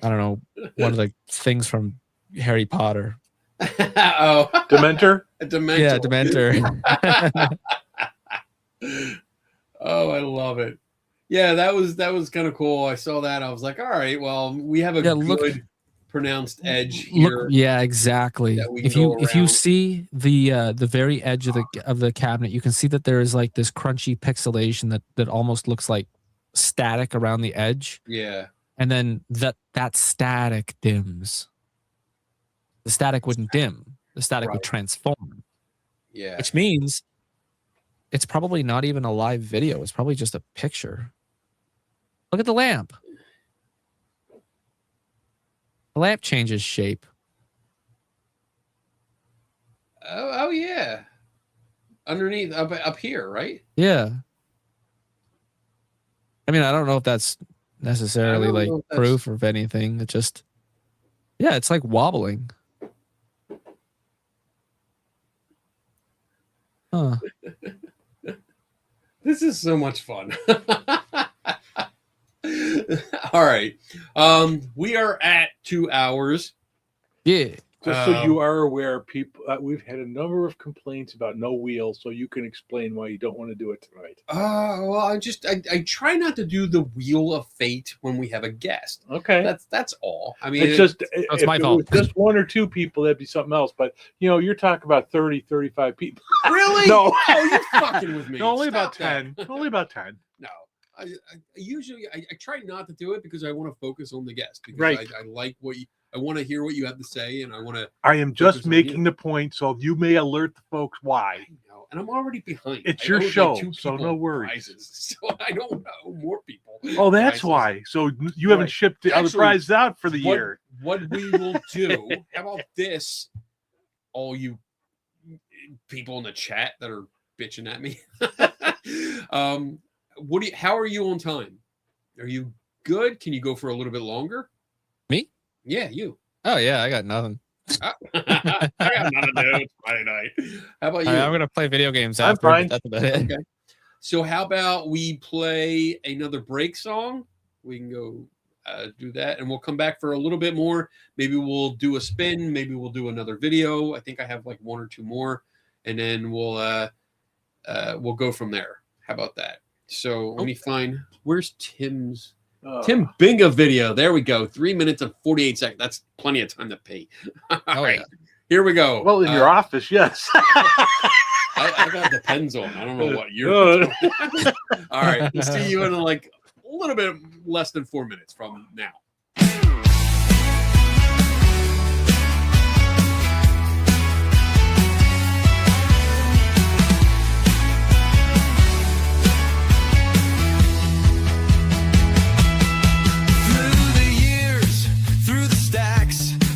I don't know, one of the things from Harry Potter. Dementor? Dementor. Yeah, Dementor. Oh, I love it. Yeah, that was kind of cool. I saw that. I was like, all right, well, we have a good pronounced edge here. Yeah, exactly. If you see the very edge of the cabinet, you can see that there is like this crunchy pixelation that almost looks like static around the edge. Yeah. And then that static dims. The static wouldn't dim. The static would transform. Yeah. Which means it's probably not even a live video. It's probably just a picture. Look at the lamp. The lamp changes shape. Oh yeah. Underneath up here, right? Yeah. I mean, I don't know if that's necessarily like proof of anything. It just, yeah, it's like wobbling. Huh. This is so much fun. All right. We are at 2 hours. Yeah. Just so you are aware, people, we've had a number of complaints about no wheel, so you can explain why you don't want to do it tonight. Well, I try not to do the Wheel of Fate when we have a guest. Okay. That's all. I mean, it's just, it's my fault. It was just 1 or 2 people, that'd be something else. But, you're talking about 30, 35 people. Really? No. Oh, you're fucking with me. No, only Stop about 10. Only about 10. No. I usually try not to do it because I want to focus on the guest. Because right. I like I want to hear what you have to say, and I want to. I am just making the point, so you may alert the folks why. I know, and I'm already behind. It's your show, so no worries. Prizes, so I don't know more people. Oh, that's why. So you haven't shipped the other prizes out for the year. What we will do? How about this? All you people in the chat that are bitching at me. How are you on time? Are you good? Can you go for a little bit longer? Me? Yeah, you. Oh yeah, I got nothing. I got nothing to do. It's Friday night. How about you? I'm gonna play video games I'm after. fine. That's about it. Okay. So how about we play another break song? We can go do that, and we'll come back for a little bit more. Maybe we'll do a spin. Maybe we'll do another video. I think I have like 1 or 2 more, and then we'll go from there. How about that? So let me find. Where's Tim's? Tim Binga video. There we go. 3 minutes and 48 seconds. That's plenty of time to pay. All right. Here we go. Well, in your office, yes. I got the pens on. I don't know what you're. All right. We'll see you in like a little bit less than 4 minutes from now.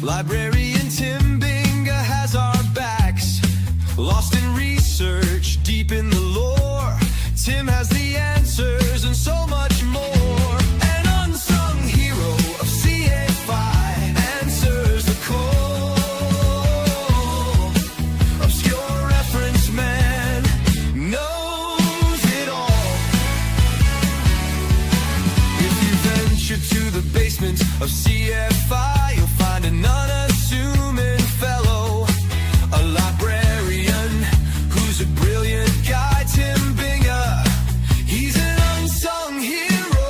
Librarian Tim Binga has our backs. Lost in research, deep in the lore. Tim has the answers and so much more. An unsung hero of CFI answers the call. Obscure reference man knows it all. If you venture to the basement of CFI, you'll find an unassuming fellow, a librarian who's a brilliant guy, Tim Binga. He's an unsung hero.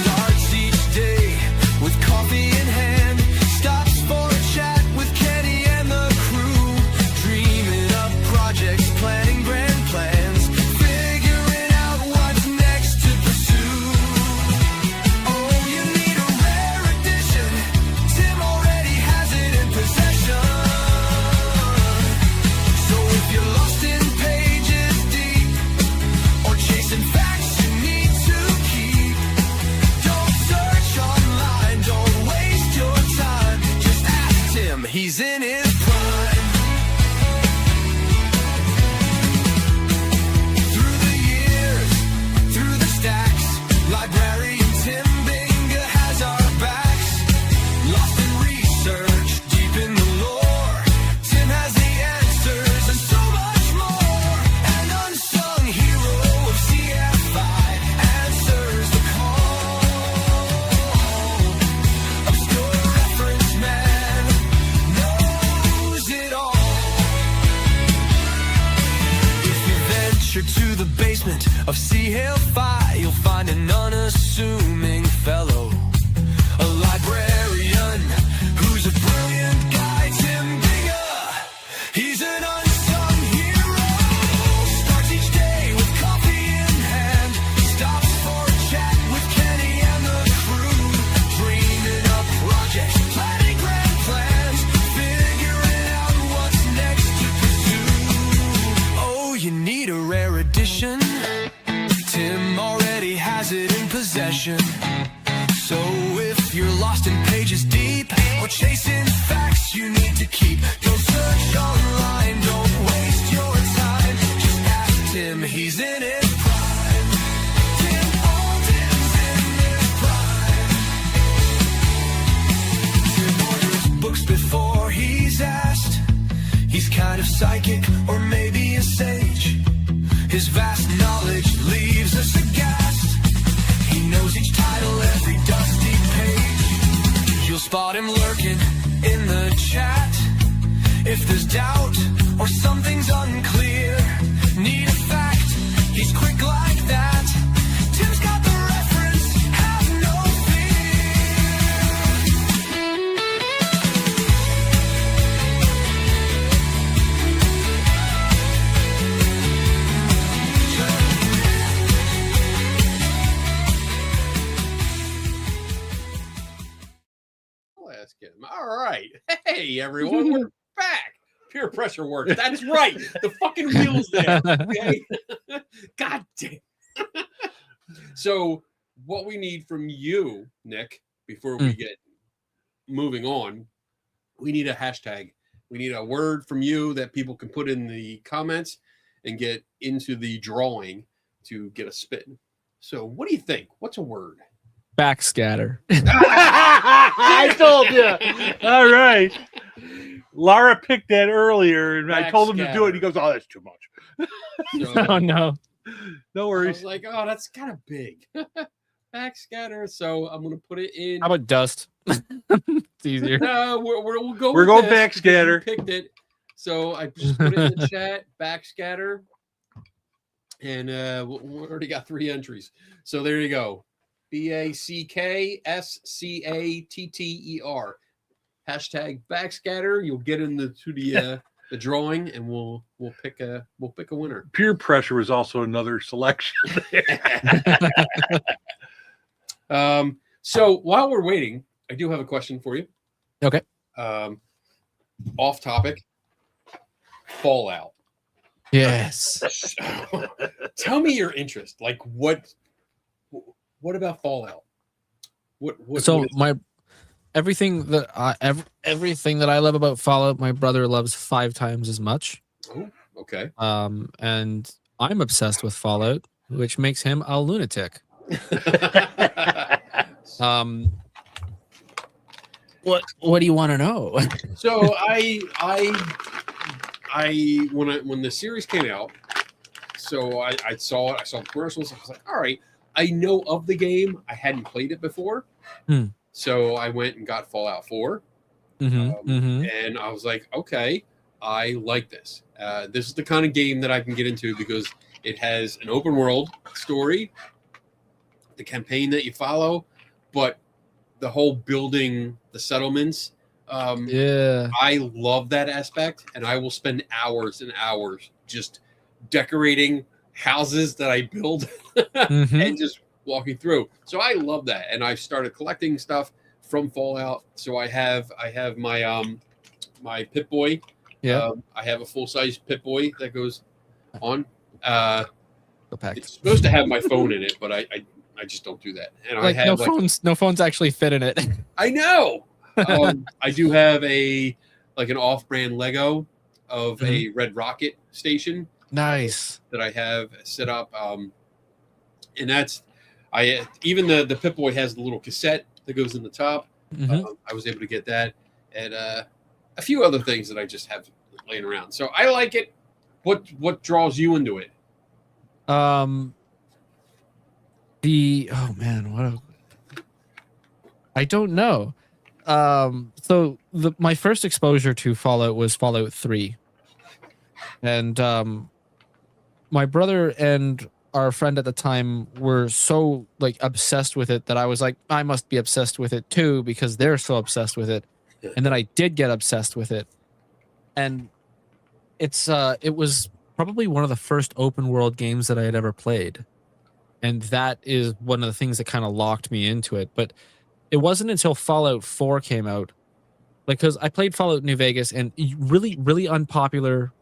Starts each day with coffee in hand, stops for a chat with Kenny and the crew, dreaming up projects, planning grand plans, figuring out what's next to pursue. He's in his prime. Through the years, through the stacks, librarian Tim Binga has our backs. Lost in research, deep in the lore. Tim has the answers and so much more. An unsung hero of CFI answers the call. Obscure reference man knows it all. If you venture to the basement of CFI, you'll find an unassuming fellow, a librarian who's a brilliant guy, Tim Binga. He's an unsung hero. Starts each day with coffee in hand, stops for a chat with Kenny and the crew, dreaming up projects, planning grand plans, figuring out what's next to pursue. Oh, you need a rare edition? Tim already has it in possession. So if you're lost in pages deep or chasing facts you need to keep, don't search online, don't waste your time. Just ask Tim, he's in his prime. Tim's in his prime. Tim orders books before he's asked. He's kind of psychic or maybe a sage. His vast knowledge leaves us aghast. He knows each title, every dusty page. If there's doubt or something's unclear, need a fact, he's quick like that. Tim's got the reference, have no I'll ask him. All right. Hey, everyone. We're back. Peer pressure works. That's right. The fucking wheel's there. Okay? God damn. So, what we need from you, Nick, before we get moving on, we need a hashtag. We need a word from you that people can put in the comments and get into the drawing to get a spin. So, what do you think? What's a word? Backscatter. I told you. All right. Lara picked that earlier, and I told him to do it. He goes, "Oh, that's too much." So, Oh no. No I worries. was like, oh, that's kind of big. Backscatter. So I'm going to put it in. How about dust? It's easier. No, we'll go. We're with going this because you backscatter. Picked it. So I just put it in the chat. Backscatter. And we already got 3 entries. So there you go. BACKSCATTER. Hashtag backscatter. You'll get into the drawing, and we'll pick a winner. Peer pressure was also another selection. So while we're waiting, I do have a question for you. Okay. Off topic. Fallout. Yes. Tell me your interest. Like what about Fallout? What So is everything that I love about Fallout, my brother loves 5 times as much. Oh, okay. And I'm obsessed with Fallout, which makes him a lunatic. What do you want to know? So when the series came out, so I saw it, I saw the commercials, I was like, all right, I know of the game. I hadn't played it before. So I went and got Fallout 4. And I was like, okay, I like this. This is the kind of game that I can get into because it has an open world story, the campaign that you follow, but the whole building the settlements. I love that aspect, and I will spend hours and hours just decorating houses that I build and just walking through. So I love that, and I started collecting stuff from Fallout. So I have my my Pip-Boy. I have a full-size Pip-Boy that goes on. It's supposed to have my phone in it, but I just don't do that. And like, I have no phones actually fit in it. I know. I do have an off-brand Lego of a Red Rocket station. Nice. That I have set up. And that's even the Pip-Boy has the little cassette that goes in the top. I was able to get that, and a few other things that I just have laying around. So I like it. What draws you into it? I don't know. So my first exposure to Fallout was Fallout 3. And my brother and our friend at the time were so obsessed with it that I was like, I must be obsessed with it too because they're so obsessed with it. And then I did get obsessed with it. And it was probably one of the first open world games that I had ever played. And that is one of the things that kind of locked me into it. But it wasn't until Fallout 4 came out, because I played Fallout New Vegas, and really, really unpopular.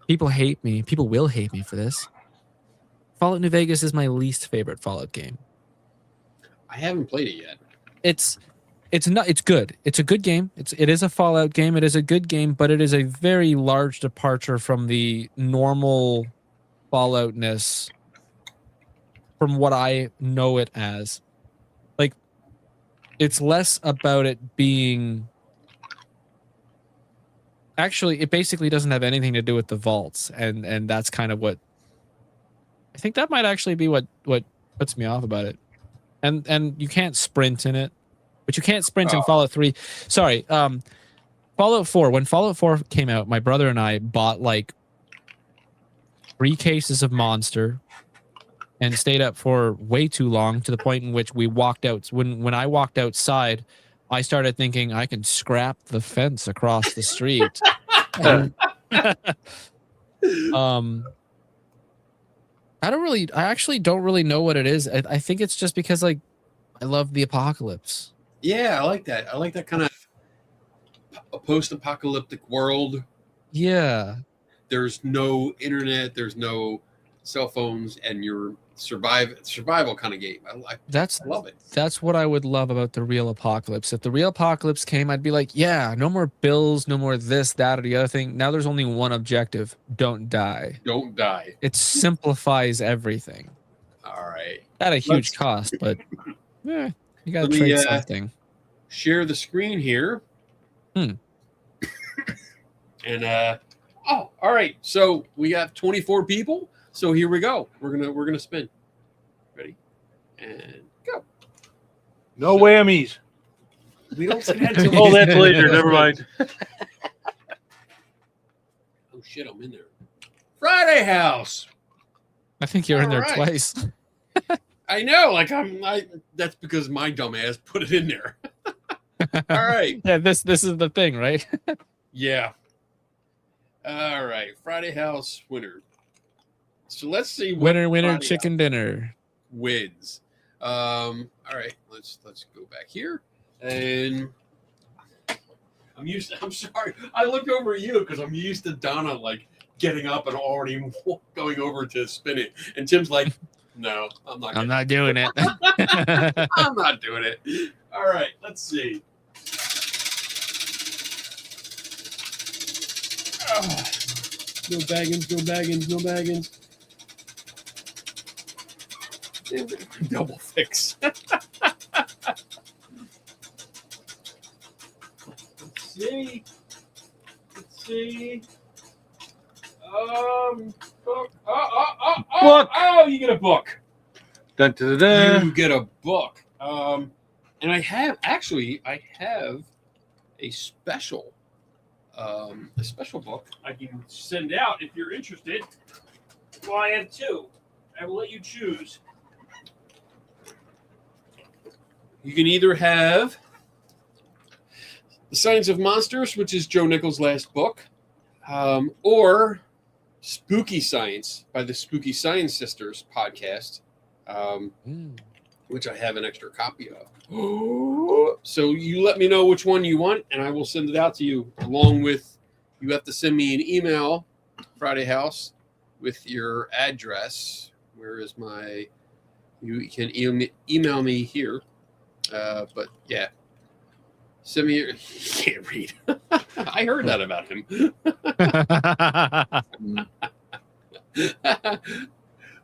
People hate me. People will hate me for this. Fallout New Vegas is my least favorite Fallout game. I haven't played it yet. It's good. It's a good game. It is a Fallout game. It is a good game, but it is a very large departure from the normal Falloutness from what I know it as. It's less about it being... Actually, it basically doesn't have anything to do with the vaults, and that's kind of what... I think that might actually be what puts me off about it. And you can't sprint in it, but you can't sprint in Fallout 3. Sorry, Fallout 4. When Fallout 4 came out, my brother and I bought like 3 cases of Monster and stayed up for way too long, to the point in which we walked out. When I walked outside, I started thinking I can scrap the fence across the street. I actually don't really know what it is. I think it's just because like I love the apocalypse. Yeah, I like that. I like that kind of a post-apocalyptic world. Yeah. There's no internet, there's no cell phones, and you're survival kind of game. I love it. That's what I would love about the real apocalypse. If the real apocalypse came, I'd be like, yeah, no more bills, no more this, that, or the other thing. Now there's only one objective: don't die. Don't die. It simplifies everything. All right. At a huge cost, but you gotta trade something. Share the screen here. And all right. So we have 24 people. So here we go. We're gonna spin. Ready? And go. No whammies. We don't say that till Oh, that's later. Never mind. Oh shit, I'm in there. Friday House. I think you're in there All right. twice. I know, like that's because my dumb ass put it in there. All right. Yeah, this is the thing, right? Yeah. All right. Friday House winner. So let's see what Winner, Friday chicken House dinner wins. All right, let's go back here. And I'm sorry. I looked over at you because I'm used to Donna like getting up and already going over to spin it. And Tim's like, no, I'm not doing it. I'm not doing it. All right, let's see. No baggins, no baggins, no baggins. Double fix. Let's see. Book. Book. Oh, you get a book. Dun, dun, dun, dun. You get a book. And I have a special book I can send out if you're interested. Well, I have 2. I will let you choose. You can either have The Science of Monsters, which is Joe Nichols' last book, or Spooky Science by the Spooky Science Sisters podcast, which I have an extra copy of. So you let me know which one you want, and I will send it out to you, along with, you have to send me an email, Friday House, with your address. Where is my, you can email me here. But yeah, send me your, he can't read. I heard that about him.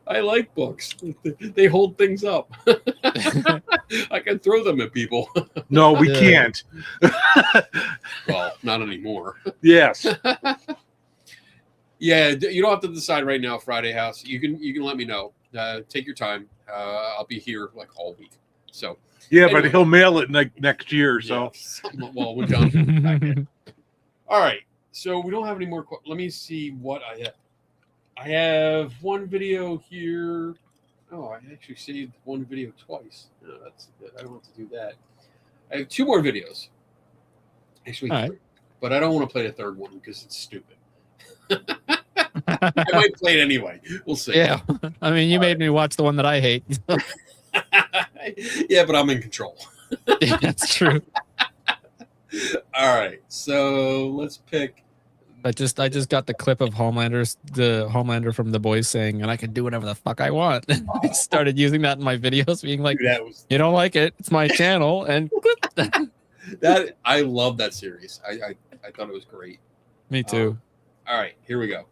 I like books. They hold things up. I can throw them at people. No, we can't. Well, not anymore. Yes. Yeah, you don't have to decide right now, Friday House. You can let me know. Take your time. I'll be here like all week. So yeah, anyway. but he'll mail it next year. So well, we're done. All right. So we don't have any more. Let me see what I have. I have one video here. Oh, I actually saved one video twice. No, that's good. I don't want to do that. I have 2 more videos. Actually, 3. Right. But I don't want to play the third one because it's stupid. I might play it anyway. We'll see. Yeah. I mean, you made me watch the one that I hate. Yeah, but I'm in control. Yeah, that's true. All right. So let's pick. I just got the clip of the Homelander from The Boys saying, and I can do whatever the fuck I want. I started using that in my videos, being like, you don't like it, it's my channel, and that I love that series. I thought it was great. Me too. All right, here we go.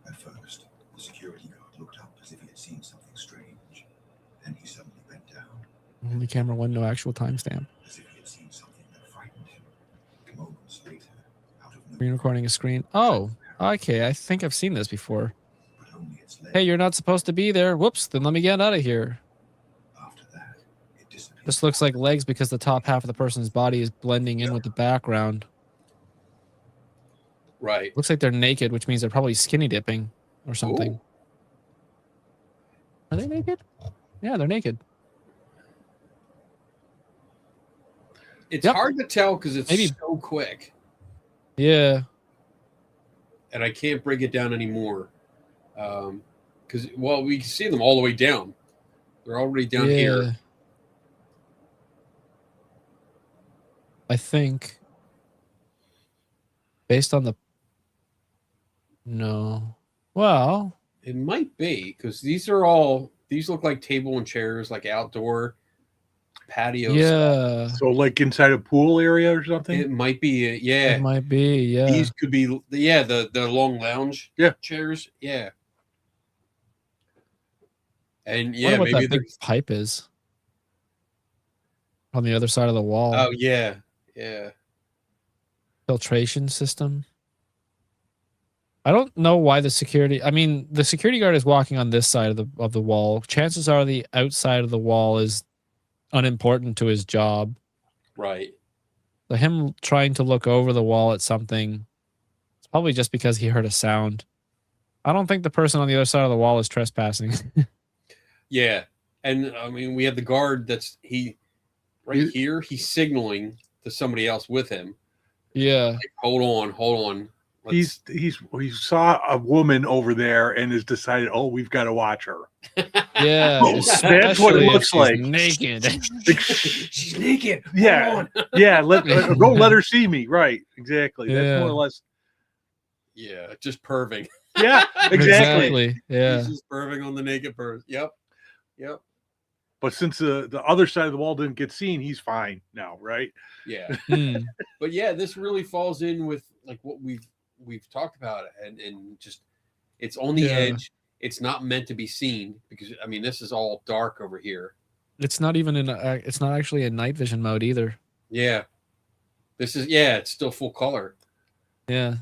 At first, the security guard looked up as if he had seen something strange. Then he suddenly bent down. Only camera 1, no actual timestamp. As if he had seen something that frightened him. Moments later, out of Screen recording a screen. Oh, okay. I think I've seen this before. but only its legs. Hey, you're not supposed to be there. Whoops. Then let me get out of here. After that, it disappeared. This looks like legs because the top half of the person's body is blending in with the background. Right. Looks like they're naked, which means they're probably skinny dipping or something. Ooh. Are they naked? Yeah, they're naked. It's hard to tell because it's Maybe. so quick. Yeah. And I can't break it down anymore. Because, well, we can see them all the way down. They're already down here. I think based on the well, it might be because these look like table and chairs, like outdoor patio. Yeah. So like inside a pool area or something. It might be. It might be. Yeah. These could be. The long lounge. Chairs. Yeah. And I wonder what maybe that big pipe is on the other side of the wall. Oh yeah. Yeah. Filtration system. I don't know why the security. I mean, the security guard is walking on this side of the wall. Chances are the outside of the wall is unimportant to his job. Right. So him trying to look over the wall at something, it's probably just because he heard a sound. I don't think the person on the other side of the wall is trespassing. Yeah, and I mean we have the guard right here. He's signaling to somebody else with him. Yeah. Like, hold on. He saw a woman over there and has decided, oh, we've got to watch her. Yeah, that's what it looks like. Naked. She's naked. Yeah, yeah. Don't let her see me. Right, exactly. That's more or less. Yeah, just perving. Yeah, exactly. Yeah, he's just perving on the naked person. Yep. But since the other side of the wall didn't get seen, he's fine now, right? Yeah. But yeah, this really falls in with like what we've talked about, and just it's on the edge. It's not meant to be seen because I mean this is all dark over here. It's not even it's not actually in night vision mode either. Yeah. It's still full color. Yeah.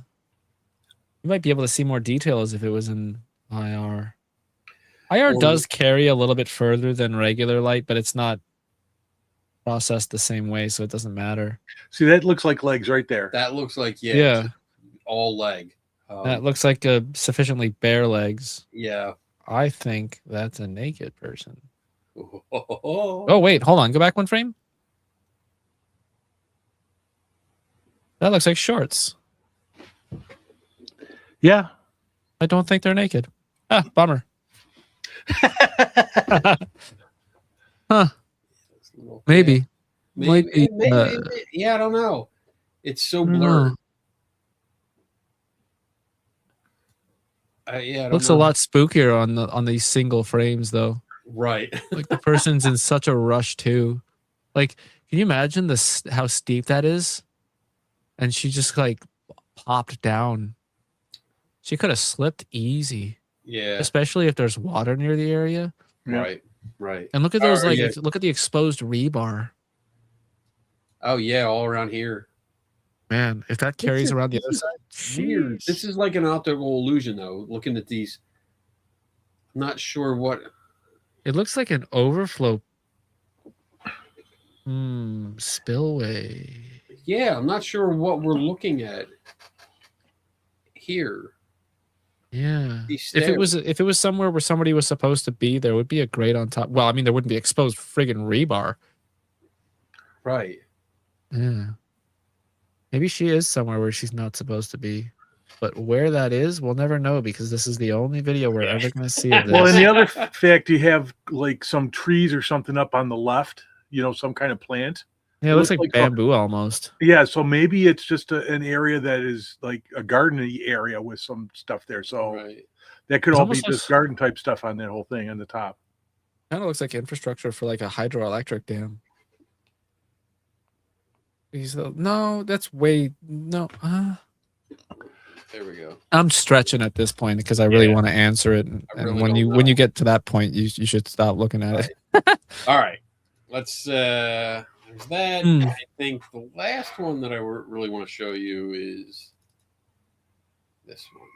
You might be able to see more details if it was in IR. IR does carry a little bit further than regular light, but it's not processed the same way, so it doesn't matter. See, that looks like legs right there. That looks like all leg. That looks like a sufficiently bare legs. Yeah. I think that's a naked person. Oh wait, hold on. Go back one frame. That looks like shorts. Yeah. I don't think they're naked. Ah, bummer. Huh. Maybe. Maybe. Yeah, I don't know. It's so blurred. Looks a lot spookier on these single frames though. Right. Like the person's in such a rush too. Like, can you imagine how steep that is? And she just like popped down. She could have slipped easy. Yeah. Especially if there's water near the area. Right. And look at those look at the exposed rebar. Oh yeah, all around here. Man, if that carries around the other side, weird. This is like an optical illusion though, looking at these. I'm not sure what it looks like an overflow spillway. Yeah, I'm not sure what we're looking at here. Yeah. If it was somewhere where somebody was supposed to be, there would be a grate on top. Well, I mean, there wouldn't be exposed friggin' rebar. Right. Yeah. Maybe she is somewhere where she's not supposed to be. But where that is, we'll never know because this is the only video we're ever going to see of this. Well, and the other fact, you have like some trees or something up on the left, some kind of plant. Yeah, it looks like bamboo almost. Yeah, so maybe it's just an area that is like a garden-y area with some stuff there. So that could all be just garden type stuff on that whole thing on the top. Kind of looks like infrastructure for like a hydroelectric dam. No, that's way no. There we go. I'm stretching at this point because I really want to answer it, and when you get to that point, you should stop looking at it. All right, let's. There's that. I think the last one that I really want to show you is this one.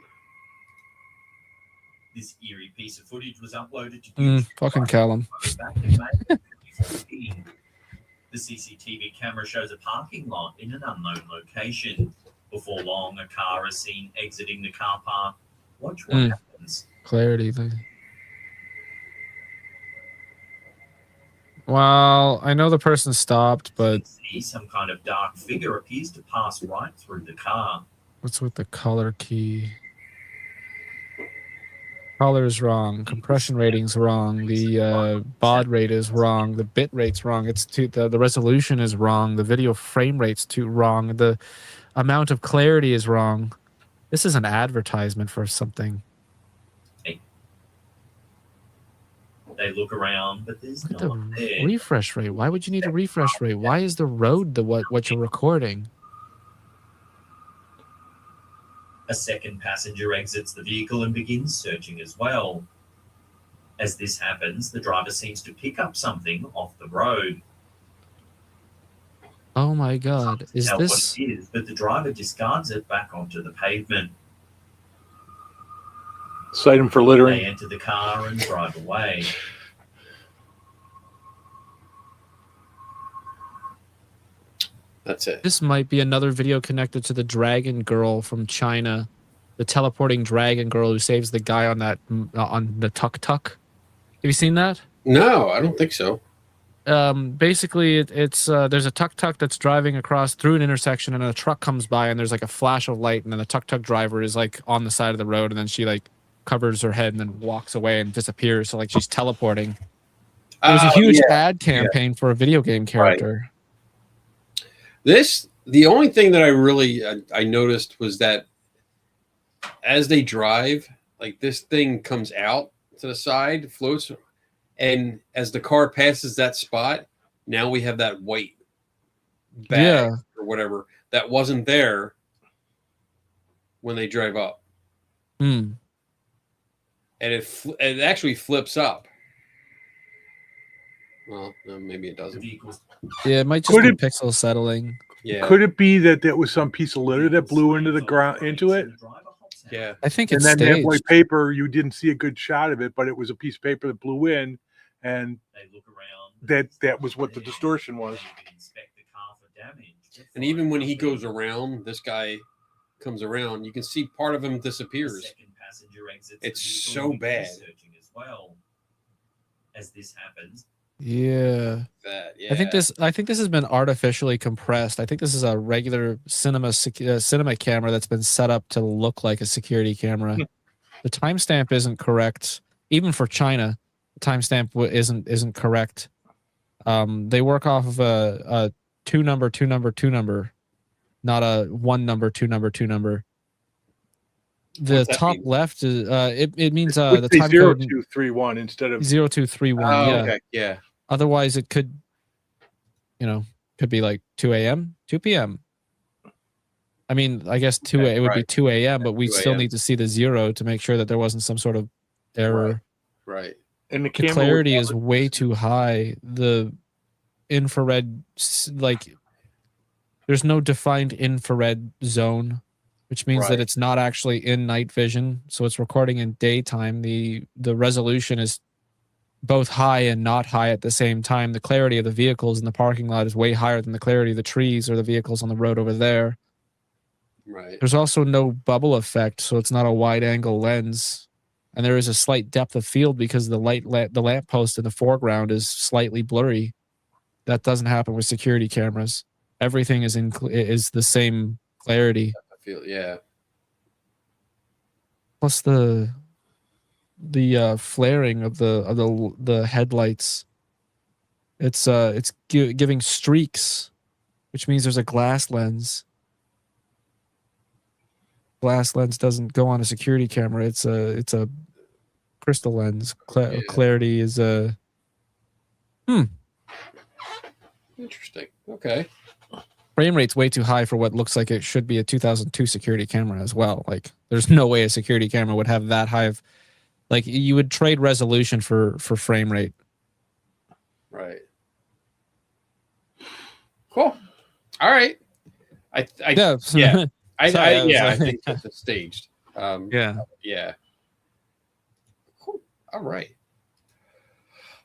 This eerie piece of footage was uploaded to fucking Callum. back in May 2014. The CCTV camera shows a parking lot in an unknown location. Before long, a car is seen exiting the car park. Watch what happens. Clarity thing. Well, I know the person stopped, but See, some kind of dark figure appears to pass right through the car. what's with the color key? Color is wrong. Compression rating's wrong. The baud rate is wrong. The bit rate's wrong. It's the resolution is wrong. The video frame rate's too wrong. The amount of clarity is wrong. This is an advertisement for something. They look around, but there's Look at no one the there. refresh rate. Why would you need a refresh rate? Why is the road what you're recording? A second passenger exits the vehicle and begins searching as well. As this happens, the driver seems to pick up something off the road. Oh my God! Is Tell this? what it is, but the driver discards it back onto the pavement. Cite him for They littering. enter the car and drive away. That's it. This might be another video connected to the dragon girl from China, the teleporting dragon girl who saves the guy on that on the tuk-tuk. Have you seen that? No, I don't think so. Basically, it's there's a tuk-tuk that's driving across through an intersection, and a truck comes by, and there's like a flash of light, and then the tuk-tuk driver is like on the side of the road, and then she like covers her head and then walks away and disappears. So like she's teleporting. It was a huge ad campaign for a video game character. The only thing that I really I noticed was that as they drive, like this thing comes out to the side, floats, and as the car passes that spot, now we have that white bag or whatever that wasn't there when they drive up. Hmm. And it actually flips up. Well, no, maybe it doesn't. Yeah, it might just be pixel settling. Yeah. Could it be that that was some piece of litter that blew into the ground into it? Yeah. I think And it's then that staged. white paper, you didn't see a good shot of it, but it was a piece of paper that blew in, and that was what the distortion was. And even when he goes around, this guy comes around, you can see part of him disappears. It's so bad. As this happens, Yeah. I think this has been artificially compressed. I think this is a regular cinema camera that's been set up to look like a security camera. The timestamp isn't correct, even for China. The timestamp isn't correct. They work off of a two number, not a one number, two number. The top left is it means the time code 0231 instead of 0231. Oh, yeah. okay. Yeah. Otherwise, it could, could be like 2 a.m., 2 p.m. I mean, I guess it would be 2 a.m., but we 2 still a.m. need to see the 0 to make sure that there wasn't some sort of error. Right. And the The clarity is way too high. The infrared, there's no defined infrared zone, which means that it's not actually in night vision. So it's recording in daytime. The resolution is both high and not high at the same time. The clarity of the vehicles in the parking lot is way higher than the clarity of the trees or the vehicles on the road over there. Right. There's also no bubble effect, so it's not a wide angle lens. And there is a slight depth of field because the lamppost in the foreground is slightly blurry. That doesn't happen with security cameras. Everything is the same clarity. Yeah. Plus the flaring of the headlights. It's giving streaks, which means there's a glass lens. Glass lens doesn't go on a security camera. It's a crystal lens. Clarity is a Interesting. Okay. frame rate's way too high for what looks like it should be a 2002 security camera as well. Like, there's no way a security camera would have that high of, like, you would trade resolution for frame rate. Right. Cool. All right. I think that's staged. Yeah. Yeah. Cool. All right.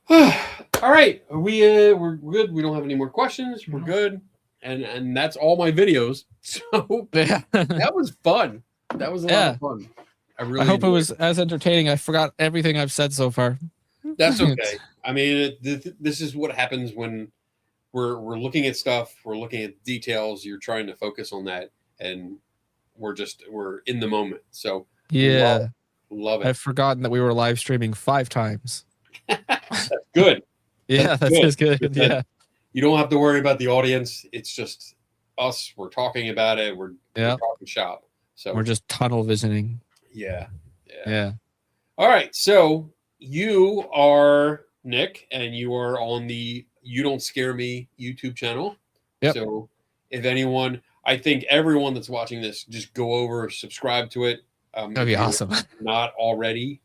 All right, we're good. We don't have any more questions. We're good, and that's all my videos. So that was fun. That was a lot of fun. I hope it was as entertaining. I forgot everything I've said so far. That's okay. I mean, this is what happens when we're looking at stuff. We're looking at details. You're trying to focus on that, and we're in the moment. So yeah, love it. I've forgotten that we were live streaming 5 times. That's good. Yeah, that's good. Yeah, you don't have to worry about the audience. It's just us. We're talking about it. We're talking shop. So we're just tunnel visioning. Yeah. All right. So you are Nick, and you are on the You Don't Scare Me YouTube channel. Yep. So if anyone, I think everyone that's watching this, just go over, subscribe to it. That'd be awesome. Not already.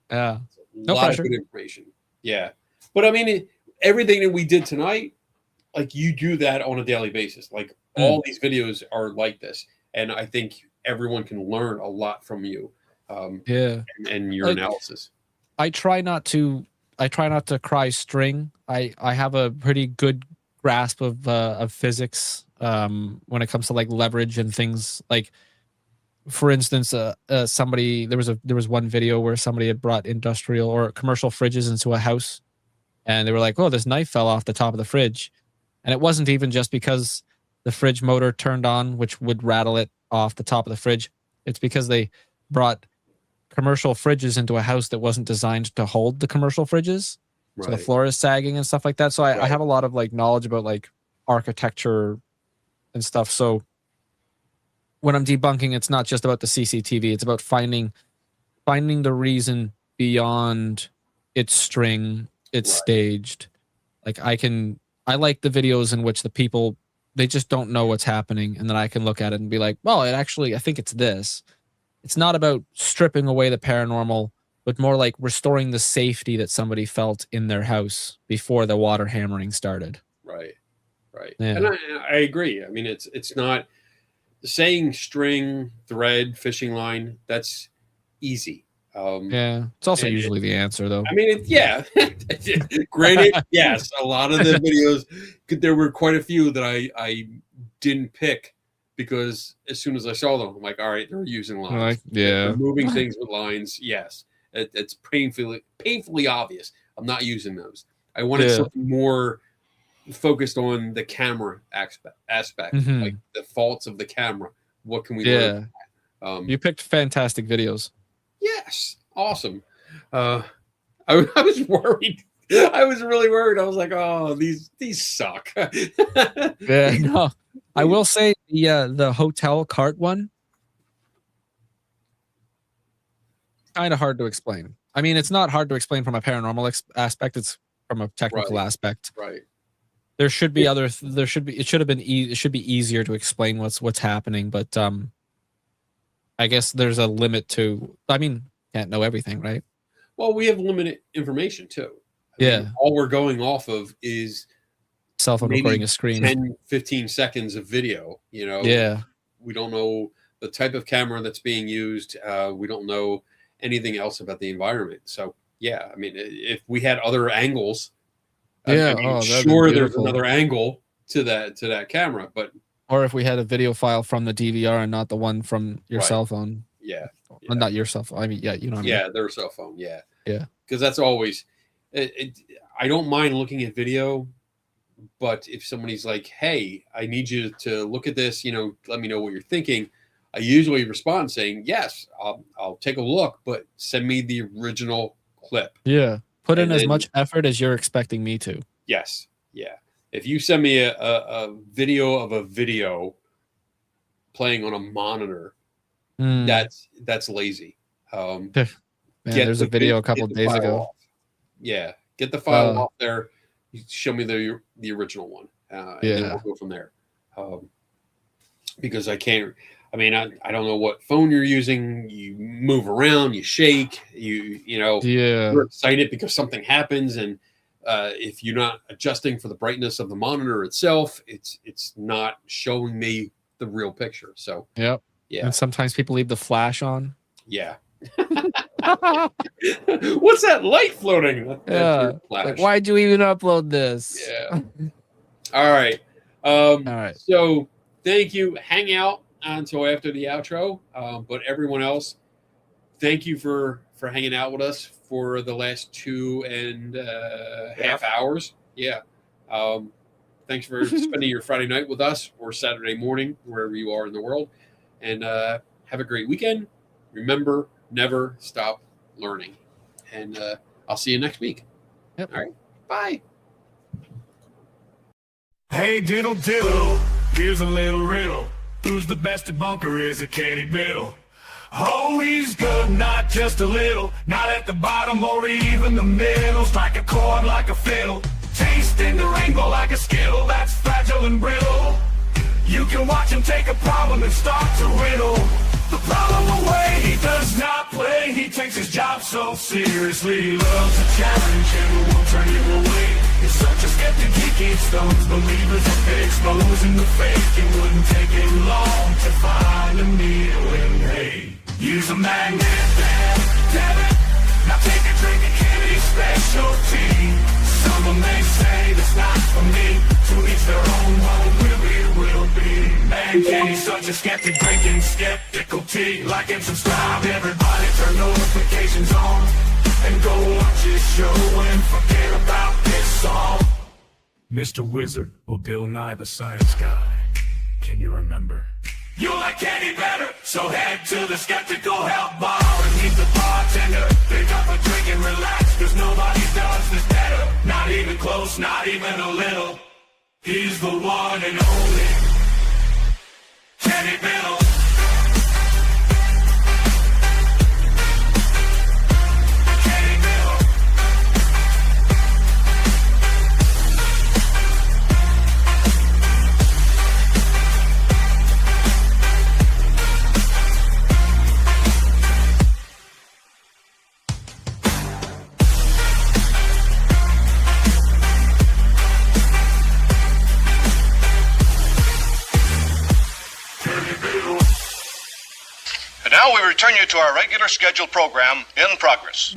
Yeah. No pressure. Of good information. Yeah. But I mean, everything that we did tonight, like you do that on a daily basis. Like all these videos are like this. And I think everyone can learn a lot from you. And your analysis. I try not to cry string. I have a pretty good grasp of physics when it comes to like leverage and things. Like for instance, somebody there was one video where somebody had brought industrial or commercial fridges into a house, and they were like, "Oh, this knife fell off the top of the fridge," and it wasn't even just because the fridge motor turned on, which would rattle it off the top of the fridge. It's because they brought commercial fridges into a house that wasn't designed to hold the commercial fridges. So the floor is sagging and stuff like that. So I have a lot of like knowledge about like architecture and stuff. So when I'm debunking, it's not just about the CCTV. It's about finding the reason beyond its string, it's staged. Like I like the videos in which the people, they just don't know what's happening. And then I can look at it and be like, well, I think it's this. It's not about stripping away the paranormal, but more like restoring the safety that somebody felt in their house before the water hammering started. Right. Yeah. And I agree. I mean, it's not saying string, thread, fishing line. That's easy. It's also usually the answer, though. I mean, granted, yes, a lot of the videos, there were quite a few that I didn't pick. Because as soon as I saw them, I'm like, all right, they're using lines. They're moving things with lines. Yes, it's painfully obvious. I'm not using those. I wanted something more focused on the camera aspect, like the faults of the camera. What can we learn? You picked fantastic videos. Yes, awesome. I was worried. I was really worried. I was like, oh, these suck. No. I will say the hotel cart one, kind of hard to explain. I mean, it's not hard to explain from a paranormal aspect. It's from a technical aspect. Right. There should be it should be easier to explain what's happening, but I guess there's a limit to. I mean, can't know everything, right? Well, we have limited information too. I mean, all we're going off of is cell phone recording a screen, 10, 15 seconds of video. You know, we don't know the type of camera that's being used. We don't know anything else about the environment. So yeah, I mean, if we had other angles, sure, there's another angle to that camera, but or if we had a video file from the DVR and not the one from your cell phone. Well, not your cell phone. I mean, you know what I mean. Yeah, their cell phone. Yeah, because that's always. I don't mind looking at video, but if somebody's like, "Hey, I need you to look at this," let me know what you're thinking. I usually respond saying, "Yes, I'll take a look, but send me the original clip." Yeah, put in as much effort as you're expecting me to. Yes, yeah. If you send me a video of a video playing on a monitor, that's lazy. There's a video a couple of days ago. Off. Yeah, get the file off there. Show me the original one, and then we'll go from there. Because I can't. I mean, I don't know what phone you're using. You move around, you shake, you're excited because something happens, and if you're not adjusting for the brightness of the monitor itself, it's not showing me the real picture. So yeah. And sometimes people leave the flash on. Yeah. What's that light floating? That's Yeah. your flash. Like, why'd you even upload this? Yeah. All right. All right. So thank you. Hang out until after the outro. But everyone else, thank you for hanging out with us for the last 2.5 hours. Yeah. Thanks for spending your Friday night with us or Saturday morning, wherever you are in the world. And have a great weekend. Remember, never stop learning. And I'll see you next week. Yep. All right. Bye. Hey, diddle diddle, here's a little riddle. Who's the best debunker? Is it Kenny Biddle? Oh, he's good, not just a little. Not at the bottom or even the middle. Strike a chord like a fiddle. Tasting the rainbow like a skittle. That's fragile and brittle. You can watch him take a problem and start to riddle the problem away. He does not play. He takes his job so seriously. He loves a challenge and won't turn you away. He's such a skeptic, he keeps those believers exposing the fake. It wouldn't take him long to find a needle in hay. Use a magnet then, damn it. Now take a drink of Kenny's specialty. Someone may say that's not for me. To each their own, will be. Man, Kenny's such a skeptic, drinking skeptical tea. Like and subscribe, everybody, turn notifications on. And go watch his show and forget about this song. Mr. Wizard or Bill Nye the Science Guy. Can you remember? You like Kenny better, so head to the skeptical help bar and meet the bartender. Pick up a drink and relax, cause nobody does this better. Not even close, not even a little. He's the one and only Kenny Biddle. Now we return you to our regular scheduled program, In Progress.